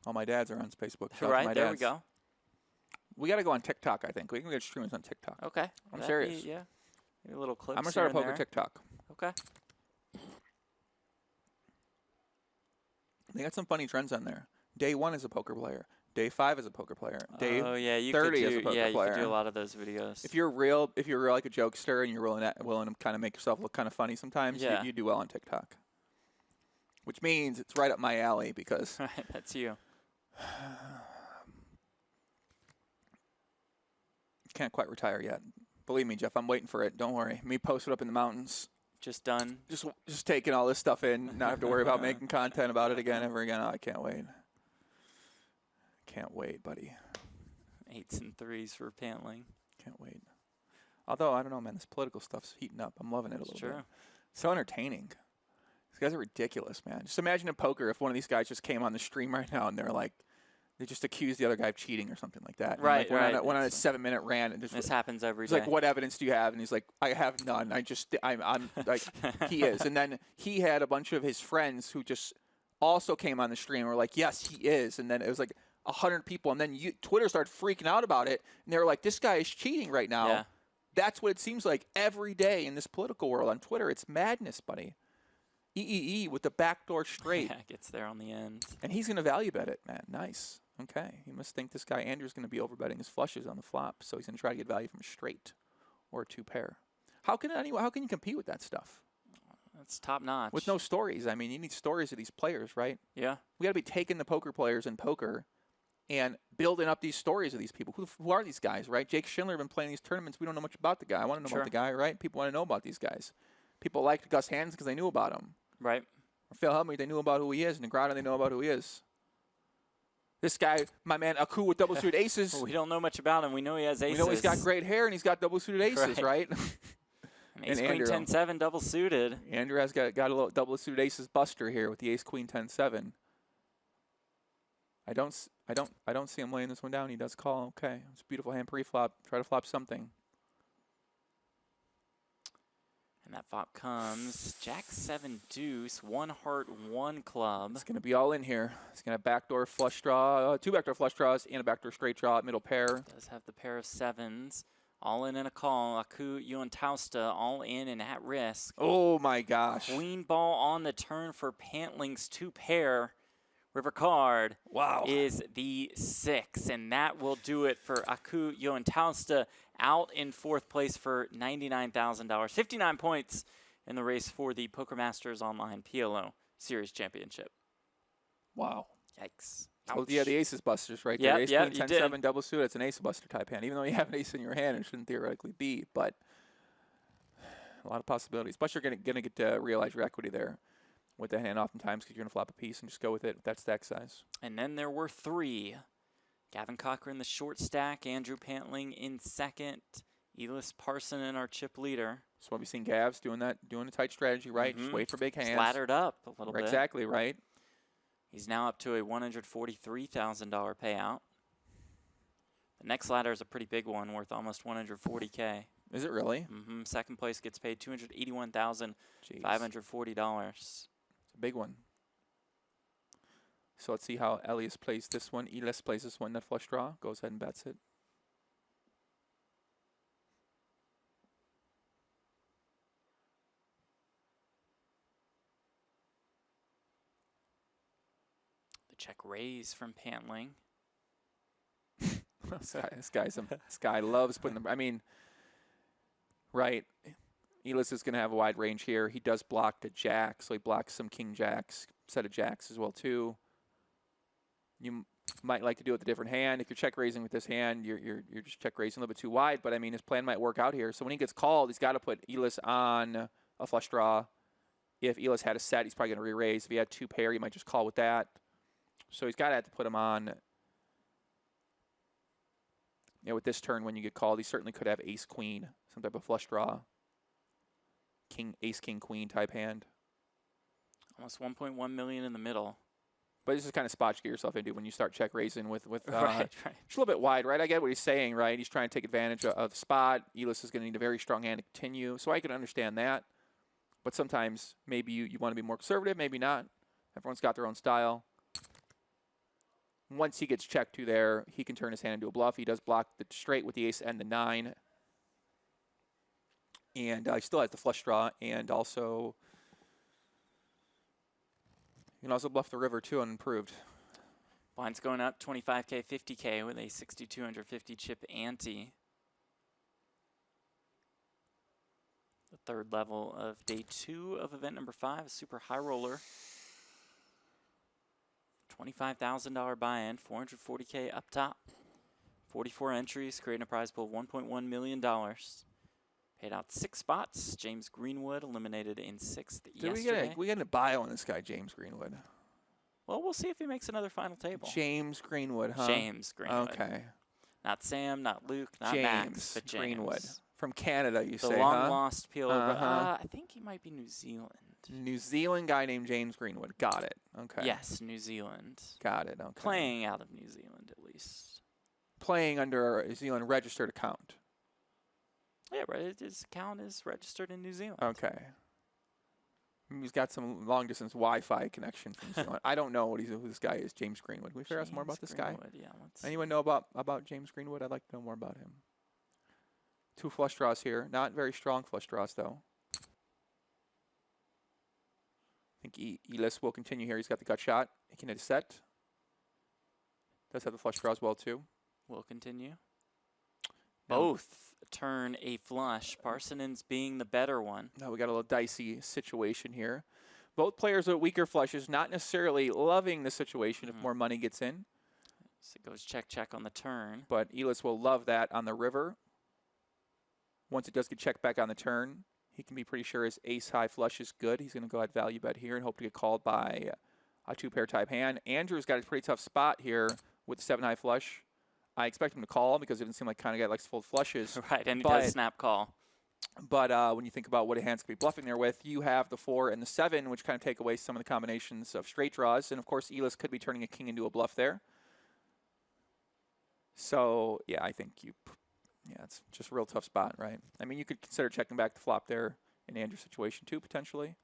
All my dads are on Facebook. Shout out to Right, my there we dads. go. We got to go on TikTok, I think. We can get streamers on TikTok. Okay. I'm serious. Yeah. Maybe a little clip. I'm going to start a poker TikTok. Okay. They got some funny trends on there. Day 1 is a poker player. Day 5 is a poker player. Day you 30 could is do, a poker yeah, player. you could do a lot of those videos. If you're real like a jokester and you're willing to kind of make yourself look kind of funny sometimes, Yeah. you do well on TikTok. Which means it's right up my alley because Right, that's you. can't quite retire yet. Believe me, Jeff, I'm waiting for it. Don't worry. Me posted up in the mountains. Just done. Just taking all this stuff in, not have to worry about making content about it ever again. Oh, I can't wait. Can't wait, buddy. 8s and 3s for Pantling. Can't wait. Although, I don't know, man, this political stuff's heating up. I'm loving it a little bit. So entertaining. These guys are ridiculous, man. Just imagine in poker if one of these guys just came on the stream right now and they're like, they just accused the other guy of cheating or something like that. Right, and like right. Went on a 7-minute rant. And just This happens every He's day. like, what evidence do you have? And he's like, I have none. I'm like, he is. And then he had a bunch of his friends who just also came on the stream and were like, yes, he is. And then it was like 100 people. And then Twitter started freaking out about it. And they were like, this guy is cheating right now. Yeah. That's what it seems like every day in this political world on Twitter. It's madness, buddy. EEE with the backdoor straight. Yeah, gets there on the end. And he's going to value bet it, man. Nice. Okay. You must think this guy Andrew's going to be overbetting his flushes on the flop, so he's going to try to get value from a straight or a 2-pair. How can you compete with that stuff? That's top notch. With no stories. I mean, you need stories of these players, right? Yeah. We got to be taking the poker players in poker and building up these stories of these people. Who are these guys, right? Jake Schindler been playing these tournaments. We don't know much about the guy. I want to know about the guy, right? People want to know about these guys. People liked Gus Hands because they knew about him. Right. Or Phil Helmy, they knew about who he is. Negrata, they know about who he is. This guy, my man, Aku with double-suited aces. Well, we don't know much about him. We know he has aces. We know he's got great hair and he's got double-suited aces, right? And ace, And queen, Andrew. 10, 7, double suited. Andrew has got a little double-suited aces buster here with the ace, queen, 10, 7. I don't see him laying this one down. He does call. Okay, it's a beautiful hand pre-flop. Try to flop something. And that flop comes Jack 7 deuce, 1 heart, 1 club. It's going to be all in here. It's going to backdoor flush draw, 2 backdoor flush draws, and a backdoor straight draw at middle pair. Does have the pair of 7s. All in and a call. Aku, Joentausta, all in and at risk. Oh my gosh. Queen ball on the turn for Pantling's 2-pair. River card is the 6, and that will do it for Aku Joentausta, out in 4th place for $99,000. 59 points in the race for the Poker Masters Online PLO Series Championship. Wow. Yikes. Oh, yeah, the aces busters right Yep, there. Ace, yep, queen, you 10, did. 7, double suit. It's an ace buster type hand. Even though you have an ace in your hand, it shouldn't theoretically be, but a lot of possibilities. Plus, you're going to get to realize your equity there with the hand oftentimes because you're going to flop a piece and just go with it with that stack size. And then there were 3. Gavin Cochrane, the short stack. Andrew Pantling in 2nd. Eelis Parssinen, our chip leader. So what we've seen Gavs doing a tight strategy, right? Just wait for big hands. Laddered up a little bit. Exactly, right? He's now up to a $143,000 payout. The next ladder is a pretty big one, worth almost $140K. Is it really? Second place gets paid $281,540. It's a big one. So let's see how Elias plays this one. Eelis plays this one, net flush draw. Goes ahead and bets it. The check raise from Pantling. This guy loves putting them. I mean, right. Eelis is going to have a wide range here. He does block the jack, so he blocks some king jacks, set of jacks as well too. You might like to do it with a different hand. If you're check raising with this hand, you're just check raising a little bit too wide. But I mean, his plan might work out here. So when he gets called, he's got to put Eelis on a flush draw. If Eelis had a set, he's probably going to re-raise. If he had 2-pair, he might just call with that. So he's got to have to put him on. With this turn, when you get called, he certainly could have ace queen, some type of flush draw. ace, king, queen type hand. Almost 1.1 million in the middle. But this is kind of spot to get yourself into when you start check raising with Right. Just a little bit wide, right? I get what he's saying, right? He's trying to take advantage of the spot. Eelis is going to need a very strong hand to continue, so I can understand that. But sometimes maybe you want to be more conservative, maybe not. Everyone's got their own style. Once he gets checked to there, he can turn his hand into a bluff. He does block the straight with the ace and the 9. And he still has the flush draw, and also you can also bluff the river too unimproved. Blinds going up 25K, 50K with a 6,250 chip ante. The third level of day 2 of event number 5, a super high roller. $25,000 buy-in, 440K up top. 44 entries, creating a prize pool of $1.1 million. Paid out 6 spots. James Greenwood eliminated in 6th yesterday. We get a bio on this guy, James Greenwood. Well, we'll see if he makes another final table. James Greenwood, huh? James Greenwood. Okay. Not Sam, not Luke, not James Max, but James. Greenwood. From Canada, you the say, long-lost PLO. Uh-huh. I think he might be New Zealand. New Zealand guy named James Greenwood. Got it. Okay. Yes, New Zealand. Got it. Okay. Playing out of New Zealand, at least. Playing under a New Zealand registered account. Yeah, right. His account is registered in New Zealand. Okay. He's got some long-distance Wi-Fi connection from New Zealand. I don't know who this guy is, James Greenwood. Can we figure out some more about this guy? Yeah, Anyone know about James Greenwood? I'd like to know more about him. 2 flush draws here. Not very strong flush draws, though. I think Eelis will continue here. He's got the gut shot. He can hit a set. Does have the flush draw as well, too. Will continue. No. Both turn a flush. Parssinen's being the better one. Now we got a little dicey situation here. Both players with weaker flushes, not necessarily loving the situation if more money gets in. So it goes check, check on the turn. But Eelis will love that on the river. Once it does get checked back on the turn, he can be pretty sure his ace-high flush is good. He's going to go ahead value bet here and hope to get called by a 2-pair type hand. Andrew's got a pretty tough spot here with the 7-high flush. I expect him to call because it didn't seem like kind of guy likes to fold flushes. Right, and he does snap call. But when you think about what a hand's could be bluffing there with, you have the 4 and the 7, which kind of take away some of the combinations of straight draws. And, of course, Eelis could be turning a king into a bluff there. So, yeah, I think it's just a real tough spot, right? I mean, you could consider checking back the flop there in Andrew's situation too, potentially.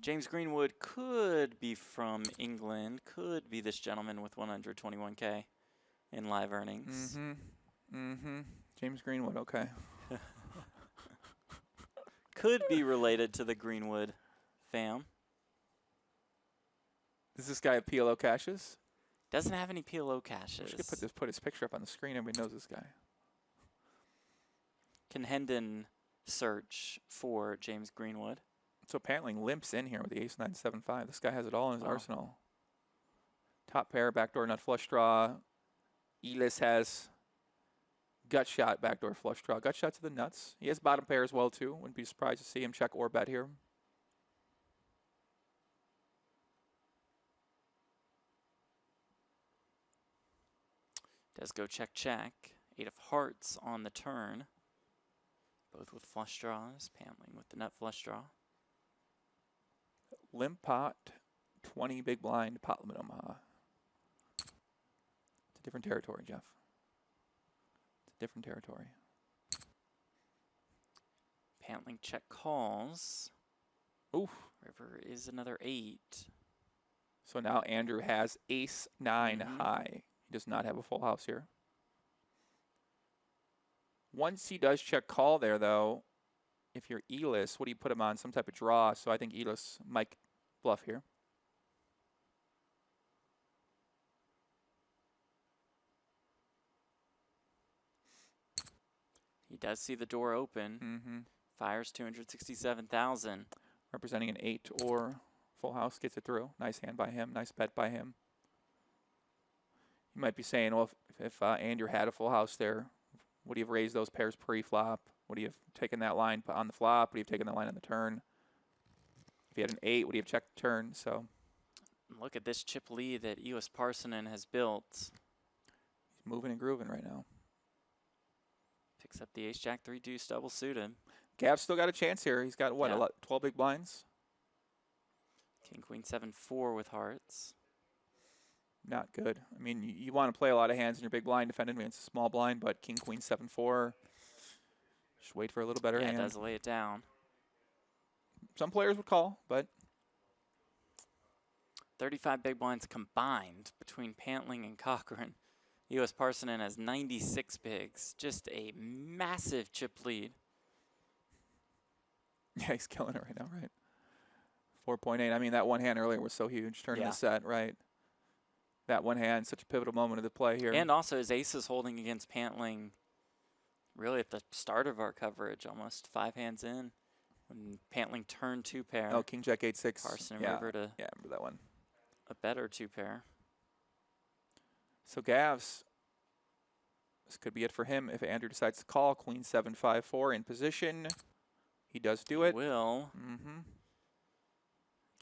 James Greenwood could be from England, could be this gentleman with 121K in live earnings. James Greenwood, okay. Could be related to the Greenwood fam. Does this guy have PLO caches? Doesn't have any PLO caches. We should put his picture up on the screen. Everybody knows this guy. Can Hendon search for James Greenwood? So Pantling limps in here with the ace-9-7-5. This guy has it all in his arsenal. Top pair, backdoor nut flush draw. Eelis has gut shot, backdoor flush draw. Gut shot to the nuts. He has bottom pair as well, too. Wouldn't be surprised to see him check or bet here. Does go check, check. 8 of hearts on the turn. Both with flush draws. Pantling with the nut flush draw. Limp pot, 20 big blind, pot limit Omaha. It's a different territory, Jeff. It's a different territory. Pantling check calls. Oof. River is another 8. So now Andrew has ace-9 high. He does not have a full house here. Once he does check call there, though, if you're Eelis, what do you put him on? Some type of draw. So I think Eelis might bluff here. He does see the door open. Fires 267,000. Representing an 8 or full house, gets it through. Nice hand by him. Nice bet by him. You might be saying, well, if Andrew had a full house there, would he have raised those pairs pre-flop? Would he have taken that line on the flop? Would he have taken that line on the turn? If he had an 8, would he have checked the turn? So look at this chip lead that Eelis Parssinen has built. He's moving and grooving right now. Picks up the ace-jack 3 deuce double suited. Gav's still got a chance here. He's got, what, Yeah. 12 big blinds? King, queen, 7-4 with hearts. Not good. I mean, you want to play a lot of hands in your big blind defending against a small blind, but king, queen, 7-4. Just wait for a little better hand. Yeah, it does lay it down. Some players would call, but 35 big blinds combined between Pantling and Cochrane. Eelis Parssinen has 96 bigs. Just a massive chip lead. Yeah, he's killing it right now, right? 4.8. I mean, that one hand earlier was so huge. Turning the set, right? That one hand, such a pivotal moment of the play here. And also his ace is holding against Pantling really at the start of our coverage, almost 5 hands in. When Pantling turned 2-pair. Oh, king, jack, 8-6. Parssinen yeah. river to yeah, I remember that one. a better 2-pair. So Gavs, this could be it for him if Andrew decides to call. Queen 7-5-4 in position. He does do it. Will. Mm-hmm.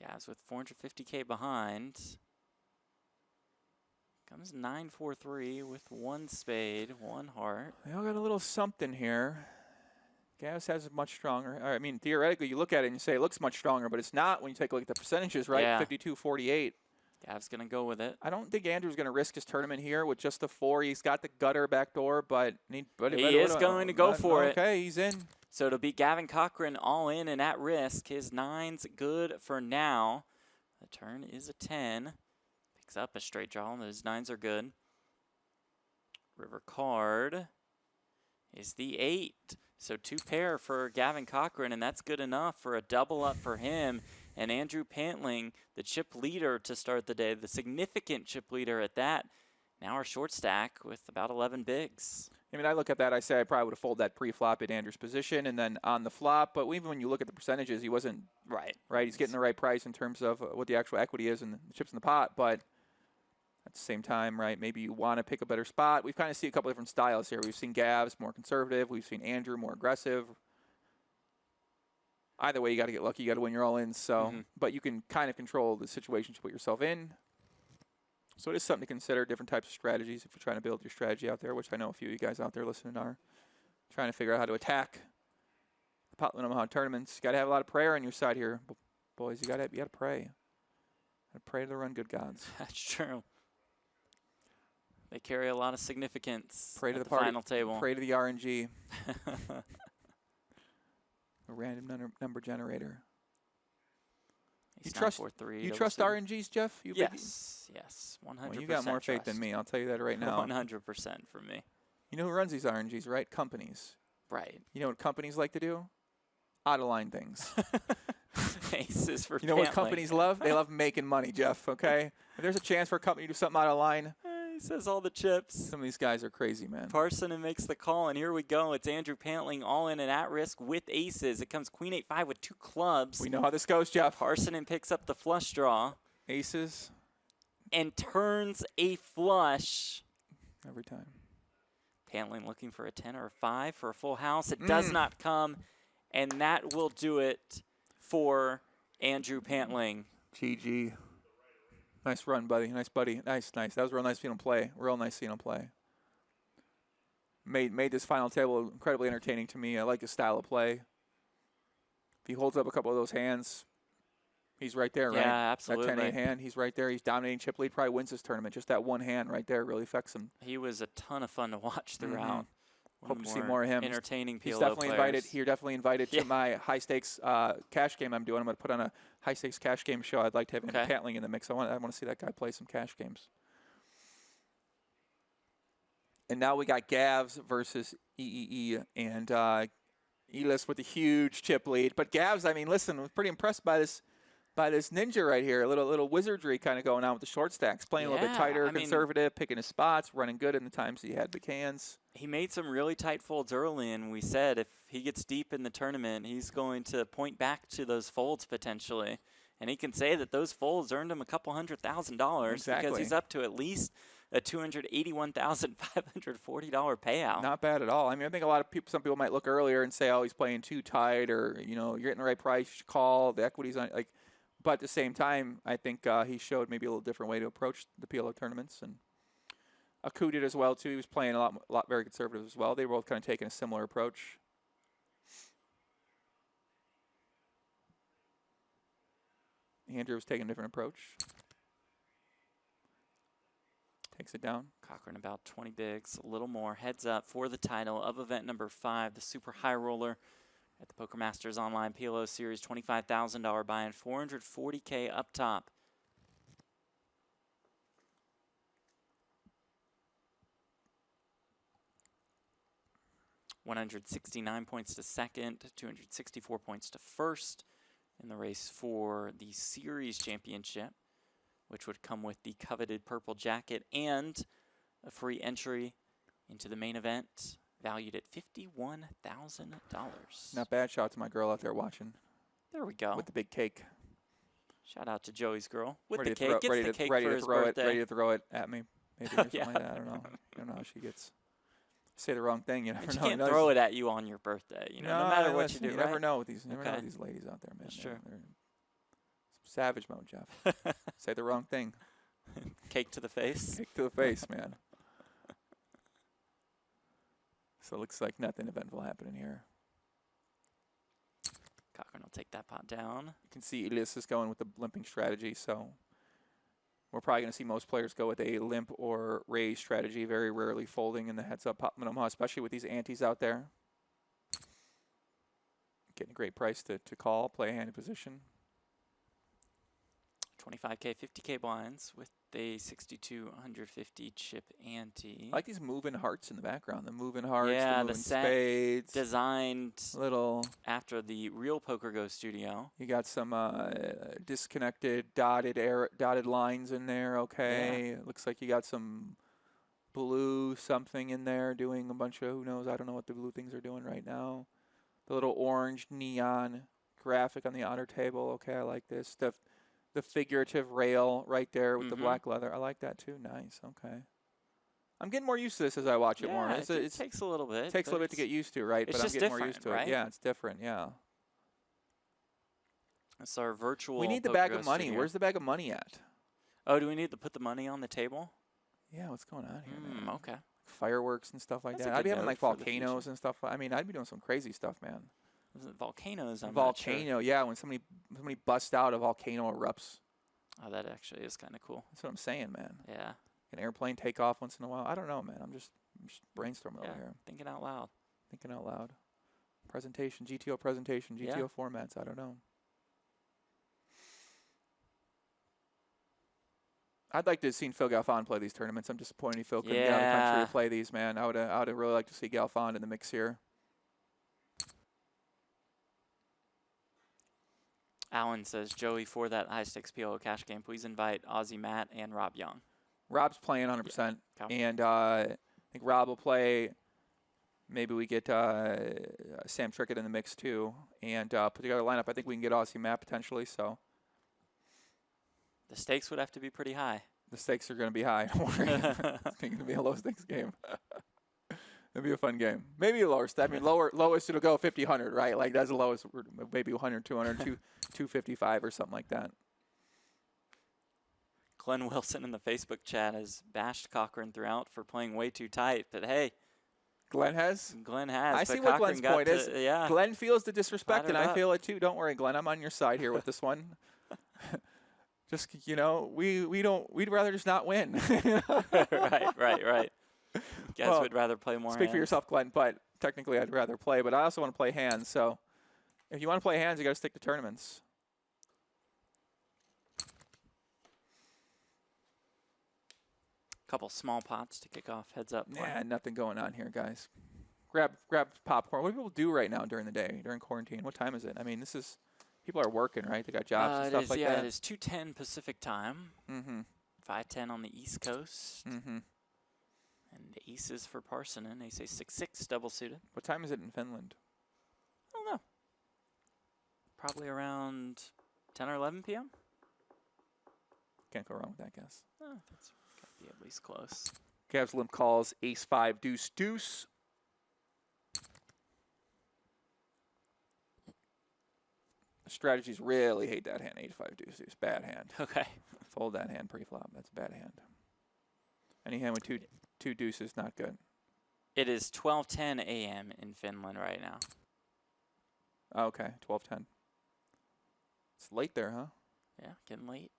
Gavs with 450K behind. Comes 9-4-3 with 1 spade, 1 heart. They all got a little something here. Gavs has it much stronger. I mean, theoretically, you look at it and you say it looks much stronger, but it's not when you take a look at the percentages, right? Yeah. 52-48. Gav's going to go with it. I don't think Andrew's going to risk his tournament here with just the 4. He's got the gutter back door, but he is going to go for it. Okay, he's in. So it'll be Gavin Cochrane all in and at risk. His 9's good for now. The turn is a 10. Picks up a straight draw, and those 9's are good. River card is the 8. So 2-pair for Gavin Cochrane, and that's good enough for a double up for him. And Andrew Pantling, the chip leader to start the day, the significant chip leader at that. Now our short stack with about 11 bigs. I mean, I look at that, I say I probably would have folded that pre-flop at Andrew's position and then on the flop. But even when you look at the percentages, he wasn't right. He's getting the right price in terms of what the actual equity is and the chips in the pot. But at the same time, right, maybe you want to pick a better spot. We've kind of seen a couple different styles here. We've seen Gavs more conservative. We've seen Andrew more aggressive. Either way, you got to get lucky. You got to win your all-ins. So, but you can kind of control the situation you put yourself in. So it is something to consider, different types of strategies if you're trying to build your strategy out there, which I know a few of you guys out there listening are trying to figure out how to attack the pot Omaha tournaments. You got to have a lot of prayer on your side here, boys. You got to pray. Got to pray to the run good gods. That's true. They carry a lot of significance. Pray to at the party, final table. Pray to the RNG. A random number generator. You trust RNGs, Jeff? Yes, 100%. Well, you got more faith than me. I'll tell you that right now. 100% for me. You know who runs these RNGs, right? Companies. Right. You know what companies like to do? Out-of-line things. Aces for You know what companies love? They love making money, Jeff, okay? If there's a chance for a company to do something out of line. He says all the chips. Some of these guys are crazy, man. Parssinen makes the call, and here we go. It's Andrew Pantling all in and at risk with aces. It comes queen 8-5 with 2 clubs. We know how this goes, Jeff. Parssinen picks up the flush draw. Aces. And turns a flush. Every time. Pantling looking for a 10 or a 5 for a full house. It does not come, and that will do it for Andrew Pantling. GG. Nice run, buddy. Nice, buddy. Nice. That was a real nice seeing him play. Real nice seeing him play. Made this final table incredibly entertaining to me. I like his style of play. If he holds up a couple of those hands, he's right there, right? Yeah, absolutely. That 10-8 hand, he's right there. He's dominating chip lead. Probably wins this tournament. Just that one hand right there really affects him. He was a ton of fun to watch throughout. Hope to see more of him. Entertaining PLO He's definitely players. invited. You're definitely invited to my high stakes cash game I'm doing. I'm going to put on a high stakes cash game show. I'd like to have Pantling in the mix. I want to see that guy play some cash games. And now we got Gavs versus EEE and Eelis with a huge chip lead. But Gavs, I mean, listen, I was pretty impressed by this ninja right here. A little wizardry kind of going on with the short stacks, playing a little bit tighter, conservative, picking his spots, running good in the times he had big hands. He made some really tight folds early, and we said if he gets deep in the tournament, he's going to point back to those folds potentially. And he can say that those folds earned him a couple $100,000 because he's up to at least a $281,540 payout. Not bad at all. I mean, I think some people might look earlier and say, oh, he's playing too tight, or you're getting the right price, you should call, the equity's on but at the same time, I think he showed maybe a little different way to approach the PLO tournaments, and Aku did as well too. He was playing a lot very conservative as well. They were both kind of taking a similar approach. Andrew was taking a different approach. Takes it down. Cochrane about 20 bigs, a little more. Heads up for the title of event number 5, the Super High Roller at the Poker Masters Online PLO Series. $25,000 buy-in, $440K up top. $169 points to second, 264 points to first in the race for the Series Championship, which would come with the coveted purple jacket and a free entry into the main event, valued at $51,000. Not bad. Shout out to my girl out there watching. There we go. With the big cake. Shout out to Joey's girl. With Ready the to cake. throw, Gets the cake for his birthday. Ready to throw it at me. Maybe or something Yeah. like that. I don't know. I don't know how she gets. Say the wrong thing. You never And she know. can't throw it at you on your birthday. You know, no matter what you do, You right? never know with these. You never know Okay. with these ladies out there, man. That's true. They're in savage mode, Jeff. Say the wrong thing. Cake to the face. Kick to the face, man. So it looks like nothing eventful happening here. Cochrane will take that pot down. You can see Eelis is going with the limping strategy, so we're probably going to see most players go with a limp or raise strategy, very rarely folding in the heads-up pot minimum, especially with these antes out there. Getting a great price to call, play a hand in position. 25K, 50K blinds with a 6,250 chip ante. I like these moving hearts in the background. The moving hearts, Yeah, the the moving set spades. designed Little. after the real PokerGO studio. You got some disconnected dotted lines in there. Okay, it looks like you got some blue something in there doing a bunch of who knows. I don't know what the blue things are doing right now. The little orange neon graphic on the honor table. Okay, I like this. The figurative rail right there with the black leather. I like that too. Nice. Okay. I'm getting more used to this as I watch it more. Yeah, it takes a little bit. It takes a little bit to get used to, right? It's But I'm just getting more used to different, it. right? Yeah, it's different. Yeah. It's our virtual. We need the bag PokerGO of money. studio. Where's the bag of money at? Oh, do we need to put the money on the table? Yeah, what's going on here, man? Okay. Fireworks and stuff like That's a that. I'd be good having like note for the volcanoes future. and stuff. I mean, I'd be doing some crazy stuff, man. Was it volcanoes? I'm not sure. Volcano, yeah. When somebody busts out, a volcano erupts. Oh, that actually is kind of cool. That's what I'm saying, man. Yeah. An airplane take off once in a while. I don't know, man. I'm just brainstorming Yeah. over here. Thinking out loud. Thinking out loud. Presentation, GTO presentation, GTO formats. I don't know. I'd like to have seen Phil Galfond play these tournaments. I'm disappointed Phil couldn't get out of the country to play these, man. I would have really liked to see Galfond in the mix here. Alan says, Joey, for that high stakes PLO cash game, please invite Aussie Matt and Rob Young. Rob's playing 100%, Okay. and I think Rob will play. Maybe we get Sam Trickett in the mix too, and put together a lineup. I think we can get Aussie Matt potentially. So The stakes would have to be pretty high. the stakes are going to be high. Don't worry, it's going to be a low stakes game. It'll be a fun game. Maybe a lower stake. I mean, lowest it'll go 50, 100, right? Like that's the lowest. Maybe 100, 200, 255 or something like that. Glenn Wilson in the Facebook chat has bashed Cochrane throughout for playing way too tight, but hey, Glenn has. Glenn has. I but see what Cochrane Glenn's got point to, is. Yeah. Glenn feels the disrespect, Fired and it I up. feel it too. Don't worry, Glenn. I'm on your side here with this one. Just we'd rather just not win. right. Guys Well, would rather play more. Speak for hands. yourself, Glenn. But technically, I'd rather play. But I also want to play hands. So if you want to play hands, you got to stick to tournaments. Couple small pots to kick off. Heads up. Yeah, nothing going on here, guys. Grab popcorn. What do people do right now during the day, during quarantine? What time is it? I mean, people are working, right? They got jobs and stuff like that. It is 2:10 Pacific time. 5:10 on the East Coast. And the aces for Parssinen. Ace 6-6 double suited. What time is it in Finland? I don't know. Probably around 10 or 11 p.m. Can't go wrong with that guess. Oh, that's got to be at least close. Gav's limp calls ace 5 deuce deuce. Strategies really hate that hand. 8-5 deuce deuce. Bad hand. Okay. Fold that hand pre-flop. That's a bad hand. Any hand with 2 deuces, not good. It is 12:10 a.m. in Finland right now. Oh, okay, 12:10. It's late there, huh? Yeah, getting late.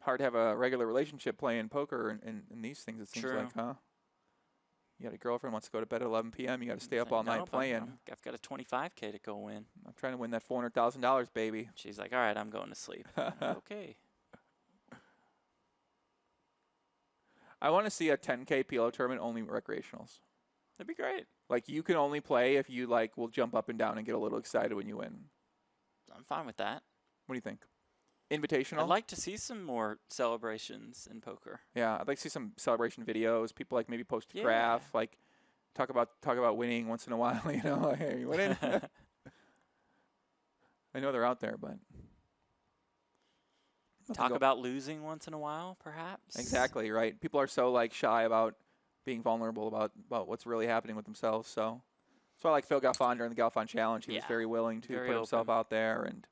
Hard to have a regular relationship playing poker and these things, it seems True. like, huh? You got a girlfriend wants to go to bed at 11 p.m. You got to stay up all night playing. I've got a 25K to go win. I'm trying to win that $400,000, baby. She's like, all right, I'm going to sleep. I'm like, okay. I want to see a 10K PLO tournament, only recreationals. That'd be great. Like, you can only play if you, like, will jump up and down and get a little excited when you win. I'm fine with that. What do you think? Invitational? I'd like to see some more celebrations in poker. Yeah, I'd like to see some celebration videos. People, like, maybe post a graph, like, talk about winning once in a while, you know? Like, hey, are you winning? I know they're out there, but... Talk about losing once in a while, perhaps? Exactly, right. People are so, like, shy about being vulnerable about what's really happening with themselves. So that's why I like Phil Galfond during the Galfond Challenge. He was very willing to put himself out there and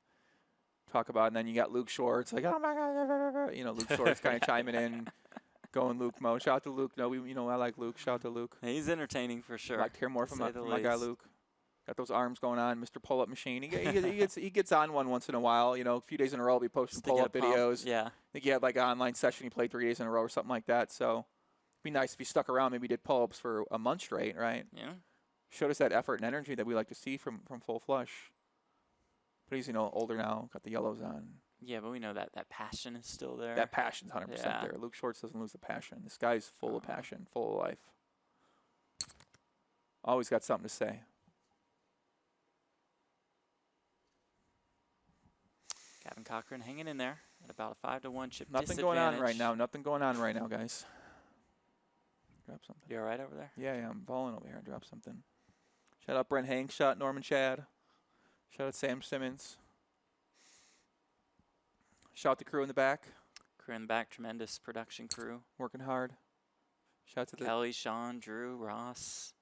talk about it. And then you got Luke Schwartz, like, oh, my God. You know, Luke Schwartz kind of chiming in, going Luke mode. Shout out to Luke. No, I like Luke. Shout out to Luke. He's entertaining for sure. I'd like to hear more from my guy Luke. Got those arms going on, Mr. Pull-Up Machine. He gets on one once in a while. You know, a few days in a row, he'll be posting pull-up videos. Yeah. I think he had like an online session. He played 3 days in a row or something like that. So it'd be nice if he stuck around. Maybe did pull-ups for a month straight, right? Yeah. Showed us that effort and energy that we like to see from Full Flush. But he's, older now, got the yellows on. Yeah, but we know that passion is still there. That passion's 100% there. Luke Schwartz doesn't lose the passion. This guy's full of passion, full of life. Always got something to say. Gavin Cochrane hanging in there at about a 5-1 chip Nothing going on right now. Nothing going on right now, guys. Drop something. You all right over there? Yeah, I'm balling over here. Drop something. Shout out Brent Hanks. Shout out Norman Chad. Shout out Sam Simmons. Shout out the crew in the back. Crew in the back, tremendous production crew. Working hard. Shout out to Kelly, Sean, Drew, Ross,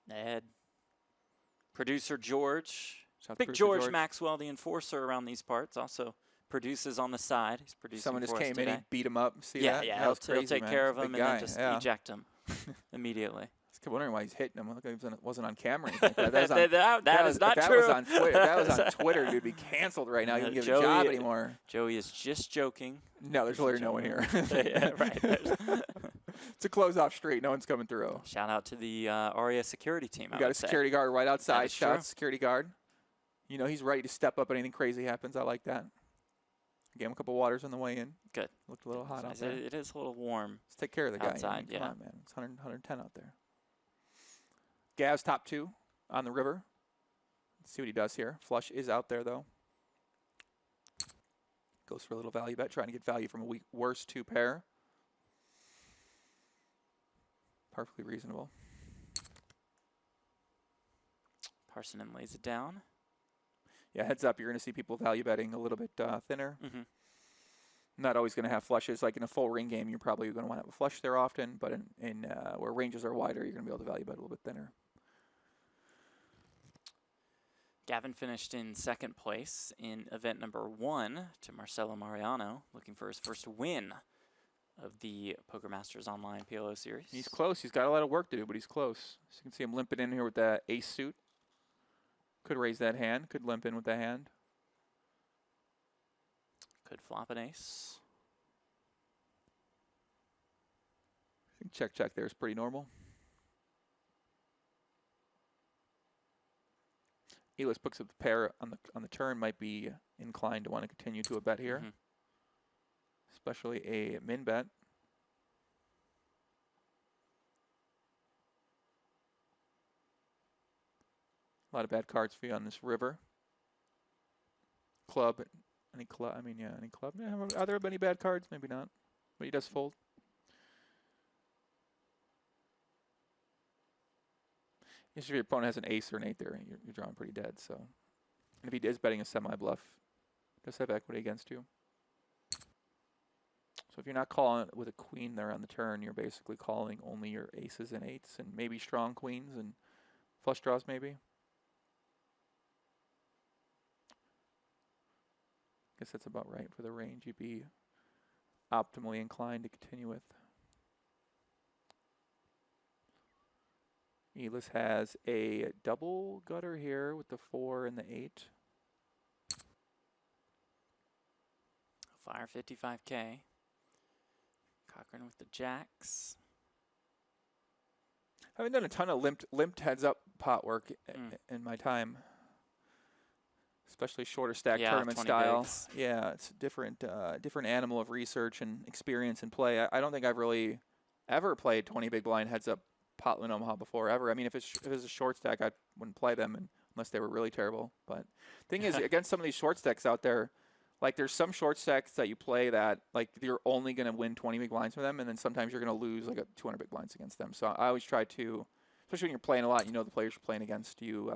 Ed. Producer George. Big George Maxwell, the enforcer around these parts, also produces on the side. He's producing. Someone just came in and beat him up. See yeah, that? Yeah, that he'll take care of him and then just yeah. eject him immediately. I kept wondering why he's hitting him. Look, it wasn't on camera. That is not true. If that was on Twitter, you'd be canceled right now. You wouldn't give a job anymore. Joey is just joking. No, there's literally no one here. Yeah, right. It's a close-off street. No one's coming through. Shout out to the Aria security team. We got a security guard right outside. Shout out to security guard. He's ready to step up. Anything crazy happens. I like that. Gave him a couple waters on the way in. Good. Looked a little hot out there. It is a little warm. Let's take care of the guy. Outside, Come on, man. It's 110 out there. Gav's top 2 on the river. Let's see what he does here. Flush is out there, though. Goes for a little value bet, trying to get value from a weak, worse 2 pair. Perfectly reasonable. Parssinen lays it down. Yeah, heads up. You're going to see people value betting a little bit thinner. Mm-hmm. Not always going to have flushes. Like in a full ring game, you're probably going to want to have a flush there often. But in where ranges are wider, you're going to be able to value bet a little bit thinner. Gavin finished in second place in event number 1 to Marcelo Mariano, looking for his first win of the Poker Masters Online PLO Series. He's close. He's got a lot of work to do, but he's close. So you can see him limping in here with that ace suit. Could raise that hand. Could limp in with the hand. Could flop an ace. I think check there is pretty normal. Eelis picks up the pair on the turn. Might be inclined to want to continue to a bet here, especially a min bet. A lot of bad cards for you on this river. Club. Any club? I mean, yeah, any club. Yeah, are there any bad cards? Maybe not. But he does fold. If your opponent has an ace or an 8 there, you're drawing pretty dead. So, and if he is betting a semi-bluff, does have equity against you. So if you're not calling it with a queen there on the turn, you're basically calling only your aces and 8s and maybe strong queens and flush draws maybe. I guess that's about right for the range you'd be optimally inclined to continue with. Eelis has a double gutter here with the 4 and the 8. Fire 55K. Cochrane with the jacks. I haven't done a ton of limped heads up pot work in my time, especially shorter stack tournament 20 style. bigs. Yeah, it's a different animal of research and experience and play. I don't think I've really ever played 20 big blind heads up pot in Omaha before ever. I mean, if it's a short stack, I wouldn't play them unless they were really terrible. But thing is, against some of these short stacks out there, like there's some short stacks that you play that like you're only going to win 20 big blinds for them, and then sometimes you're going to lose like 200 big blinds against them. So I always try to, especially when you're playing a lot, you know the players you're playing against, you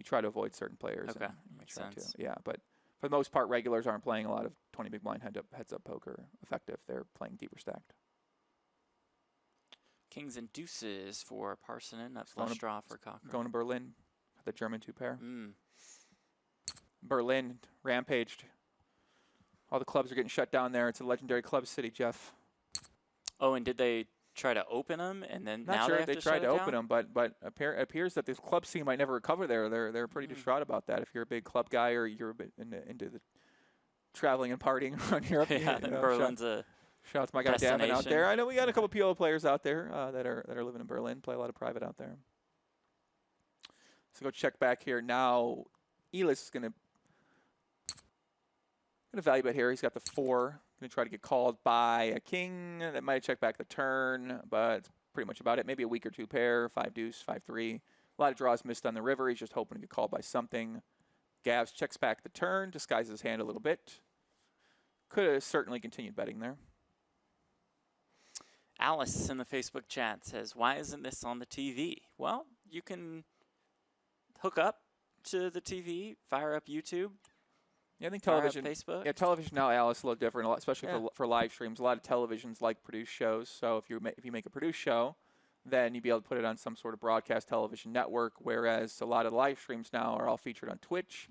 try to avoid certain players. Okay, makes sense. Yeah, but for the most part, regulars aren't playing a lot of 20 big blind heads up poker effective. They're playing deeper stacked. Kings and deuces for Parssinen. That flush draw for Cochrane. Going to Berlin, the German 2-pair. Mm. Berlin rampaged. All the clubs are getting shut down there. It's a legendary club city, Jeff. Oh, and did they try to open them and then Not now sure they have they to tried shut to it open down? them, but it appears that this club scene might never recover there. They're pretty distraught about that. If you're a big club guy or you're a bit into the traveling and partying around Europe, Yeah, then Berlin's a shout out to my guy Gavin out destination. there. I know we got a couple PLO players out there that are living in Berlin. Play a lot of private out there. So go check back here now. Eelis is gonna value bet here. He's got the 4. Gonna try to get called by a king that might check back the turn, but it's pretty much about it. Maybe a weak or 2 pair, 5 deuce, 5-3. A lot of draws missed on the river. He's just hoping to get called by something. Gavs checks back the turn, disguises his hand a little bit. Could have certainly continued betting there. Alice in the Facebook chat says, why isn't this on the TV? Well, you can hook up to the TV, fire up YouTube, Yeah, I think fire up television. Facebook. Yeah, television now, Alice, is a little different, especially for live streams. A lot of televisions like produce shows. So if you make a produced show, then you'd be able to put it on some sort of broadcast television network. Whereas a lot of live streams now are all featured on Twitch.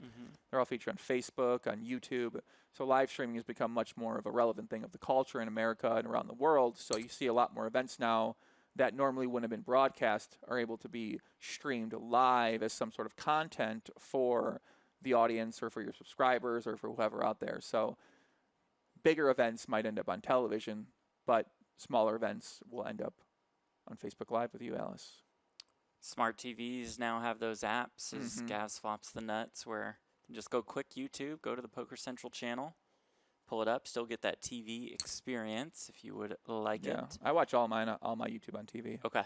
They're all featured on Facebook, on YouTube. So live streaming has become much more of a relevant thing of the culture in America and around the world. So you see a lot more events now that normally wouldn't have been broadcast are able to be streamed live as some sort of content for the audience or for your subscribers or for whoever out there. So bigger events might end up on television, but smaller events will end up on Facebook Live with you, Alice. Smart TVs now have those apps as Gavs flops the nuts where you just go click YouTube, go to the Poker Central channel, pull it up, still get that TV experience if you would like it. I watch all my YouTube on TV. Okay.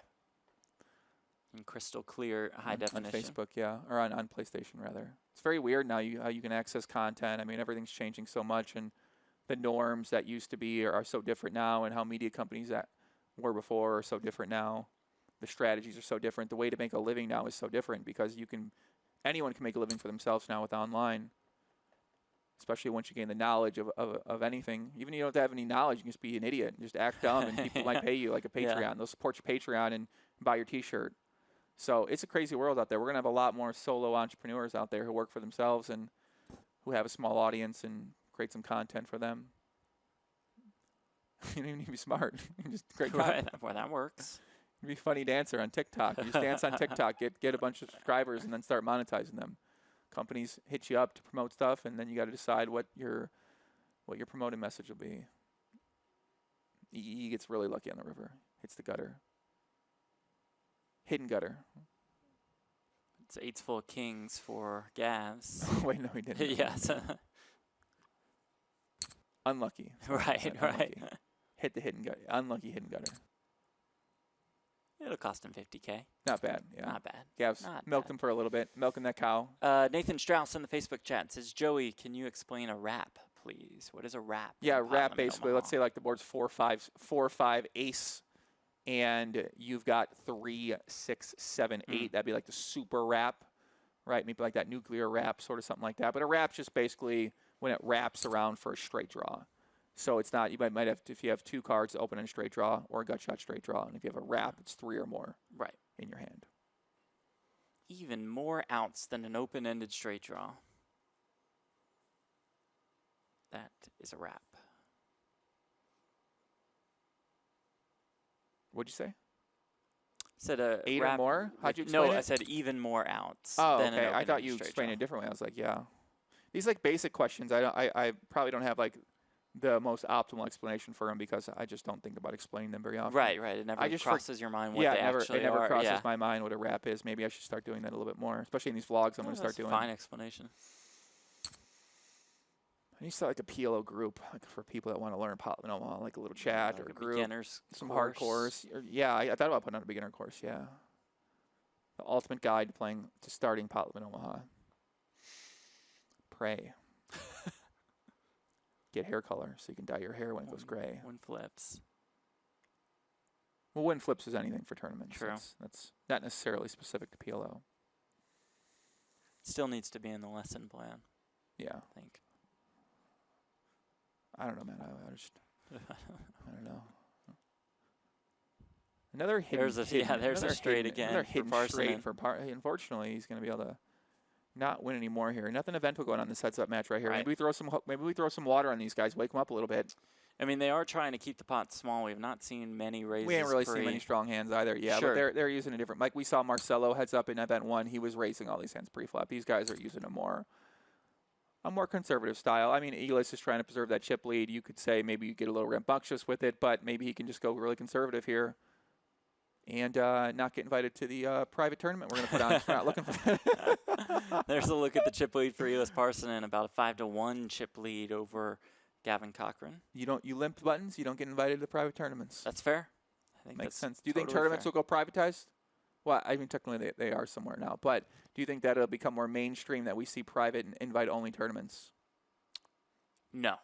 In crystal clear, high definition. On Facebook, yeah, or on PlayStation rather. It's very weird now how you can access content. I mean, everything's changing so much, and the norms that used to be are so different now, and how media companies that were before are so different now. The strategies are so different. The way to make a living now is so different because anyone can make a living for themselves now with online. Especially once you gain the knowledge of anything. Even if you don't have any knowledge, you can just be an idiot and just act dumb, and people might pay you like a Patreon. Yeah. They'll support your Patreon and buy your T-shirt. So it's a crazy world out there. We're going to have a lot more solo entrepreneurs out there who work for themselves and who have a small audience and create some content for them. You don't even need to be smart. You just create content. Right, well, that works. You'd be a funny dancer on TikTok. You just dance on TikTok, get a bunch of subscribers, and then start monetizing them. Companies hit you up to promote stuff, and then you got to decide what your promoted message will be. He gets really lucky on the river. Hits the gutter. Hidden gutter. It's 8's full of kings for Gavs. Wait, no, he didn't. Yes. Unlucky. Right. Hit the hidden gutter. Unlucky hidden gutter. It'll cost him $50K. Not bad. Yeah. Not bad. Gavs milked him for a little bit. Milking that cow. Nathan Strauss in the Facebook chat says, Joey, can you explain a wrap, please? What is a wrap? Yeah, in wrap Pot basically. Omaha? Let's say like the board's 4-5 ace, and you've got 3, 6, 7, 8. That'd be like the super wrap, right? Maybe like that nuclear wrap, sort of something like that. But a wrap's just basically when it wraps around for a straight draw. So it's not, you might have, if you have 2 cards, open and straight draw, or a gut shot straight draw. And if you have a wrap, it's 3 or more in your hand. Even more outs than an open-ended straight draw. That is a wrap. What'd you say? Said a 8 wrap or more? How'd you explain No, it? I said even more outs. Oh, than okay. an I thought open-ended you straight explained draw. it differently. I was like, yeah. These like basic questions. I probably don't have like the most optimal explanation for them because I just don't think about explaining them very often. Right. It never just crosses your mind what Yeah, they actually it never are. crosses Yeah. my mind what a wrap is. Maybe I should start doing that a little bit more, especially in these vlogs. I'm going to start That's a doing. fine explanation. I need to start like a PLO group, like for people that want to learn like a little chat Like or a a group, beginner's some course. hardcores. Yeah, I thought about putting on a beginner course. Yeah, the ultimate guide to starting Pot Limit Omaha. Pray. Get hair color so you can dye your hair when it goes gray. One flips. Well, when flips is anything for tournaments. True. That's not necessarily specific to PLO. Still needs to be in the lesson plan, Yeah. I think. I don't know, man. I don't know. Another hidden. There's a straight again Another for hidden straight Parssinen. Unfortunately, he's going to be able to not win anymore here. Nothing eventful going on in this heads-up match right here. Right. Maybe we throw some water on these guys, wake them up a little bit. I mean, they are trying to keep the pot small. We've not seen many raises. We haven't really seen many strong hands either. Yeah, Sure. but they're using a different. Like we saw Marcelo heads up in event 1. He was raising all these hands pre-flop. These guys are using a more conservative style. I mean, Eelis is trying to preserve that chip lead. You could say maybe you get a little rambunctious with it, but maybe he can just go really conservative here and not get invited to the private tournament we're going to put on. We're not looking for that. There's a look at the chip lead for Eelis Parssinen, about a 5-1 chip lead over Gavin Cochrane. You limp buttons, you don't get invited to private tournaments. That's fair. I think Makes that's sense. Do you think totally tournaments fair. will go privatized? Well, I mean, technically they are somewhere now, but do you think that it'll become more mainstream that we see private and invite-only tournaments? No.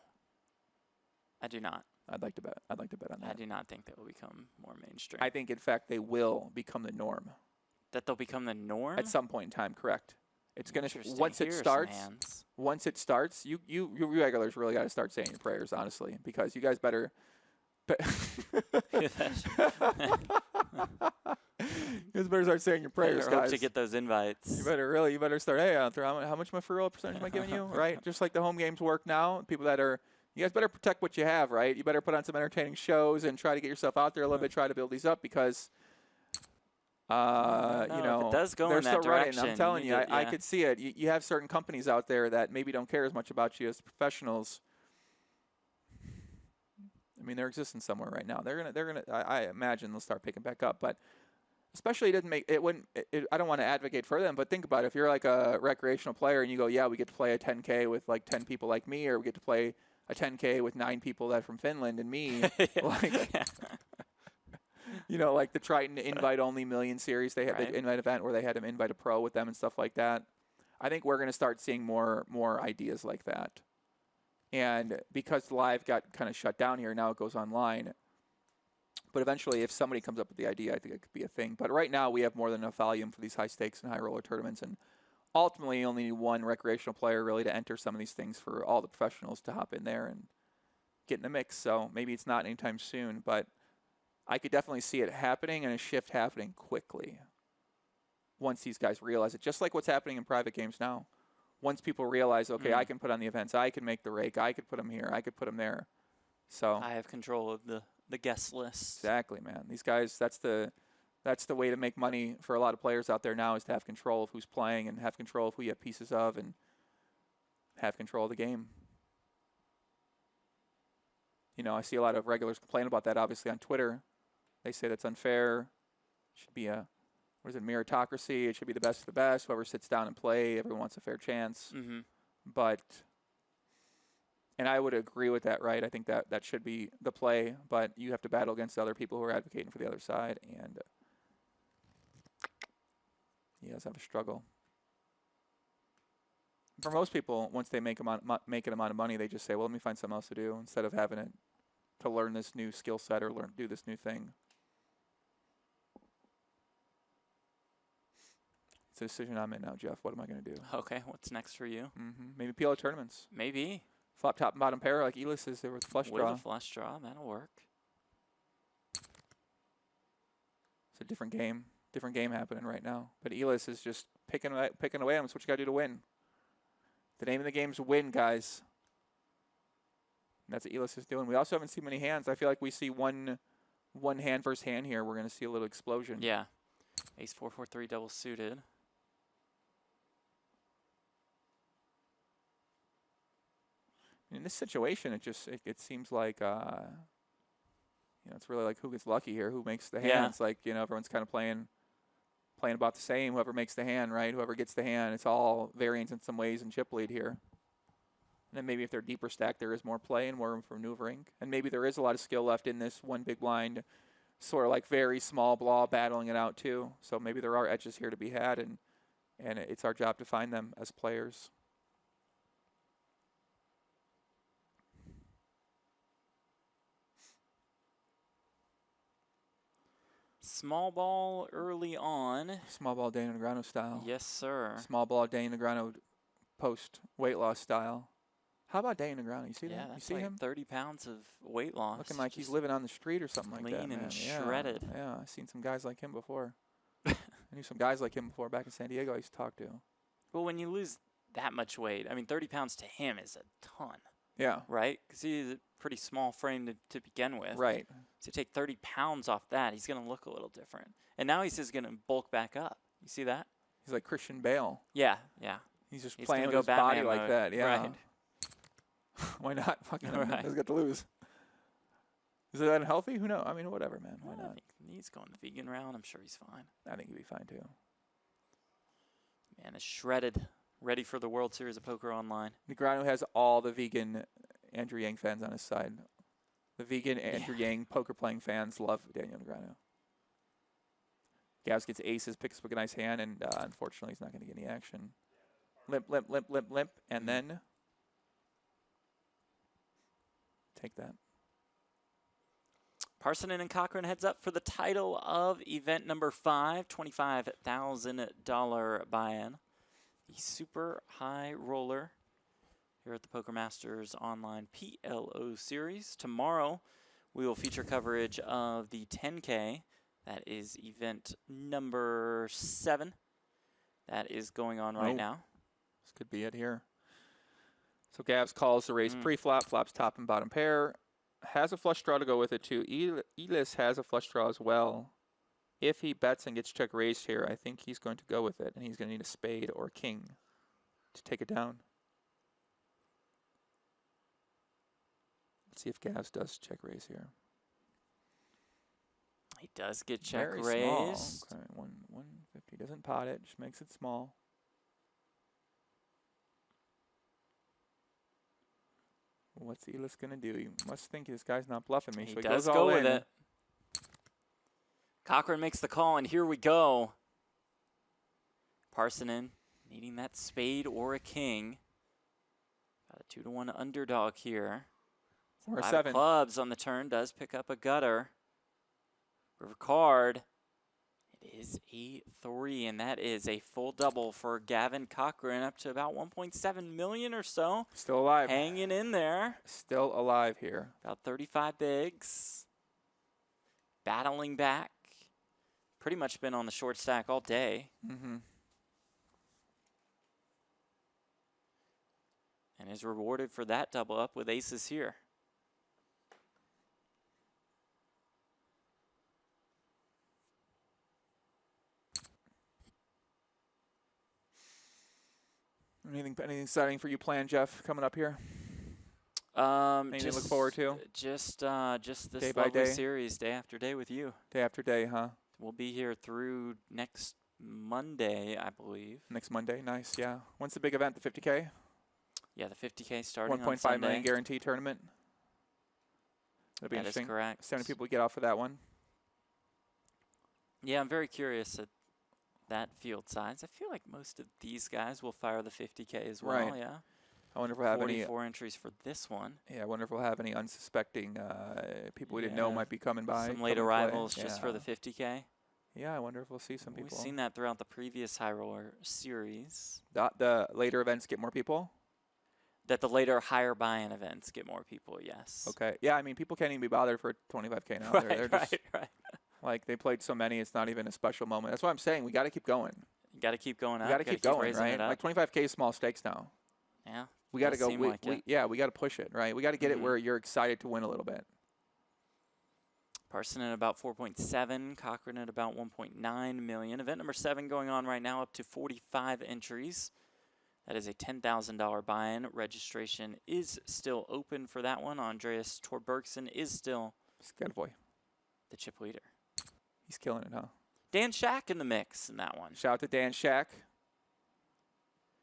I do not. I'd like to bet on that. I do not think that will become more mainstream. I think, in fact, they will become the norm. That they'll become the norm? At some point in time, correct. It's going to once it Here's starts. some hands. Once it starts, you regulars really got to start saying your prayers, honestly, because you guys better. You guys better start saying your prayers, I hope guys. to get those invites. You better start. Hey, how much referral percentage am I giving you? Right, just like the home games work now. People that are, you guys better protect what you have, right? You better put on some entertaining shows and try to get yourself out there a little bit. Try to build these up because. If it does go they're in that still running. direction, I'm telling you, I yeah. could see it. You have certain companies out there that maybe don't care as much about you as professionals. I mean, they're existing somewhere right now. They're gonna. I imagine they'll start picking back up, but especially I don't want to advocate for them, but think about it. If you're like a recreational player and you go, yeah, we get to play a 10K with like 10 people like me, or we get to play a 10K with 9 people that are from Finland and me, like. Like the Triton invite-only Million Series, they had the invite event where they had them invite a pro with them and stuff like that. I think we're going to start seeing more ideas like that. And because live got kind of shut down here, now it goes online. But eventually, if somebody comes up with the idea, I think it could be a thing. But right now, we have more than enough volume for these high-stakes and high-roller tournaments. And ultimately, you only need one recreational player really to enter some of these things for all the professionals to hop in there and get in the mix. So maybe it's not anytime soon, but I could definitely see it happening and a shift happening quickly once these guys realize it, just like what's happening in private games now. Once people realize, okay, I can put on the events, I can make the rake, I could put them here, I could put them there. So I have control of the guest list. Exactly, man. These guys, that's the way to make money for a lot of players out there now, is to have control of who's playing and have control of who you have pieces of and have control of the game. I see a lot of regulars complain about that, obviously, on Twitter. They say that's unfair. It should be meritocracy. It should be the best of the best. Whoever sits down and play, everyone wants a fair chance. Mm-hmm. And I would agree with that, right? I think that should be the play, but you have to battle against other people who are advocating for the other side, and you guys have a struggle. For most people, once they make an amount of money, they just say, well, let me find something else to do instead of having it to learn this new skill set or do this new thing. It's a decision I'm in now, Jeff. What am I going to do? Okay, what's next for you? Maybe PLO tournaments. Maybe. Flop top and bottom pair like Eelis is there with flush draw. With a flush draw, that'll work. It's a different game happening right now. But Eelis is just picking away. That's what you got to do to win. The name of the game is win, guys. And that's what Eelis is doing. We also haven't seen many hands. I feel like we see one hand versus hand here. We're going to see a little explosion. Yeah. Ace 4-4-3 double suited. In this situation, it seems like it's really like who gets lucky here, who makes the Yeah. hands. Like everyone's kind of playing about the same. Whoever makes the hand, right? Whoever gets the hand. It's all variance in some ways in chip lead here. And then maybe if they're deeper stacked, there is more play and more room for maneuvering. And maybe there is a lot of skill left in this one big blind, sort of like very small ball battling it out too. So maybe there are edges here to be had, and it's our job to find them as players. Small ball early on. Small ball Daniel Negreanu style. Yes, sir. Small ball Daniel Negreanu post weight loss style. How about Daniel Negreanu? You see that? Yeah, You that's see like him? 30 pounds of weight loss. Looking like he's Just living on the street or something like that. lean and Man. shredded. Yeah, I've seen some guys like him before. I knew some guys like him before back in San Diego I used to talk to. Well, when you lose that much weight, I mean, 30 pounds to him is a ton, Yeah. right? Because he's a pretty small frame to begin with. Right. So you take 30 pounds off that, he's going to look a little different. And now he's just going to bulk back up. You see that? He's like Christian Bale. Yeah, yeah. He's just He's playing gonna with go his body Batman like mode. that. Yeah. Right. Why not? Fucking Right. he's got to lose. Is it unhealthy? Who knows? I mean, whatever, man. Why I not? think he's going the vegan route. I'm sure he's fine. I think he'd be fine too. Man is shredded, ready for the World Series of Poker Online. Negreanu has all the vegan Andrew Yang fans on his side. The vegan Andrew Yang poker playing fans love Daniel Negreanu. Gavs gets aces, picks up a nice hand, and unfortunately he's not going to get any action. Limp, limp, limp, limp, limp, and then take that. Parssinen and Cochrane heads up for the title of event number 5, $25,000 buy-in. The super high roller here at the Poker Masters Online PLO Series. Tomorrow, we will feature coverage of the 10K. That is event number 7. That is going on right now. This could be it here. So Gavs calls the raise pre-flop, flops top and bottom pair. Has a flush draw to go with it too. Eelis has a flush draw as well. If he bets and gets check raised here, I think he's going to go with it, and he's going to need a spade or a king to take it down. Let's see if Gavs does check raise here. He does get check Very raised. small. Okay, 150 doesn't pot it, just makes it small. What's Eelis going to do? He must think this guy's not bluffing me, He so he does goes go all with in. it. Cochrane makes the call, and here we go. Parssinen needing that spade or a king. Got a 2-to-1 underdog here. Or a 5 7. clubs on the turn, does pick up a gutter. River card. It is a 3, and that is a full double for Gavin Cochrane, up to about 1.7 million or so. Still alive. Hanging in there. Still alive here. About 35 bigs. Battling back. Pretty much been on the short stack all day. Mm-hmm. And is rewarded for that double up with aces here. Anything exciting for you planned, Jeff, coming up here? Anything to look forward to? Just this Day by lovely day? series, day after day with you. Day after day, huh? We'll be here through next Monday, I believe. Next Monday, nice, yeah. When's the big event, the 50K? Yeah, the 50K starting on 1.5 Sunday. million guarantee tournament. That'll be That is interesting. correct. 70 people get off for that one. Yeah, I'm very curious at that field size. I feel like most of these guys will fire the 50K as well, Right. yeah. I wonder if we'll have any. 44 entries for this one. Yeah, I wonder if we'll have any unsuspecting people we didn't know Yeah. might be coming by. Some come late and play. arrivals just for the Yeah. 50K. Yeah, I wonder if we'll see some We've people. seen that throughout the previous high roller series. The later events get more people? That the later higher buy-in events get more people, yes. Okay. Yeah, I mean, people can't even be bothered for 25K now. Right, they're just, right. like, they played so many, it's not even a special moment. That's why I'm saying we got to keep going. You got to keep going up. We got to keep going, raising right? it up. Like 25K is small stakes now. Yeah. We got to does go. seem like it. Yeah, we got to push it, right? We got to get it Mhm. where you're excited to win a little bit. Parssinen at about 4.7, Cochrane at about 1.9 million. Event number 7 going on right now, up to 45 entries. That is a $10,000 buy-in. Registration is still open for that one. Andreas Torbergson is still Boy. the chip leader. He's killing it, huh? Dan Shack in the mix in that one. Shout out to Dan Shack.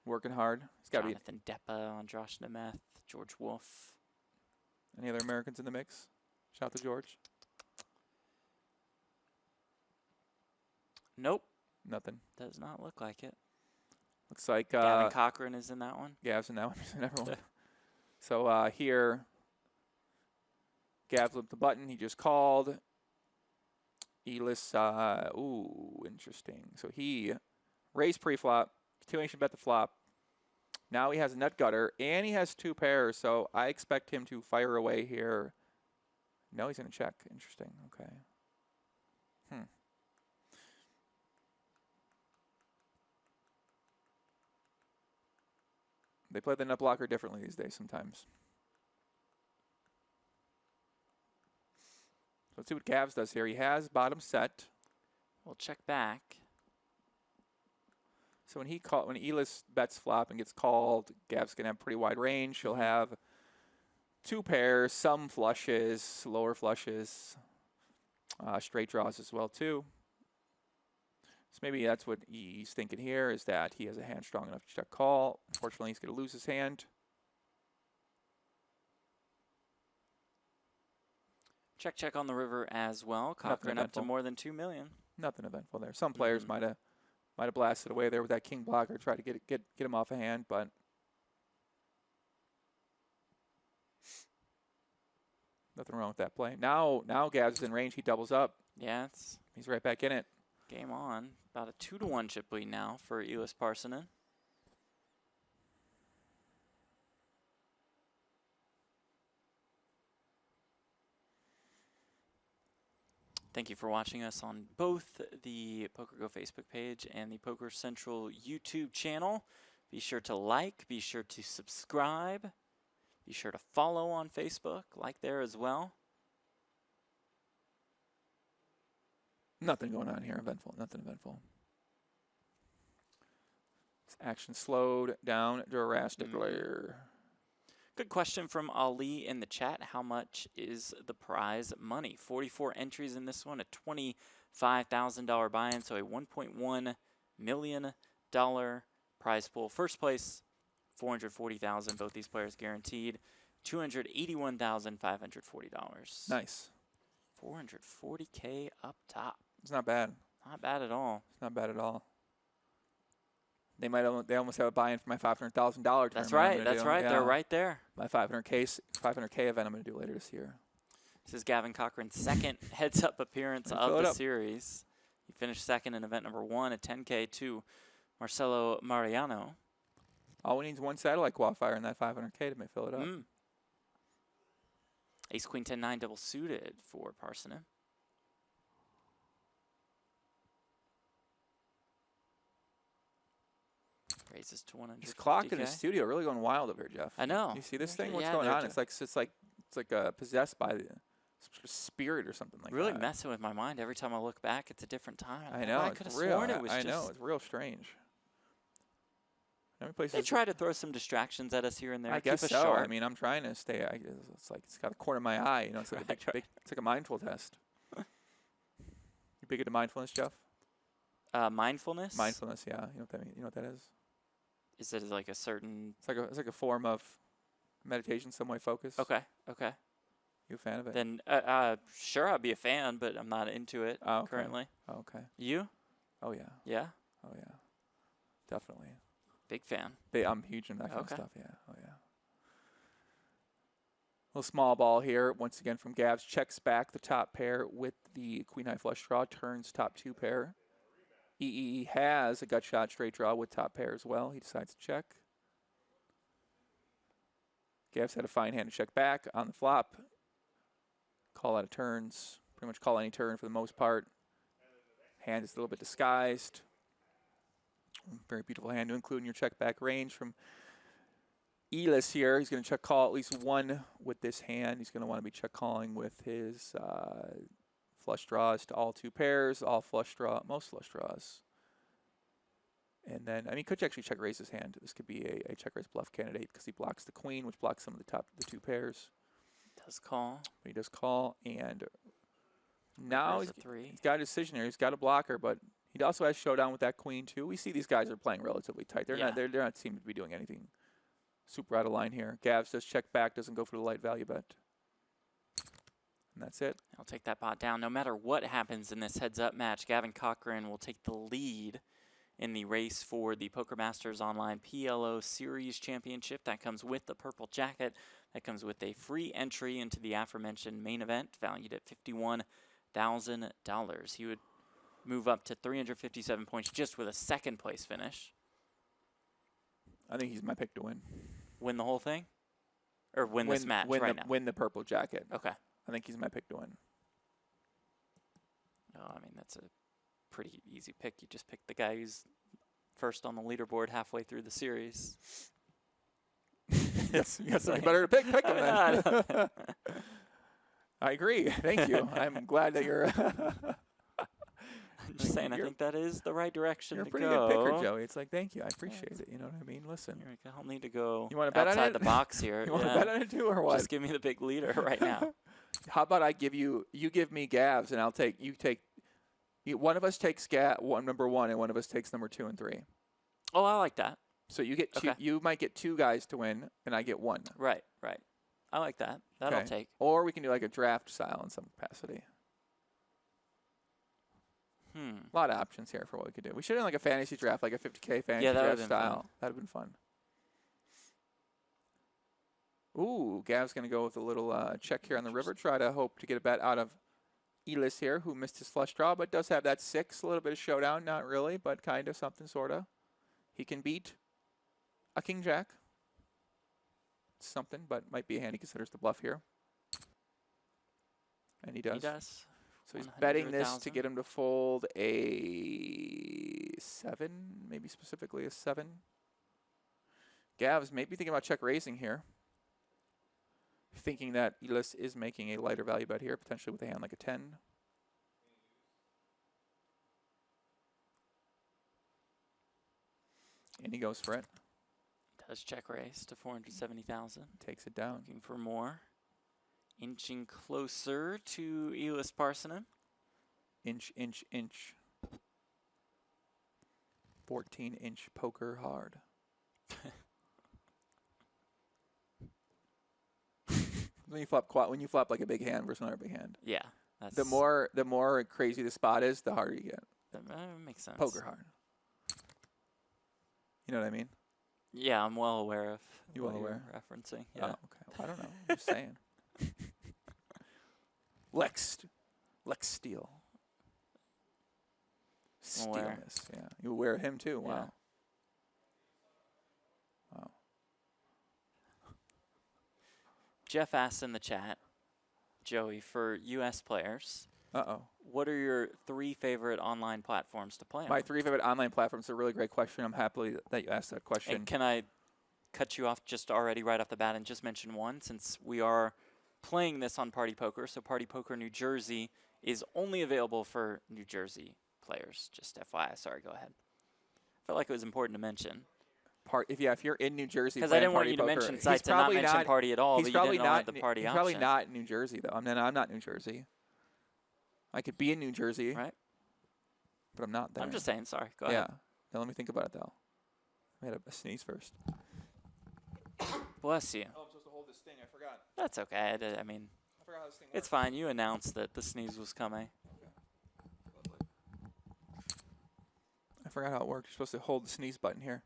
Working hard. He's got to be. Jonathan Deppa, Androsh Nemeth, George Wolf. Any other Americans in the mix? Shout out to George. Nope. Nothing. Does not look like it. Looks like Gavin Cochrane is in that one. Gav's in that one. He's in everyone. So here, Gav flipped the button. He just called. Eelis, ooh, interesting. So he raised pre-flop, continuation bet the flop. Now he has a nut gutter, and he has 2 pairs, so I expect him to fire away here. No, he's going to check. Interesting. Okay. They play the nut blocker differently these days sometimes. Let's see what Gavs does here. He has bottom set. We'll check back. So when Eelis bets flop and gets called, Gav's gonna have pretty wide range. He'll have 2 pairs, some flushes, lower flushes, straight draws as well too. So maybe that's what he's thinking here, is that he has a hand strong enough to check call. Unfortunately, he's gonna lose his hand. Check on the river as well. Cochrane up to more than 2 million. Nothing eventful there. Some players might have blasted away there with that king blocker, try to get him off a hand, but nothing wrong with that play. Now Gav's in range. He doubles up. Yeah, He's right back in it. Game on. About a 2-to-1 chip lead now for Eelis Parssinen. Thank you for watching us on both the PokerGO Facebook page and the Poker Central YouTube channel. Be sure to like, be sure to subscribe, be sure to follow on Facebook, like there as well. Nothing going on here eventful. Nothing eventful. This action slowed down drastically. Good question from Ali in the chat. How much is the prize money? 44 entries in this one, a $25,000 buy-in, so a $1.1 million prize pool. First place, $440,000. Both these players guaranteed $281,540. Nice. $440K up top. It's not bad. Not bad at all. It's not bad at all. They almost have a buy-in for my $500,000 tournament. That's right. That's right. Yeah. They're right there. My 500K event I'm going to do later this year. This is Gavin Cochrane's second heads-up appearance of the series. He finished second in event number 1, a 10K to Marcelo Mariano. All we need is one satellite qualifier in that 500K to fill it up. Ace, Queen, 10, 9 double suited for Parssinen. Raises to 150K. This clock in the studio really going wild over here, Jeff. I know. You see this thing? What's going on? It's like possessed by some sort of spirit or something like really that. Really messing with my mind. Every time I look back, it's a different time. I know. I could have sworn it was I know. It's real strange. They try to throw some distractions at us here and there. I guess so. Sharp. I mean, I'm trying to stay. It's like it's got a corner of my eye. You know, it's like it's like a mindful test. You big into mindfulness, Jeff? Mindfulness. Mindfulness, yeah. You know what that means? You know what that is? Is it like a certain? It's like a form of meditation, some way focus. Okay. Okay. You a fan of it? Then sure, I'd be a fan, but I'm not into it currently. Oh, okay. You? Oh yeah. Yeah. Oh yeah. Definitely. Big fan. I'm huge into that kind of stuff. Yeah. Oh yeah. Little small ball here once again from Gavs. Checks back the top pair with the queen high flush draw. Turns top 2 pair. EE has a gut shot straight draw with top pair as well. He decides to check. Gavs had a fine hand to check back on the flop. Call out of turns. Pretty much call any turn for the most part. Hand is a little bit disguised. Very beautiful hand to include in your check back range from Eelis here. He's going to check call at least one with this hand. He's going to want to be check calling with his flush draws to all 2 pairs, all flush draw, most flush draws. And then, I mean, could actually check raise his hand. This could be a check raise bluff candidate because he blocks the queen, which blocks some of the 2 pairs. Does call. But he does call, and now There's a 3. he's got a decision here. He's got a blocker, but he also has showdown with that queen too. We see these guys are playing relatively tight. They're not. They're not seeming to be doing anything super out of line here. Gavs does check back, doesn't go for the light value bet, and that's it. I'll take that pot down. No matter what happens in this heads-up match, Gavin Cochrane will take the lead in the race for the Poker Masters Online PLO Series Championship. That comes with the purple jacket. That comes with a free entry into the aforementioned main event, valued at $51,000. He would move up to 357 points just with a second place finish. I think he's my pick to win. Win the whole thing? Or win this match right now? Win the purple jacket. Okay. I think he's my pick to win. No, I mean, that's a pretty easy pick. You just pick the guy who's first on the leaderboard halfway through the series. You got something better to pick him then. I agree. Thank you. I'm glad that you're... I'm just saying, I think that is the right direction to go. You're a pretty good picker, Joey. It's like, thank you. I appreciate it. You know what I mean? Listen. I'll need to go you want to bet outside on it? the box here. You want to bet on it too, or what? Just give me the big leader right now. How about I give you give me Gavs, and I'll take, one of us takes number 1, and one of us takes number 2 and 3. Oh, I like that. So you get 2, you might get 2 guys to win, and I get 1. Right. I like that. That I'll take. Or we can do like a draft style in some capacity. A lot of options here for what we could do. We should have like a fantasy draft, like a 50K fantasy draft style. That would have been fun. Ooh, Gav's going to go with a little check here on the river. Try to hope to get a bet out of Eelis here, who missed his flush draw, but does have that 6. A little bit of showdown. Not really, but kind of something, sort of. He can beat a king-jack. Something, but might be a hand he considers the bluff here. And he does. He does. So he's betting this to get him to fold a 7, maybe specifically a 7. Gav's maybe thinking about check raising here. Thinking that Eelis is making a lighter value bet here, potentially with a hand like a 10. And he goes for it. Does check raise to 470,000. Takes it down. Looking for more. Inching closer to Eelis Parssinen. Inch. 14-inch poker hard. When you flop like a big hand versus another big hand. Yeah. That's the more crazy the spot is, the harder you get. That makes sense. Poker hard. You know what I mean? Yeah, I'm well aware of what you're referencing. Yeah. Oh, okay. Well, I don't know. I'm just saying. Lex Steel. Steelness. Yeah. You wear him too. Wow. Yeah. Wow. Jeff asks in the chat, Joey, for U.S. players, what are your 3 favorite online platforms to play on? My 3 favorite online platforms is a really great question. I'm happy that you asked that question. And can I cut you off just already right off the bat and just mention one, since we are playing this on Party Poker. So Party Poker New Jersey is only available for New Jersey players. Just FYI. Sorry, go ahead. I felt like it was important to mention. If you're in New Jersey, because I didn't want you to mention sites and not mention Party at all. He's probably not the Party option. He's probably not in New Jersey though. I'm not New Jersey. I could be in New Jersey, right? But I'm not there. I'm just saying. Sorry. Go ahead. Yeah. Now let me think about it though. I had a sneeze first. Bless you. Oh, I'm supposed to hold this thing. I forgot. That's okay. I mean, I forgot how this thing works. It's fine. You announced that the sneeze was coming. Okay. I forgot how it worked. You're supposed to hold the sneeze button here.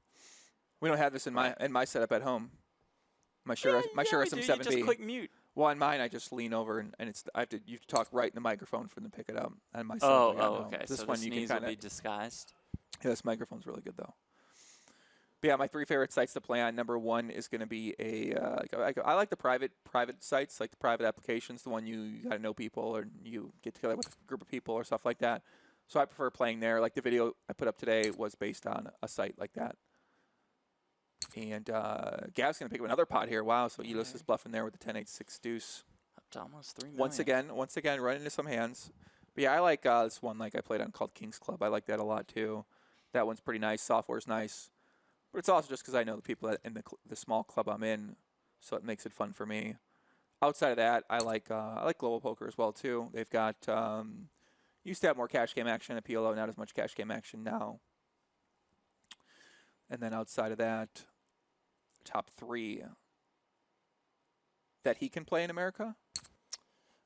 We don't have this in my setup at home. My sure has some 7B. You just click mute. Well, on mine, I just lean over and it's you have to talk right in the microphone for them to pick it up. And my okay. This so one the you sneeze can will be disguised. Yeah, this microphone's really good though. But yeah, my 3 favorite sites to play on. Number 1 is going to be I like the private sites, like the private applications, the one you got to know people or you get together with a group of people or stuff like that. So I prefer playing there. Like the video I put up today was based on a site like that. And Gav's going to pick up another pot here. Wow, so Eelis is bluffing there with the 10-8-6 deuce. Up to almost 3 million. Once again, run into some hands. But yeah, I like this one like I played on called King's Club. I like that a lot too. That one's pretty nice. Software's nice. But it's also just because I know the people in the small club I'm in, so it makes it fun for me. Outside of that, I like Global Poker as well too. They've got used to have more cash game action at PLO, not as much cash game action now. And then outside of that, top 3 that he can play in America.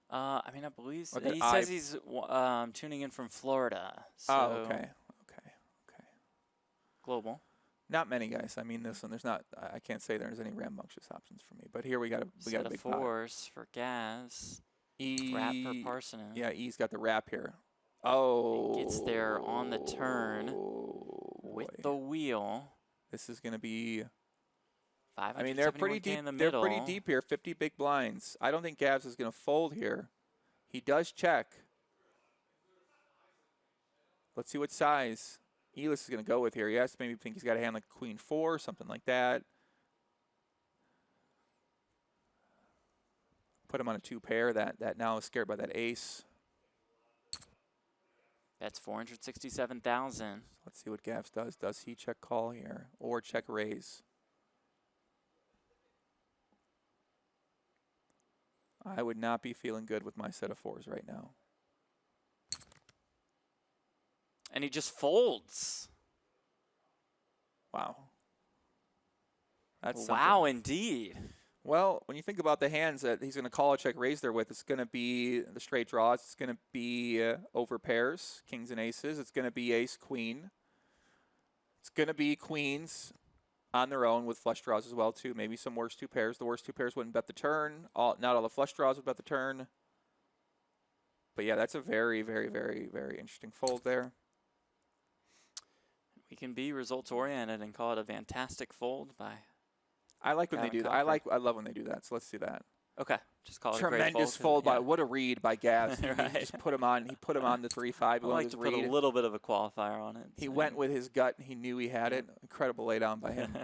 I mean, I believe Or that he says he's tuning in from Florida. So Oh, okay. Global. Not many guys. I mean, this one, there's not. I can't say there's any rambunctious options for me. But here we got a big pot. Fours for Gavs. E Wrap for Parssinen. Yeah, E's got the wrap here. Oh, He gets there on the turn with the wheel. This is going to be. 571K I mean, they're pretty deep. in the They're middle. pretty deep here. 50 big blinds. I don't think Gavs is going to fold here. He does check. Let's see what size Eelis is going to go with here. He has to maybe think he's got a hand like Queen 4 or something like that. Put him on a 2 pair that now is scared by that ace. That's 467,000. Let's see what Gavs does. Does he check call here or check raise? I would not be feeling good with my set of 4s right now. And he just folds. Wow. That's wow, indeed. Well, when you think about the hands that he's going to call a check raise there with, it's going to be the straight draws. It's going to be over pairs, kings and aces. It's going to be ace, queen. It's going to be queens on their own with flush draws as well, too. Maybe some worst 2 pairs. The worst 2 pairs wouldn't bet the turn. Not all the flush draws would bet the turn. But, yeah, that's a very, very, very, very interesting fold there. We can be results oriented and call it a fantastic fold by. I like when Gavin they do that. Cochrane. I love when they do that. So let's see that. Okay, just call it Tremendous a great fold by yeah. what a read by Gavs. Right. He just put him on. He put him on the 3-5. I like to put read. a little bit of a qualifier on it. He so. went with his gut. He knew he had it. Incredible laydown by him.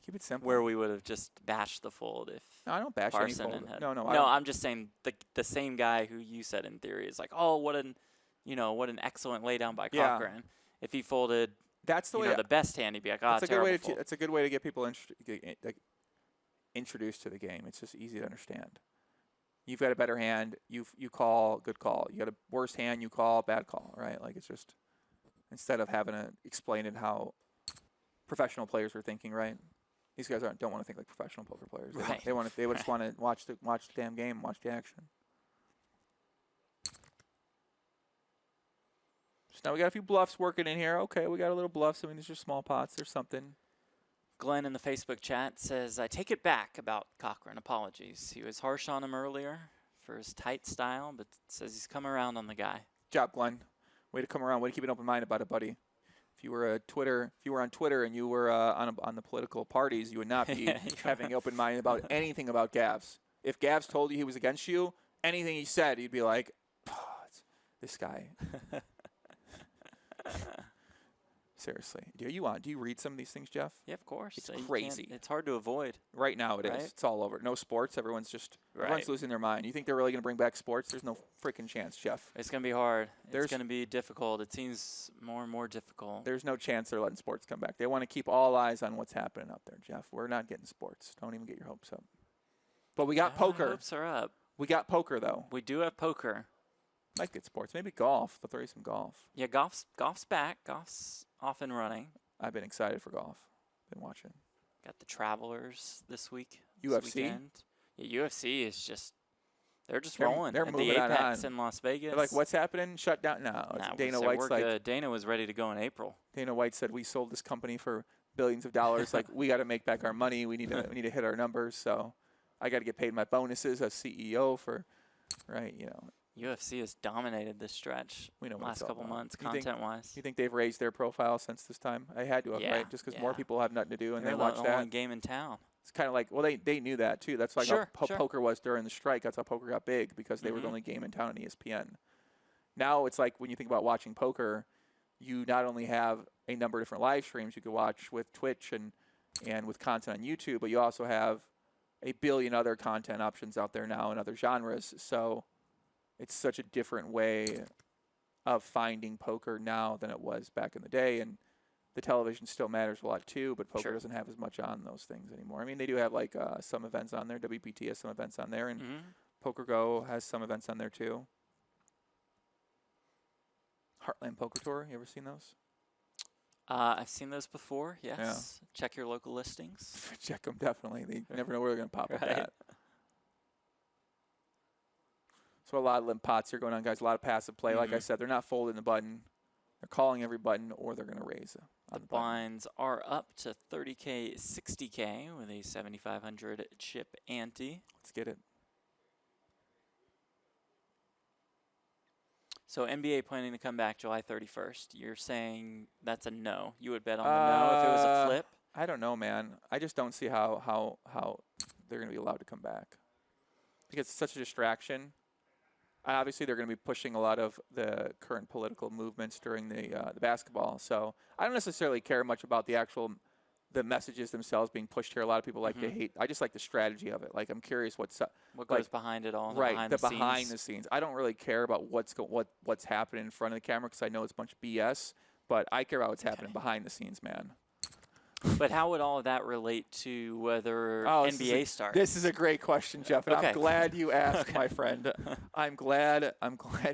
Keep it simple. Where we would have just bashed the fold if. No, I don't bash any Parssinen fold. had. No, No, I'm just saying the same guy who you said in theory is like, oh, what an excellent laydown by Yeah. Cochrane. If he folded, that's the way. the best hand, he'd be like, oh, That's a good way fold. That's a good way to get people introduced to the game. It's just easy to understand. You've got a better hand. You call, good call. You got a worse hand. You call, bad call. Right? Like it's just instead of having to explain it how professional players are thinking. Right? These guys don't want to think like professional poker players. Right. They just want to watch the damn game, watch the action. So now we got a few bluffs working in here. Okay, we got a little bluffs. I mean, these are small pots. There's something. Glenn in the Facebook chat says, I take it back about Cochrane. Apologies. He was harsh on him earlier for his tight style, but says he's come around on the guy. Job, Glenn. Way to come around. Way to keep an open mind about it, buddy. If you were on Twitter and you were on the political parties, you would not be having an open mind about anything about Gavs. If Gavs told you he was against you, anything he said, you'd be like, oh, this guy. Seriously. Do you read some of these things, Jeff? Yeah, of course. It's You crazy. It's hard to avoid. Right now it is. Right? It's all over. No sports. Everyone's losing their mind. You think they're really going to bring back sports? There's no freaking chance, Jeff. It's going to be hard. It's going to be difficult. It seems more and more difficult. There's no chance they're letting sports come back. They want to keep all eyes on what's happening out there, Jeff. We're not getting sports. Don't even get your hopes up. But we got poker. Hopes are up. We got poker, though. We do have poker. Might get sports. Maybe golf. They'll throw you some golf. Yeah, golf's back. Golf's off and running. I've been excited for golf. Been watching. Got the Travelers this week. UFC? This weekend. Yeah, UFC is just they're They're rolling. they're at moving the on Apex on. in Las Vegas. They're like, what's happening? Shut down. No, it's Dana White's we're like, good. Dana was ready to go in April. Dana White said, we sold this company for billions of dollars. Like, we got to make back our money. We need to hit our numbers. So I got to get paid my bonuses as CEO for, right, UFC has dominated this stretch. We know what last it's all couple about. months, You think- content-wise. You think they've raised their profile since this time? I had to have, Yeah, right? Just because more yeah. people have nothing to do and They're they the watch only that. game in town. It's kind of like, well, they knew that too. That's like Sure, how sure. poker was during the strike. That's how poker got big because they were the only game in town on ESPN. Now it's like when you think about watching poker, you not only have a number of different live streams you could watch with Twitch and with content on YouTube, but you also have a billion other content options out there now in other genres. So it's such a different way of finding poker now than it was back in the day. And the television still matters a lot too, but poker doesn't have as much on those things anymore. I mean, they do have like some events on there. WPT has some events on there, and PokerGo has some events on there too. Heartland Poker Tour, you ever seen those? I've seen those before, yes. Yeah. Check your local listings. Check them, definitely. They never know where they're going to pop up at. So a lot of limp pots here going on, guys. A lot of passive play. Like I said, they're not folding the button. They're calling every button, or they're going to raise on the blinds are up to 30K, 60K with a 7,500 chip ante. Let's get it. So NBA planning to come back July 31st. You're saying that's a no. You would bet on the no if it was a flip? I don't know, man. I just don't see how they're going to be allowed to come back. I think it's such a distraction. Obviously, they're going to be pushing a lot of the current political movements during the basketball. So I don't necessarily care much about the messages themselves being pushed here. A lot of people like to hate. I just like the strategy of it. Like, I'm curious what goes behind it all. Right, the behind the scenes. I don't really care about what's happening in front of the camera because I know it's a bunch of BS. But I care about what's happening behind the scenes, man. But how would all of that relate to whether NBA starts? This is a great question, Jeff, and I'm glad you asked, my friend. I'm glad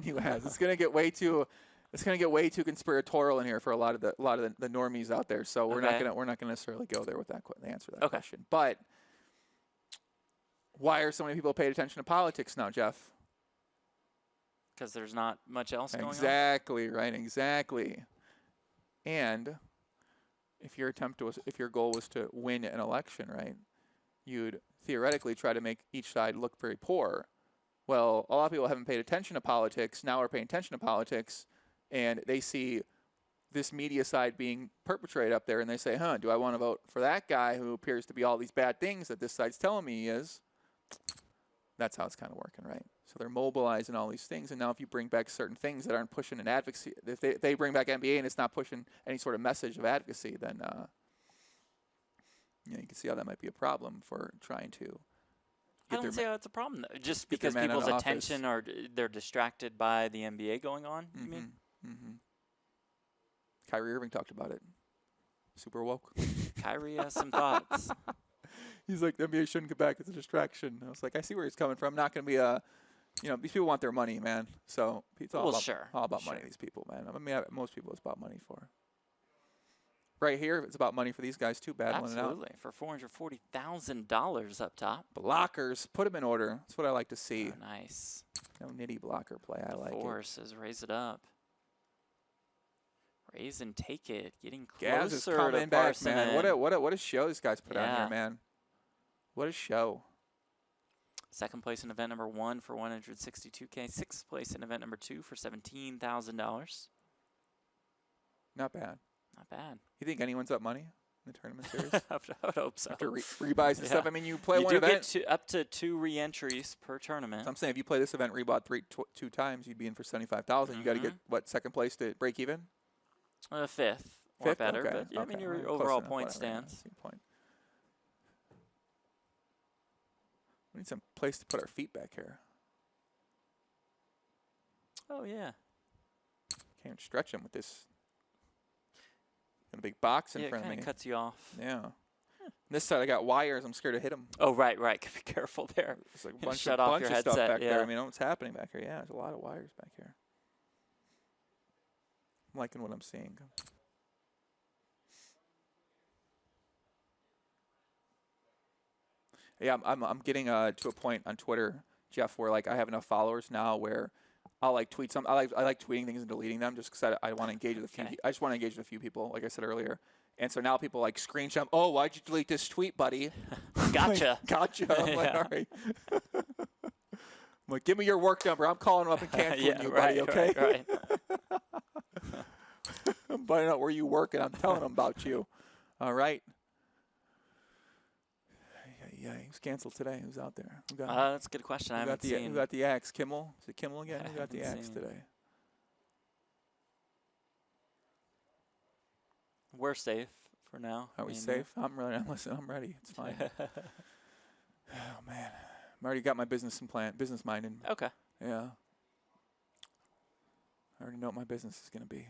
you asked. It's gonna get way too conspiratorial in here for a lot of the normies out there. So we're not gonna necessarily go there with the answer to that question. But why are so many people paying attention to politics now, Jeff? Because there's not much else going on. Exactly right. Exactly. And if your goal was to win an election, right, you'd theoretically try to make each side look very poor. Well, a lot of people haven't paid attention to politics, now are paying attention to politics, and they see this media side being perpetrated up there, and they say, do I want to vote for that guy who appears to be all these bad things that this side's telling me he is? That's how it's kind of working, right? So they're mobilizing all these things, and now if you bring back certain things that aren't pushing an advocacy, if they bring back NBA and it's not pushing any sort of message of advocacy, then you can see how that might be a problem for trying to. I don't see how it's a problem, though. Just because people's attention they're distracted by the NBA going on. You mean? Kyrie Irving talked about it. Super woke. Kyrie has some thoughts. He's like, the NBA shouldn't get back. It's a distraction. I was like, I see where he's coming from. Not going to be these people want their money, man. So it's all about money, these people, man. I mean, most people it's about money for. Right here, it's about money for these guys, too, battling it out. Absolutely. For $440,000 up top. Blockers. Put them in order. That's what I like to see. Oh, nice. No nitty blocker play. I like it. Force says raise it up. Raise and take it. Getting closer Gaz is coming back, Parssinen. man. What a show this guy's put on here, man. What a show. Second place in event number 1 for $162K. Sixth place in event number 2 for $17,000. Not bad. Not bad. You think anyone's up money in the tournament series? I would hope so. After rebuys and stuff. I mean, you play one event. You get up to 2 re-entries per tournament. So I'm saying if you play this event rebought two times, you'd be in for $75,000. You got to get, second place to break even? Fifth or better. Okay. But yeah, I mean, your overall point stands. Point. We need some place to put our feet back here. Oh, yeah. Can't even stretch them with this. Got a big box in front of me. It kind of cuts you off. Yeah. This side, I got wires. I'm scared to hit them. Oh, right. Be careful there. There's like a bunch Shut of off your headset, stuff back there. I mean, what's happening back here? Yeah, there's a lot of wires back here. I'm liking what I'm seeing. Yeah, I'm getting to a point on Twitter, Jeff, where like I have enough followers now where I'll like tweet some. I like tweeting things and deleting them just because I want to engage with a few. I just want to engage with a few people, like I said earlier. And so now people like screenshot. Oh, why'd you delete this tweet, buddy? Gotcha. Gotcha. I'm like, all right. I'm like, give me your work number. I'm calling them up and canceling you, buddy. Okay. Right. I'm finding out where you work and I'm telling them about you. All right. Yeah, he was canceled today. Who's out there? That's a good question. I haven't seen. Who got the axe? Kimmel? Is it Kimmel again? Who got the axe today? We're safe for now. Are we safe? I'm ready. Listen, I'm ready. It's fine. Oh man, I already got my business minded. Okay. Yeah. I already know what my business is going to be.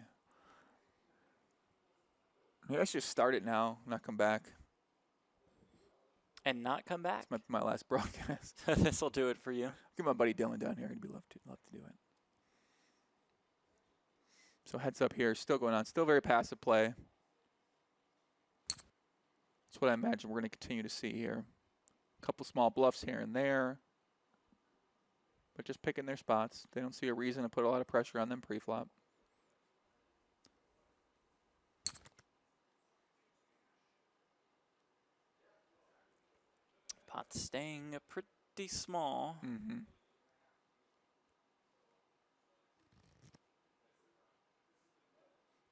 Maybe I should just start it now, not come back. And not come back. It's my last broadcast. This will do it for you. Get my buddy Dylan down here. He'd be love to do it. So heads up here, still going on. Still very passive play. That's what I imagine we're going to continue to see here. A couple small bluffs here and there. But just picking their spots. They don't see a reason to put a lot of pressure on them pre-flop. Pot staying pretty small. Mm-hmm.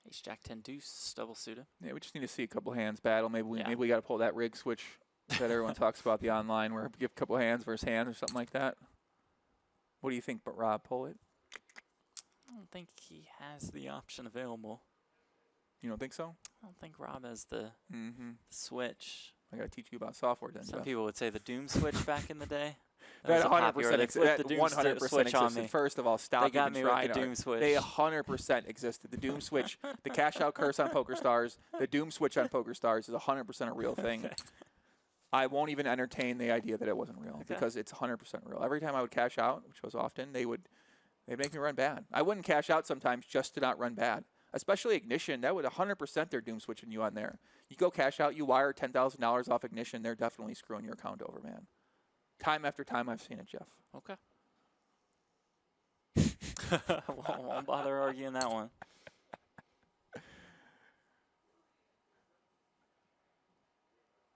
Ace Jack 10 deuce double suited. Yeah, we just need to see a couple hands battle. Maybe we got to pull that rig switch that everyone talks about the online, where we give a couple hands versus hands or something like that. What do you think, but Rob, pull it? I don't think he has the option available. You don't think so? I don't think Rob has the switch. I got to teach you about software then. Some people would say the doom switch back in the day. That was a popular- 100% they flipped the that doom 100% switch on existed. me. First of all, stop They got even me with trying the to- doom switch. They 100% existed. The doom switch, the cash out curse on PokerStars, the doom switch on PokerStars is 100% a real thing. Okay. I won't even entertain the idea that it wasn't real because it's 100% real. Every time I would cash out, which was often, they'd make me run bad. I wouldn't cash out sometimes just to not run bad. Especially Ignition, that would 100% they're doom switching you on there. You go cash out, you wire $10,000 off Ignition, they're definitely screwing your account over, man. Time after time I've seen it, Jeff. Okay. Won't bother arguing that one.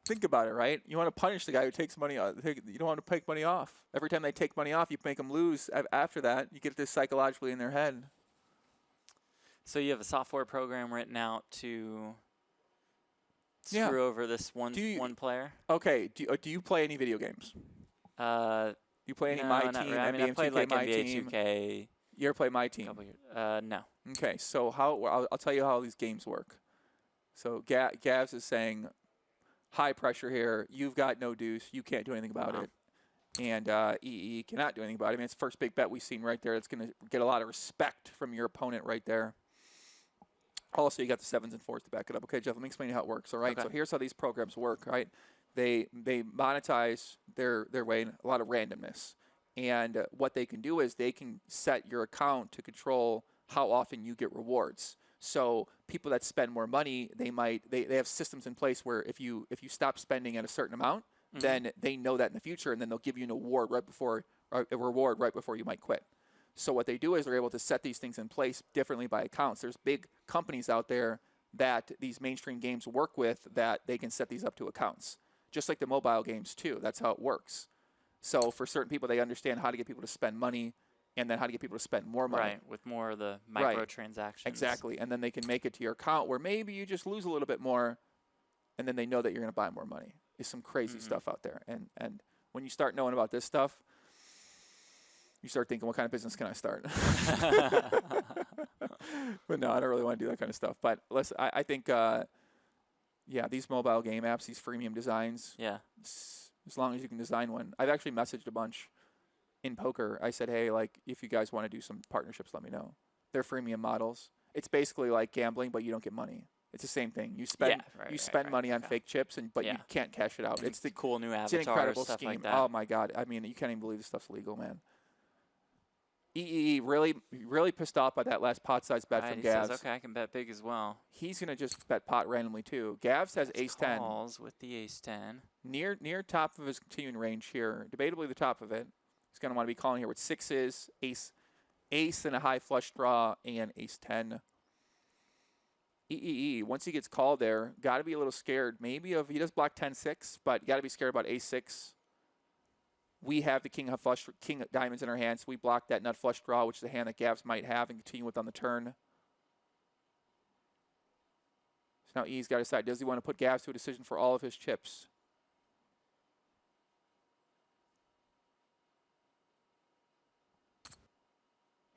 Think about it, right? You want to punish the guy who takes money off. You don't want to take money off. Every time they take money off, you make them lose. After that, you get this psychologically in their head. So you have a software program written out to screw over this one player? Okay. Do you play any video games? Do you play any My Team, really. NBA I played 2K, like My NBA Team? 2K. You ever play My Team? Couple years. No. Okay, so I'll tell you how these games work. So Gavs is saying, high pressure here. You've got no deuce. You can't do anything about it. And EE cannot do anything about it. I mean, it's the first big bet we've seen right there. It's going to get a lot of respect from your opponent right there. Also, you got the 7s and 4s to back it up. Okay, Jeff, let me explain to you how it works. All right, so here's how these programs work, right? They monetize their way in a lot of randomness. And what they can do is they can set your account to control how often you get rewards. So people that spend more money, they have systems in place where if you stop spending at a certain amount, then they know that in the future, and then they'll give you an award right before you might quit. So what they do is they're able to set these things in place differently by accounts. There's big companies out there that these mainstream games work with that they can set these up to accounts, just like the mobile games too. That's how it works. So for certain people, they understand how to get people to spend money and then how to get people to spend more money. Right, with more of the microtransactions. Exactly, and then they can make it to your account where maybe you just lose a little bit more, and then they know that you're going to buy more money. It's some crazy stuff out there. And when you start knowing about this stuff, you start thinking, what kind of business can I start? But no, I don't really want to do that kind of stuff. But listen, I think, these mobile game apps, these freemium designs, as long as you can design one. I've actually messaged a bunch in poker. I said, hey, like, if you guys want to do some partnerships, let me know. They're freemium models. It's basically like gambling, but you don't get money. It's the same thing. You spend money on fake chips, but you can't cash it out. It's the cool new avatars, it's an incredible stuff scheme. like that. Oh my God! I mean, you can't even believe this stuff's legal, man. EE really pissed off by that last pot size bet from He Gavs. says, okay, I can bet big as well. He's gonna just bet pot randomly too. Gavs has ace 10. Calls with the ace 10. Near top of his continuing range here. Debatably the top of it. He's gonna want to be calling here with sixes, ace and a high flush draw, and ace 10. EEE, once he gets called there, got to be a little scared. Maybe he does block 10-6, but you got to be scared about ace 6. We have the king of diamonds in our hands. So we block that nut flush draw, which is a hand that Gavs might have and continue with on the turn. So now E's got to decide, does he want to put Gavs to a decision for all of his chips?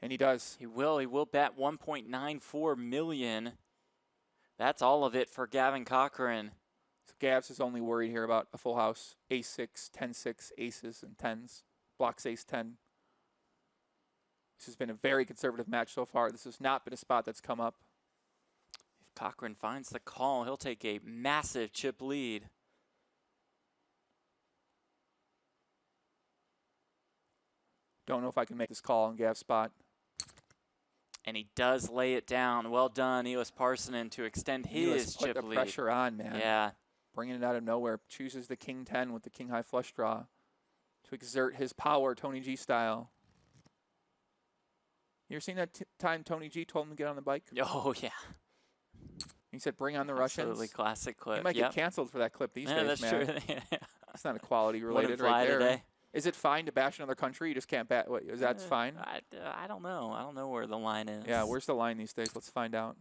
And he does. He will bet 1.94 million. That's all of it for Gavin Cochrane. So Gavs is only worried here about a full house. Ace 6, 10-6, aces and 10s. Blocks ace 10. This has been a very conservative match so far. This has not been a spot that's come up. If Cochrane finds the call, he'll take a massive chip lead. Don't know if I can make this call on Gav's spot. And he does lay it down. Well done, Eelis Parssinen, to extend his chip put the lead. pressure on, man. Yeah. Bringing it out of nowhere. Chooses the king 10 with the king high flush draw to exert his power, Tony G style. You ever seen that time Tony G told him to get on the bike? Oh, yeah. He said, bring on the Russians. Absolutely classic clip. He might get canceled for that clip these days, that's man. true. It's not equality related Wouldn't fly right there. today. Is it fine to bash another country? You just can't bash. What, is that fine? I don't know. I don't know where the line is. Yeah, where's the line these days? Let's find out.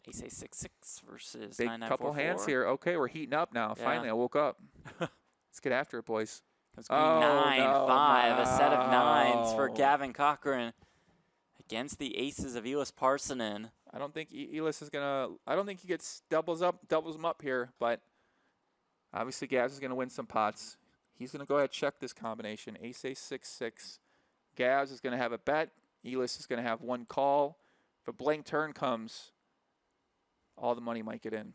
Ace 6-6 versus Big 9-9-4-4. couple hands here. Okay, we're heating up now. Yeah. Finally, I woke up. Let's get after it, boys. It's going to be 9-5, a set of nines for no. Gavin Cochrane against the aces of Eelis Parssinen. I don't think Eelis is gonna. I don't think he gets doubles them up here. But obviously, Gavs is gonna win some pots. He's gonna go ahead and check this combination. Ace 6-6. Gavs is gonna have a bet. Eelis is gonna have one call. If a blank turn comes, all the money might get in.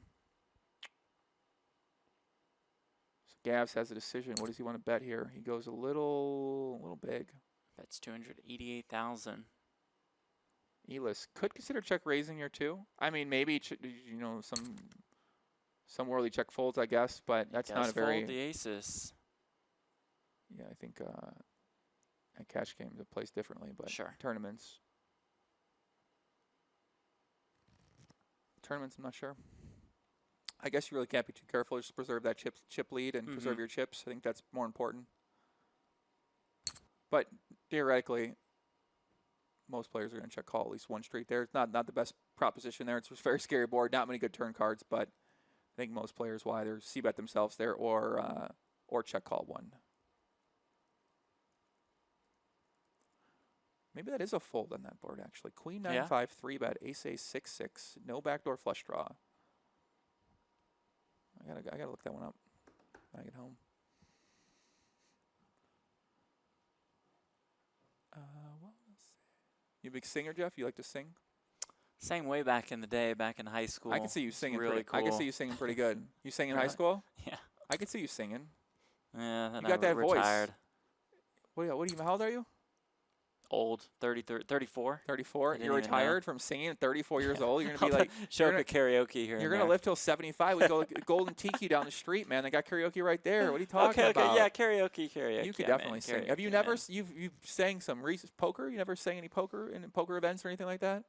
So Gavs has a decision. What does he want to bet here? He goes a little big. That's 288,000. Eelis could consider check raising here too. I mean, maybe some whirly check folds, I guess, but that's not a very. Fold the aces. Yeah, I think at cash games it plays differently, but Sure. tournaments, I'm not sure. I guess you really can't be too careful. Just preserve that chip lead and preserve your chips. I think that's more important. But theoretically, most players are going to check call at least one straight there. It's not the best proposition there. It's a very scary board. Not many good turn cards, but I think most players will either c-bet themselves there or check call one. Maybe that is a fold on that board, actually. Queen 9-5, 3-bet, ace 6-6, no backdoor flush draw. I gotta look that one up when I get home. You a big singer, Jeff? You like to sing? Sang way back in the day, back in high school. I can see you singing. Really cool. I can see you singing pretty good. You sang in high school? Yeah. I can see you singing. Yeah, then You got I that voice. retired. What are you? How old are you? Old, 34. 34. didn't You're even retired from singing at 34 years old. You're gonna be like show up at karaoke here. You're gonna live till 75. We go to Golden Tiki down the street, man. They got karaoke right there. What are you talking about? Okay, yeah, karaoke. You could definitely sing. Have you never? You've sang some poker? You never sang any poker in poker events or anything like that?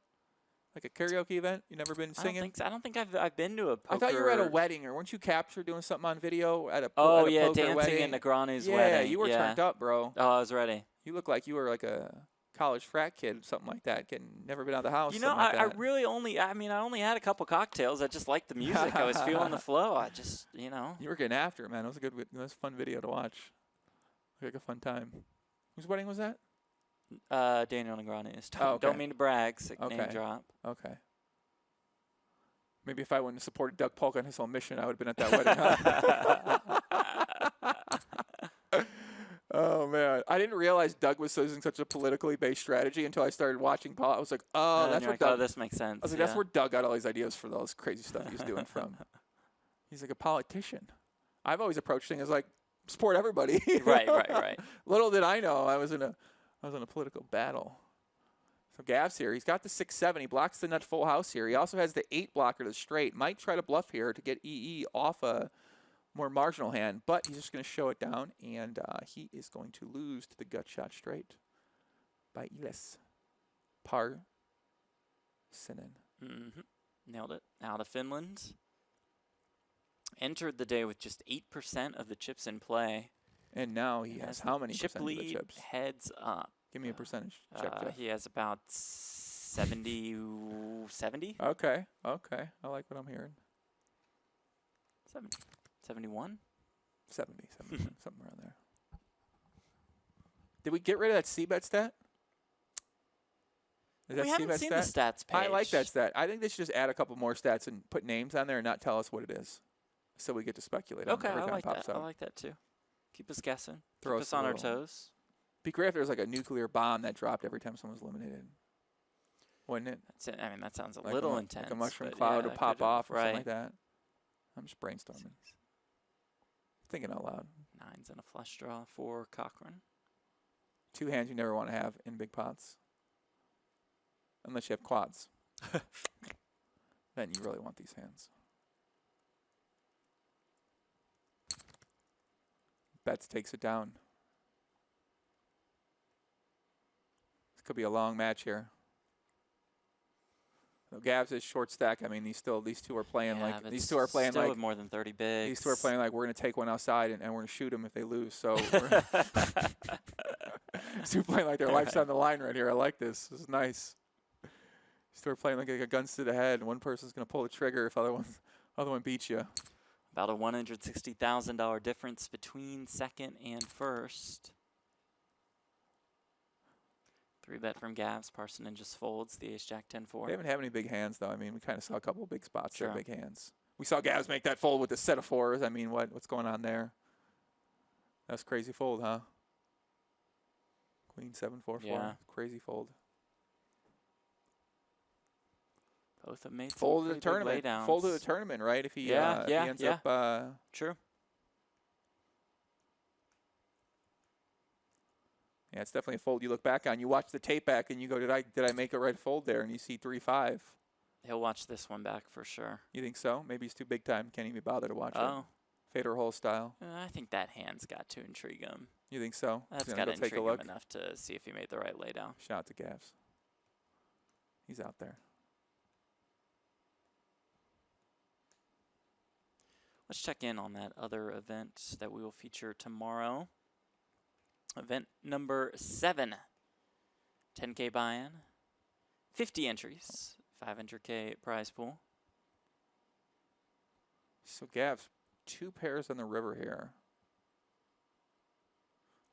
Like a karaoke event? You never been singing? I don't think I've been to a poker. I thought you were at a wedding, or weren't you captured doing something on video at a Oh at a yeah, poker dancing wedding? in Negrani's Yeah, wedding. you were turned up, bro. Oh, I was ready. You look like you were like a college frat kid, something like that. Never been out of the house. You know, like I really only. I mean, I only had a couple cocktails. I just liked the music. I was feeling the flow. I just, you know. You were getting after it, man. It was a fun video to watch. Like a fun time. Whose wedding was that? Daniel Negrani's. Oh, okay. Don't mean to brag. Sick name Okay. drop. Okay. Maybe if I wouldn't have supported Doug Polk on his whole mission, I would have been at that wedding. Huh? Oh, man. I didn't realize Doug was using such a politically based strategy until I started watching Paul. I was like, oh, that's where Doug. Oh, this makes sense. I was like, that's where Doug got all these ideas for those crazy stuff he was doing from. He's like a politician. I've always approached things as like, support everybody. Right. Little did I know I was in a political battle. So Gav's here. He's got the 6-7. He blocks the nut full house here. He also has the 8 blocker to the straight. Might try to bluff here to get EE off a more marginal hand, but he's just going to show it down, and he is going to lose to the gut shot straight by Eelis Parssinen. Nailed it. Out of Finland. Entered the day with just 8% of the chips in play. And now he has how many chip percent of the lead chips? heads up. Give me a percentage. Check, Jeff. He has about 70. Okay. I like what I'm hearing. 71? 70, something around there. Did we get rid of that C-bet stat? Is that We haven't C-bet seen stat? the stats page. I like that stat. I think they should just add a couple more stats and put names on there and not tell us what it is, so we get to speculate. Okay, on it every I time like it pops that. up. I like that too. Keep us guessing. Throw Keep us us a on our little- toes. Be great if there was like a nuclear bomb that dropped every time someone was eliminated. Wouldn't it? I mean, that sounds a Like little intense. Like a mushroom but cloud yeah, to that pop could- off or right. something like that. I'm just brainstorming. Thinking out loud. 9s and a flush draw for Cochrane. 2 hands you never want to have in big pots. Unless you have quads. Then you really want these hands. Bets takes it down. This could be a long match here. Gavs is short stack. I mean, these two are playing like these two are playing still like with more than 30 bigs. these two are playing like we're gonna take one outside and we're gonna shoot them if they lose. So these two are playing like their life's on the line right here. I like this. This is nice. These two are playing like a guns to the head. And one person's gonna pull the trigger if other one beats you. About a $160,000 difference between second and first. 3-bet from Gavs. Parssinen just folds the ace-jack 10-4. They haven't had any big hands, though. I mean, we kind of saw a couple of big spots there, Sure. big hands. We saw Gavs make that fold with a set of 4s. I mean, what's going on there? That's crazy fold, huh? Queen 7-4-4. Yeah. Crazy fold. Both have made Fold some to the pretty big tournament. laydowns. Fold to the tournament, right? If he, Yeah, if he ends up. True. Yeah, it's definitely a fold you look back on. You watch the tape back and you go, did I make a right fold there? And you see 3-5. He'll watch this one back for sure. You think so? Maybe he's too big time. Can't even be bothered to watch it. Oh. Fade or hole style. I think that hand's got to intrigue him. You think so? That's He's got gonna to go take a intrigue look. him enough to see if he made the right laydown. Shout out to Gavs. He's out there. Let's check in on that other event that we will feature tomorrow. Event number 7. 10K buy-in. 50 entries. 500K prize pool. So Gavs, 2 pairs on the river here.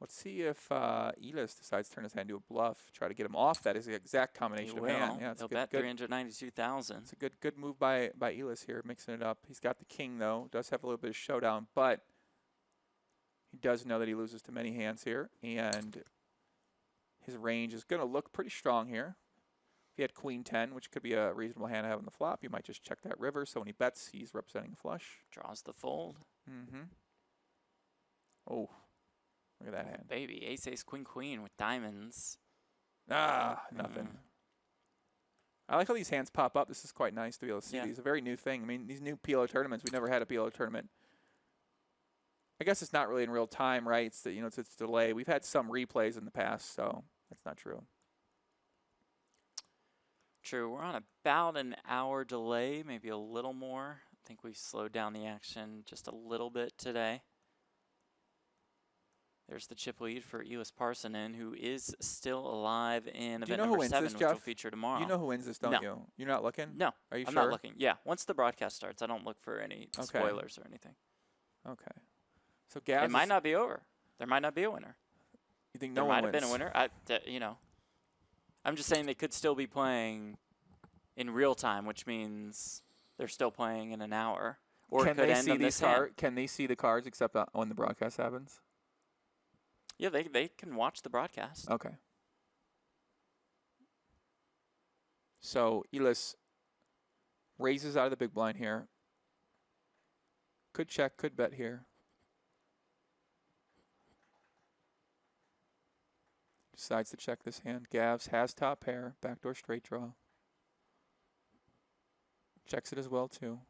Let's see if Eelis decides to turn his hand into a bluff. Try to get him off. That is the exact combination of hand. Yeah, it's He'll good, bet good. 392,000. It's a good move by Eelis here, mixing it up. He's got the king though. Does have a little bit of showdown, but he does know that he loses to many hands here, and his range is going to look pretty strong here. If he had Queen 10, which could be a reasonable hand to have on the flop, you might just check that river. So when he bets, he's representing a flush. Draws the fold. Mm-hmm. Oh, look at that hand. Baby, ace, ace, queen, queen with diamonds. Ah, nothing. I like how these hands pop up. This is quite nice to be able to see Yeah. these. A very new thing. I mean, these new PLO tournaments, we never had a PLO tournament. I guess it's not really in real time, right? It's the, it's a delay. We've had some replays in the past, so that's not true. True. We're on about an hour delay, maybe a little more. I think we've slowed down the action just a little bit today. There's the chip lead for Eelis Parssinen, who is still alive in event number 7, which will feature tomorrow. You know who wins this, don't you? You're not looking? No. Are you I'm sure? not looking. Yeah. Once the broadcast starts, I don't look for any spoilers or anything. Okay. So Gavs, It might not be over. There might not be a winner. You think no there one might have wins? been a winner. I'm just saying they could still be playing in real time, which means they're still playing in an hour. Or Can it could they end see on these this hand. cards? Can they see the cards except when the broadcast happens? Yeah, they can watch the broadcast. Okay. So Eelis raises out of the big blind here. Could check, could bet here. Decides to check this hand. Gavs has top pair, backdoor straight draw. Checks it as well too.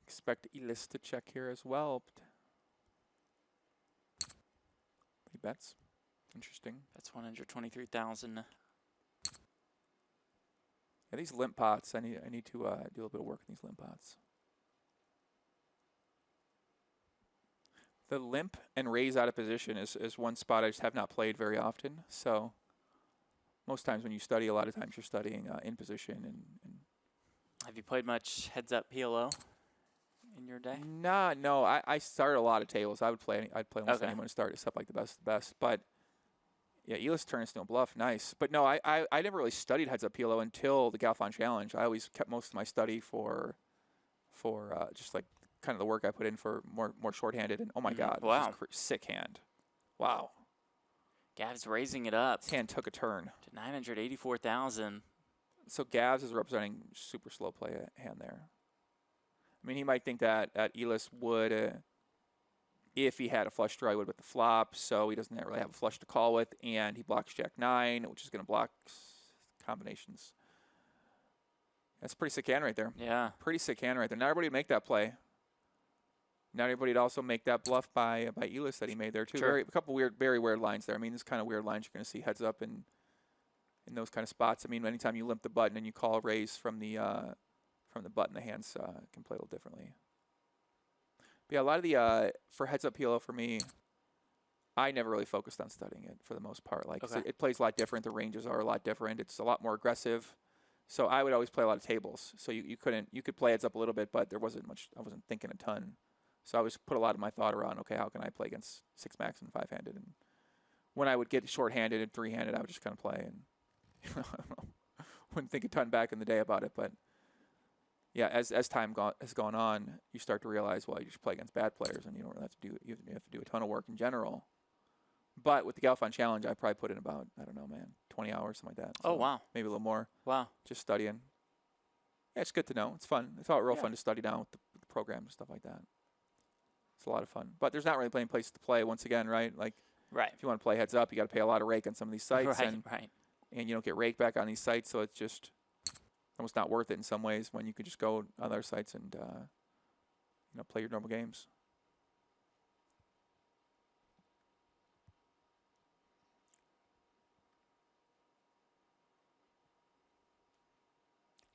Expect Eelis to check here as well. He bets. Interesting. That's 123,000. Yeah, these limp pots. I need to do a little bit of work in these limp pots. The limp and raise out of position is one spot I just have not played very often. So most times when you study, a lot of times you're studying in position. And Have you played much heads-up PLO in your day? no. I started a lot of tables. I'd play almost anyone to start except like the best. But Yeah, Eelis turns no bluff. Nice. But no, I never really studied heads-up PLO until the Galfond Challenge. I always kept most of my study for just like kind of the work I put in for more shorthanded. And oh my God, Wow. this is sick hand. Wow. Gav's raising it up His hand took a turn. to 984,000. So Gavs is representing super slow play hand there. I mean, he might think that Eelis would, if he had a flush draw, he would with the flop, so he doesn't really have a flush to call with, and he blocks Jack-9, which is going to block combinations. That's a pretty sick hand right there. Yeah. Pretty sick hand right there. Not everybody would make that play. Not everybody would also make that bluff by Eelis that he made there, too. Sure. A couple very weird lines there. I mean, this kind of weird lines you're going to see heads up in those kind of spots. I mean, anytime you limp the button and you call raise from the button, the hands can play a little differently. But yeah, a lot of the for heads up PLO for me, I never really focused on studying it for the most part. Like Okay. it plays a lot different. The ranges are a lot different. It's a lot more aggressive. So I would always play a lot of tables. So you could play heads up a little bit, but there wasn't much. I wasn't thinking a ton. So I always put a lot of my thought around, okay, how can I play against 6-max and 5-handed? And when I would get short-handed and 3-handed, I would just kind of play and I don't know, wouldn't think a ton back in the day about it. But yeah, as time has gone on, you start to realize, well, you just play against bad players, and you don't really have to do you have to do a ton of work in general. But with the Galfond Challenge, I probably put in about 20 hours, something like that. Oh, So wow. maybe a little more. Wow. Just studying. Yeah, it's good to know. It's fun. It's all real Yeah. fun to study down with the program and stuff like that. It's a lot of fun. But there's not really many places to play, once again, right? Like, Right. if you want to play heads up, you got to pay a lot of rake on some of these sites. Right. Right. And you don't get rake back on these sites, so it's just almost not worth it in some ways when you could just go on other sites and play your normal games.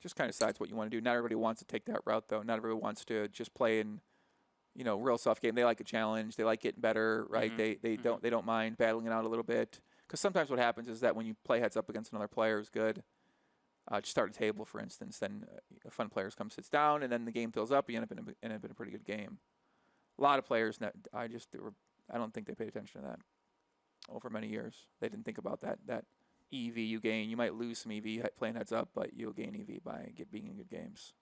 Just kind of decides what you want to do. Not everybody wants to take that route, though. Not everybody wants to just play in, real soft game. They like a challenge. They like getting better, right? Mm-hmm. They don't mind battling it out a little bit. Because sometimes what happens is that when you play heads up against another player is good. Just start a table, for instance, then a fun player sits down, and then the game fills up. You end up in a pretty good game. A lot of players, I don't think they paid attention to that over many years. They didn't think about that EV you gain. You might lose some EV playing heads up, but you'll gain EV by being in good games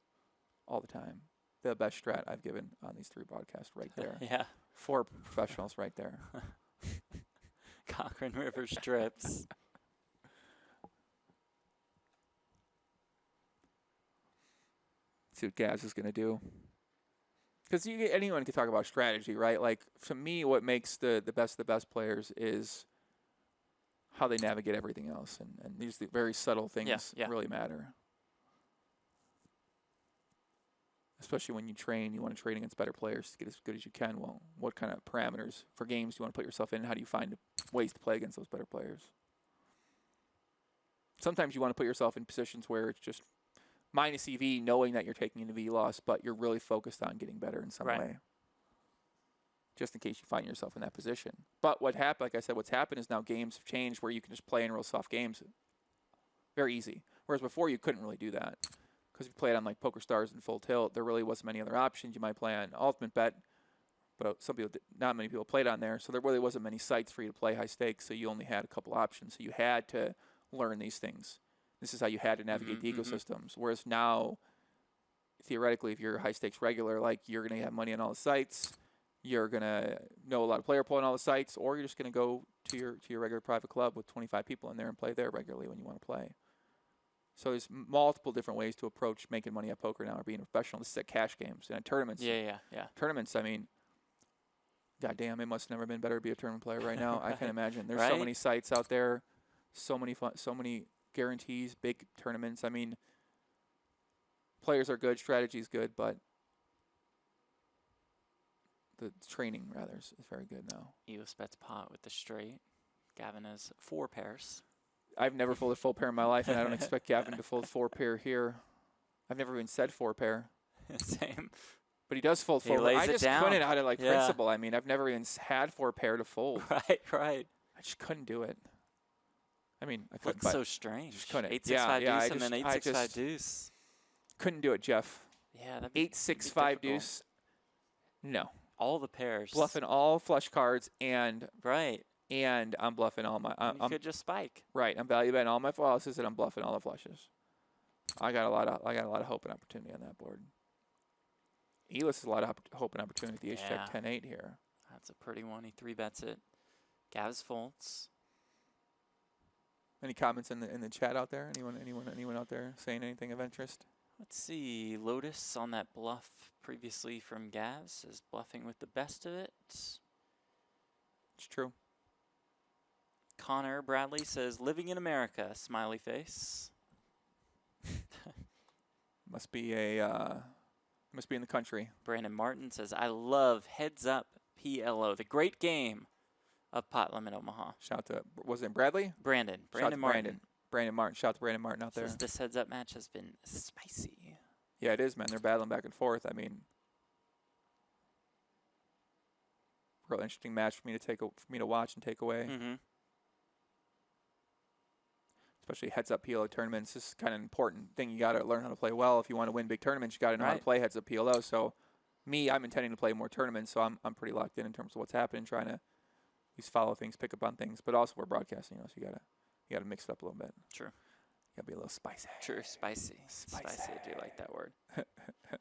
all the time. The best strat I've given on these 3 broadcasts right there. Yeah. 4 professionals right there. Cochrane River strips. See what Gaz is going to do. Because anyone can talk about strategy, right? Like, to me, what makes the best players is how they navigate everything else. And these very subtle things really matter. Especially when you train, you want to train against better players to get as good as you can. Well, what kind of parameters for games do you want to put yourself in? How do you find ways to play against those better players? Sometimes you want to put yourself in positions where it's just minus EV, knowing that you're taking an EV loss, but you're really focused on getting better in some way, just in case you find yourself in that position. But what happened, like I said, what's happened is now games have changed where you can just play in real soft games very easy. Whereas before you couldn't really do that. Because if you played on like Poker Stars and Full Tilt, there really wasn't many other options. You might play on Ultimate Bet, but not many people played on there. So there really wasn't many sites for you to play high stakes, so you only had a couple options. So you had to learn these things. This is how you had to navigate the ecosystems. Whereas now, theoretically, if you're a high-stakes regular, like, you're going to have money on all the sites, you're going to know a lot of player pool on all the sites, or you're just going to go to your regular private club with 25 people in there and play there regularly when you want to play. So there's multiple different ways to approach making money at poker now or being a professional. This is at cash games and at tournaments. Yeah. Tournaments, I mean, goddamn, it must have never been better to be a tournament player right now. I can imagine. There's so many sites out there, so many guarantees, big tournaments. I mean, players are good, strategy is good, but the training, rather, is very good now. Eelis bets pot with the straight. Gavin has 4 pairs. I've never folded full pair in my life, and I don't expect Gavin to fold 4 pair here. I've never even said 4 pair. Same. But he does fold 4 pair. I just couldn't out of principle. I mean, I've never even had 4 pair to fold. Right. I just couldn't do it. I mean, I couldn't. Looks so strange. Just couldn't. 8-6-5 deuce and then 8-6-5 deuce. Couldn't do it, Jeff. Yeah, that'd be 8-6-5 deuce. No. All the pairs. Bluffing all flush cards and and I'm bluffing all my. You could just spike. Right. I'm value betting all my full houses, and I'm bluffing all the flushes. I got a lot of hope and opportunity on that board. Eelis has a lot of hope and opportunity with the ace check 10-8 here. That's a pretty one. He 3-bets it. Gavs folds. Any comments in the chat out there? Anyone out there saying anything of interest? Let's see. Lotus on that bluff previously from Gavs is bluffing with the best of it. It's true. Connor Bradley says, living in America, smiley face. Must be in the country. Brandon Martin says, I love Heads Up PLO, the great game of Pot Limit Omaha. Shout out to, was it Bradley? Brandon Martin. Brandon Martin. Shout out to Brandon Martin out there. Says this Heads Up match has been spicy. Yeah, it is, man. They're battling back and forth. I mean, real interesting match for me to watch and take away. Mm-hmm. Especially heads-up PLO tournaments. This is kind of an important thing. You got to learn how to play well. If you want to win big tournaments, you got to know how to play heads-up PLO. So, I'm intending to play more tournaments, so I'm pretty locked in terms of what's happening, trying to at least follow things, pick up on things. But also, we're broadcasting, so you gotta mix it up a little bit. True. You gotta be a little spicy. True, spicy. Spicy. I do like that word.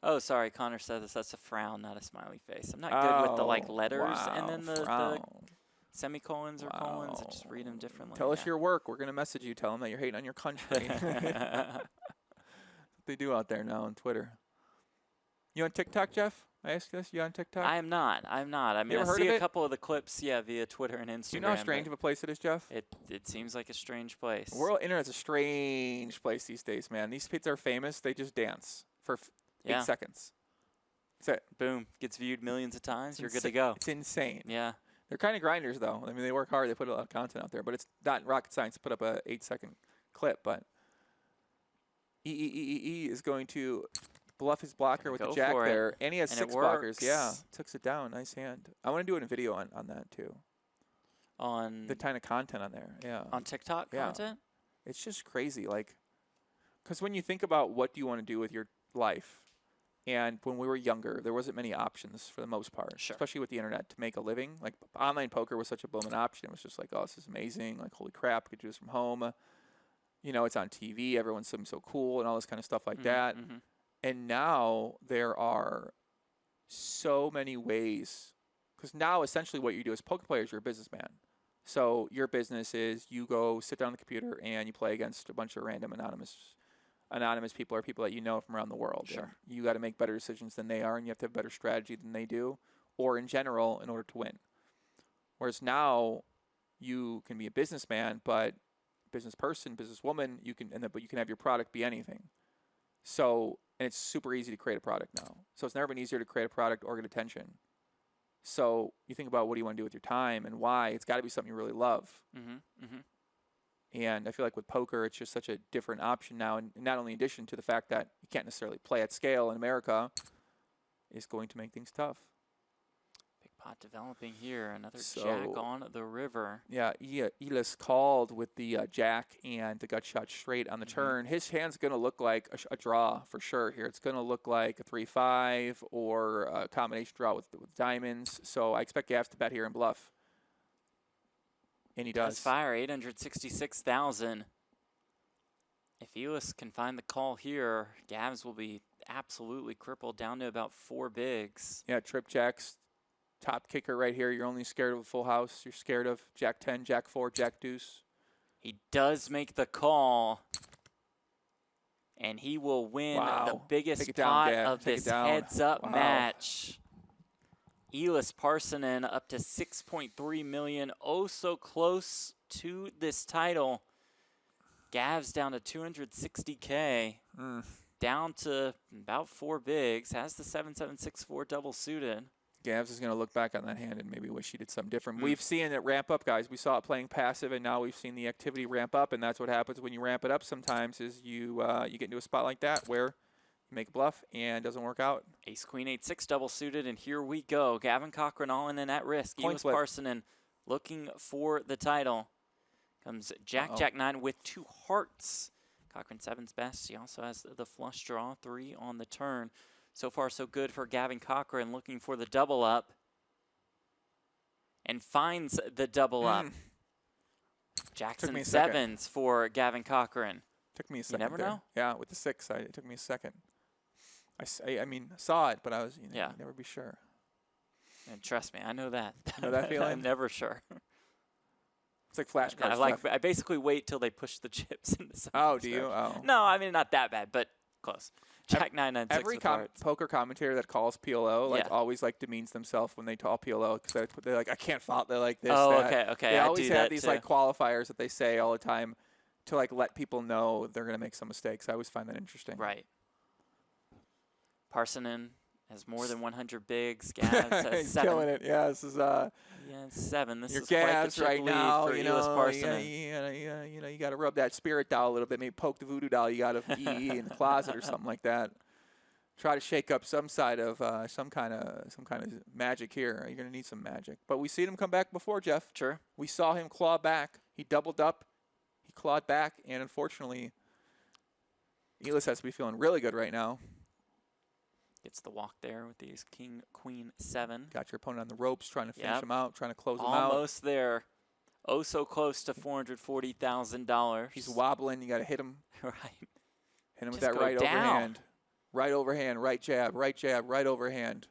Oh, sorry. Connor said that's a frown, not a smiley face. I'm not good with the letters and then the semicolons or colons. I just read them differently. Tell us your work. We're gonna message you. Tell them that you're hating on your country. That's what they do out there now on Twitter. You on TikTok, Jeff? I asked this. You on TikTok? I'm not. I mean, I see a couple of the clips, via Twitter and Instagram. Do you know how strange of a place it is, Jeff? It seems like a strange place. The world internet's a strange place these days, man. These kids are famous. They just dance for 8 seconds. That's it. Boom. Gets viewed millions of times. You're good to go. It's insane. Yeah. They're kind of grinders, though. I mean, they work hard. They put a lot of content out there. But it's not rocket science to put up a 8-second clip. But E is going to bluff his blocker with the jack there. And he has 6 blockers. Yeah. Tucks it down. Nice hand. I want to do a video on that, too. On the kind of content on there. Yeah. On TikTok content? It's just crazy. Because when you think about what do you want to do with your life, and when we were younger, there wasn't many options for the most part, especially with the internet to make a living. Like online poker was such a booming option. It was just like, oh, this is amazing. Like, holy crap, I could do this from home. It's on TV. Everyone's so cool and all this kind of stuff like that. Mm-hmm. And now there are so many ways, because now essentially what you do as poker players, you're a businessman. So your business is you go sit down on the computer and you play against a bunch of random anonymous people or people that you know from around the world. Sure. And you got to make better decisions than they are, and you have to have better strategy than they do, or in general, in order to win. Whereas now, you can be a businessman, but business person, businesswoman, but you can have your product be anything. So, and it's super easy to create a product now. So it's never been easier to create a product or get attention. So you think about what do you want to do with your time and why. It's got to be something you really love. Mm-hmm. Mm-hmm. And I feel like with poker, it's just such a different option now. And not only in addition to the fact that you can't necessarily play at scale in America, is going to make things tough. Big pot developing here. Another jack on the river. Yeah, Eelis called with the jack and the gut shot straight on the turn. His hand's going to look like a draw for sure here. It's going to look like a 3-5 or a combination draw with diamonds. So I expect Gavs to bet here and bluff. And he does. Fire, 866,000. If Eelis can find the call here, Gavs will be absolutely crippled down to about 4 bigs. Yeah, trip jacks, top kicker right here. You're only scared of a full house. You're scared of jack 10, jack 4, jack deuce. He does make the call. And he will win the biggest pot of this heads-up match. Eelis Parssinen up to 6.3 million. Oh, so close to this title. Gavs down to 260K. Down to about 4 bigs. Has the 7-7-6-4 double suited. Gavs is going to look back on that hand and maybe wish he did something different. We've seen it ramp up, guys. We saw it playing passive, and now we've seen the activity ramp up, and that's what happens when you ramp it up sometimes is you get into a spot like that where make a bluff and it doesn't work out. Ace, Queen, 8-6 double suited, and here we go. Gavin Cochrane all in and at risk. Eelis Parssinen looking for the title. Comes Jack, Jack 9 with 2 hearts. Cochrane 7's best. He also has the flush draw, 3 on the turn. So far, so good for Gavin Cochrane looking for the double up. and finds the double up. Jackson me a second. sevens for Gavin Cochrane. Took me a second. never there. know? Yeah, with the 6, it took me a second. I mean, saw it, but I was, Yeah. you'd never be sure. And trust me, I know that. You know that feeling? I'm never sure. It's like flashcards. I basically wait till they push the chips in the side. Oh, do you? Oh. No, I mean, not that bad, but close. Jack 996 Every with hearts. poker commentator that calls PLO Yeah. always demeans themselves when they call PLO because they're like, I can't fault. They're like this. Oh, that. okay. They I always do have that these too. qualifiers that they say all the time to let people know they're gonna make some mistakes. I always find that interesting. Right. Parssinen has more than 100 bigs. Gavs has He's 7. killing it. Yeah, this is 7. This your is quite the Gavs chip right lead now. for You Eelis know, Parssinen. you got to rub that spirit doll a little bit. Maybe poke the voodoo doll you got of EE in the closet or something like that. Try to shake up some kind of magic here. You're gonna need some magic. But we seen him come back before, Jeff. Sure. We saw him claw back. He doubled up. He clawed back, and unfortunately, Eelis has to be feeling really good right now. Gets the walk there with these King, Queen 7. Got your opponent on the ropes, trying to finish Yep. him out, trying to close him out. Almost there. Oh, so close to $440,000. He's wobbling. You got to hit him. Right. Hit him with Just that go right down. overhand. Right overhand, right jab, right overhand.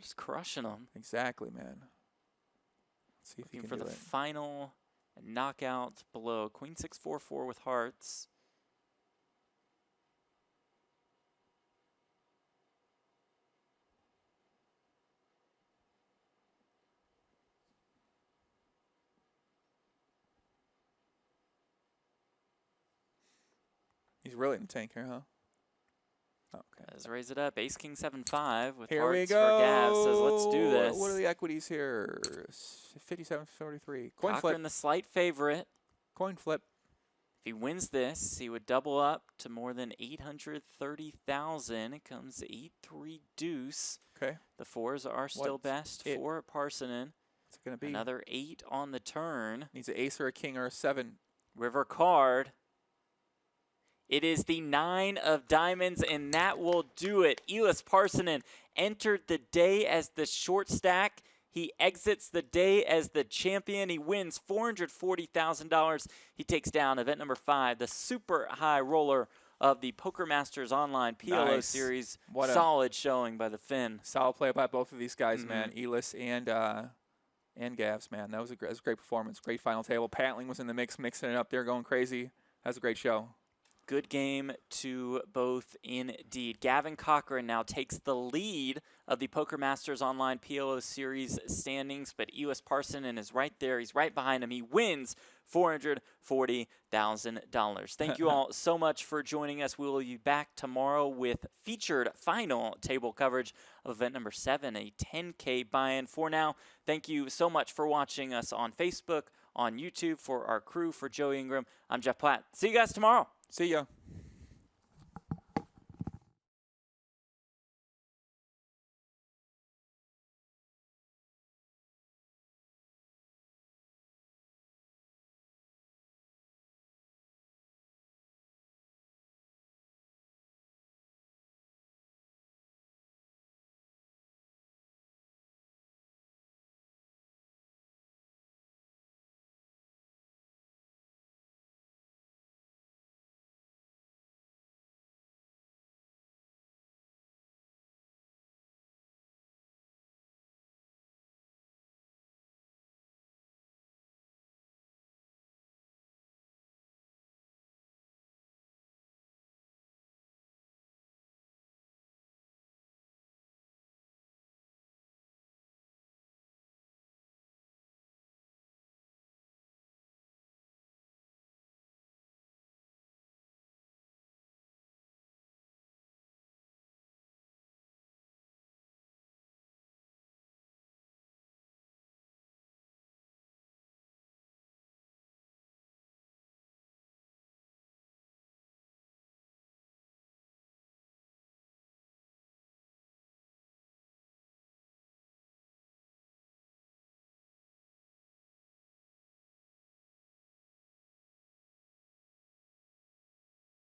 Just crushing them. Exactly, man. Let's see if he Looking can for do the it. final knockout below. Queen 6-4-4 with hearts. He's really in the tank here, huh? Okay. Let's raise it up. Ace King 7-5 with Here hearts we for go. Gav. Says, let's do this. What are the equities here? 57.43. Coin Cochrane flip. the slight favorite. Coin flip. If he wins this, he would double up to more than 830,000. It comes 8-3 deuce. Okay. The 4s are still best for Parssinen. What's it going to be? Another 8 on the turn. Needs an ace or a king or a 7. River card. It is the 9 of diamonds, and that will do it. Eelis Parssinen entered the day as the short stack. He exits the day as the champion. He wins $440,000. He takes down event number 5, the super high roller of the Poker Masters Online PLO Nice. series. What a solid showing by the Finn. solid play by both of these guys, man. Eelis and Gavs, man. That was a great performance. Great final table. Pantling was in the mix, mixing it up there, going crazy. That was a great show. Good game to both indeed. Gavin Cochrane now takes the lead of the Poker Masters Online PLO Series standings, but Eelis Parssinen is right there. He's right behind him. He wins $440,000. Thank you all so much for joining us. We will be back tomorrow with featured final table coverage of event number 7, a 10K buy-in. For now, thank you so much for watching us on Facebook, on YouTube. For our crew, for Joey Ingram, I'm Jeff Platt. See you guys tomorrow. See ya.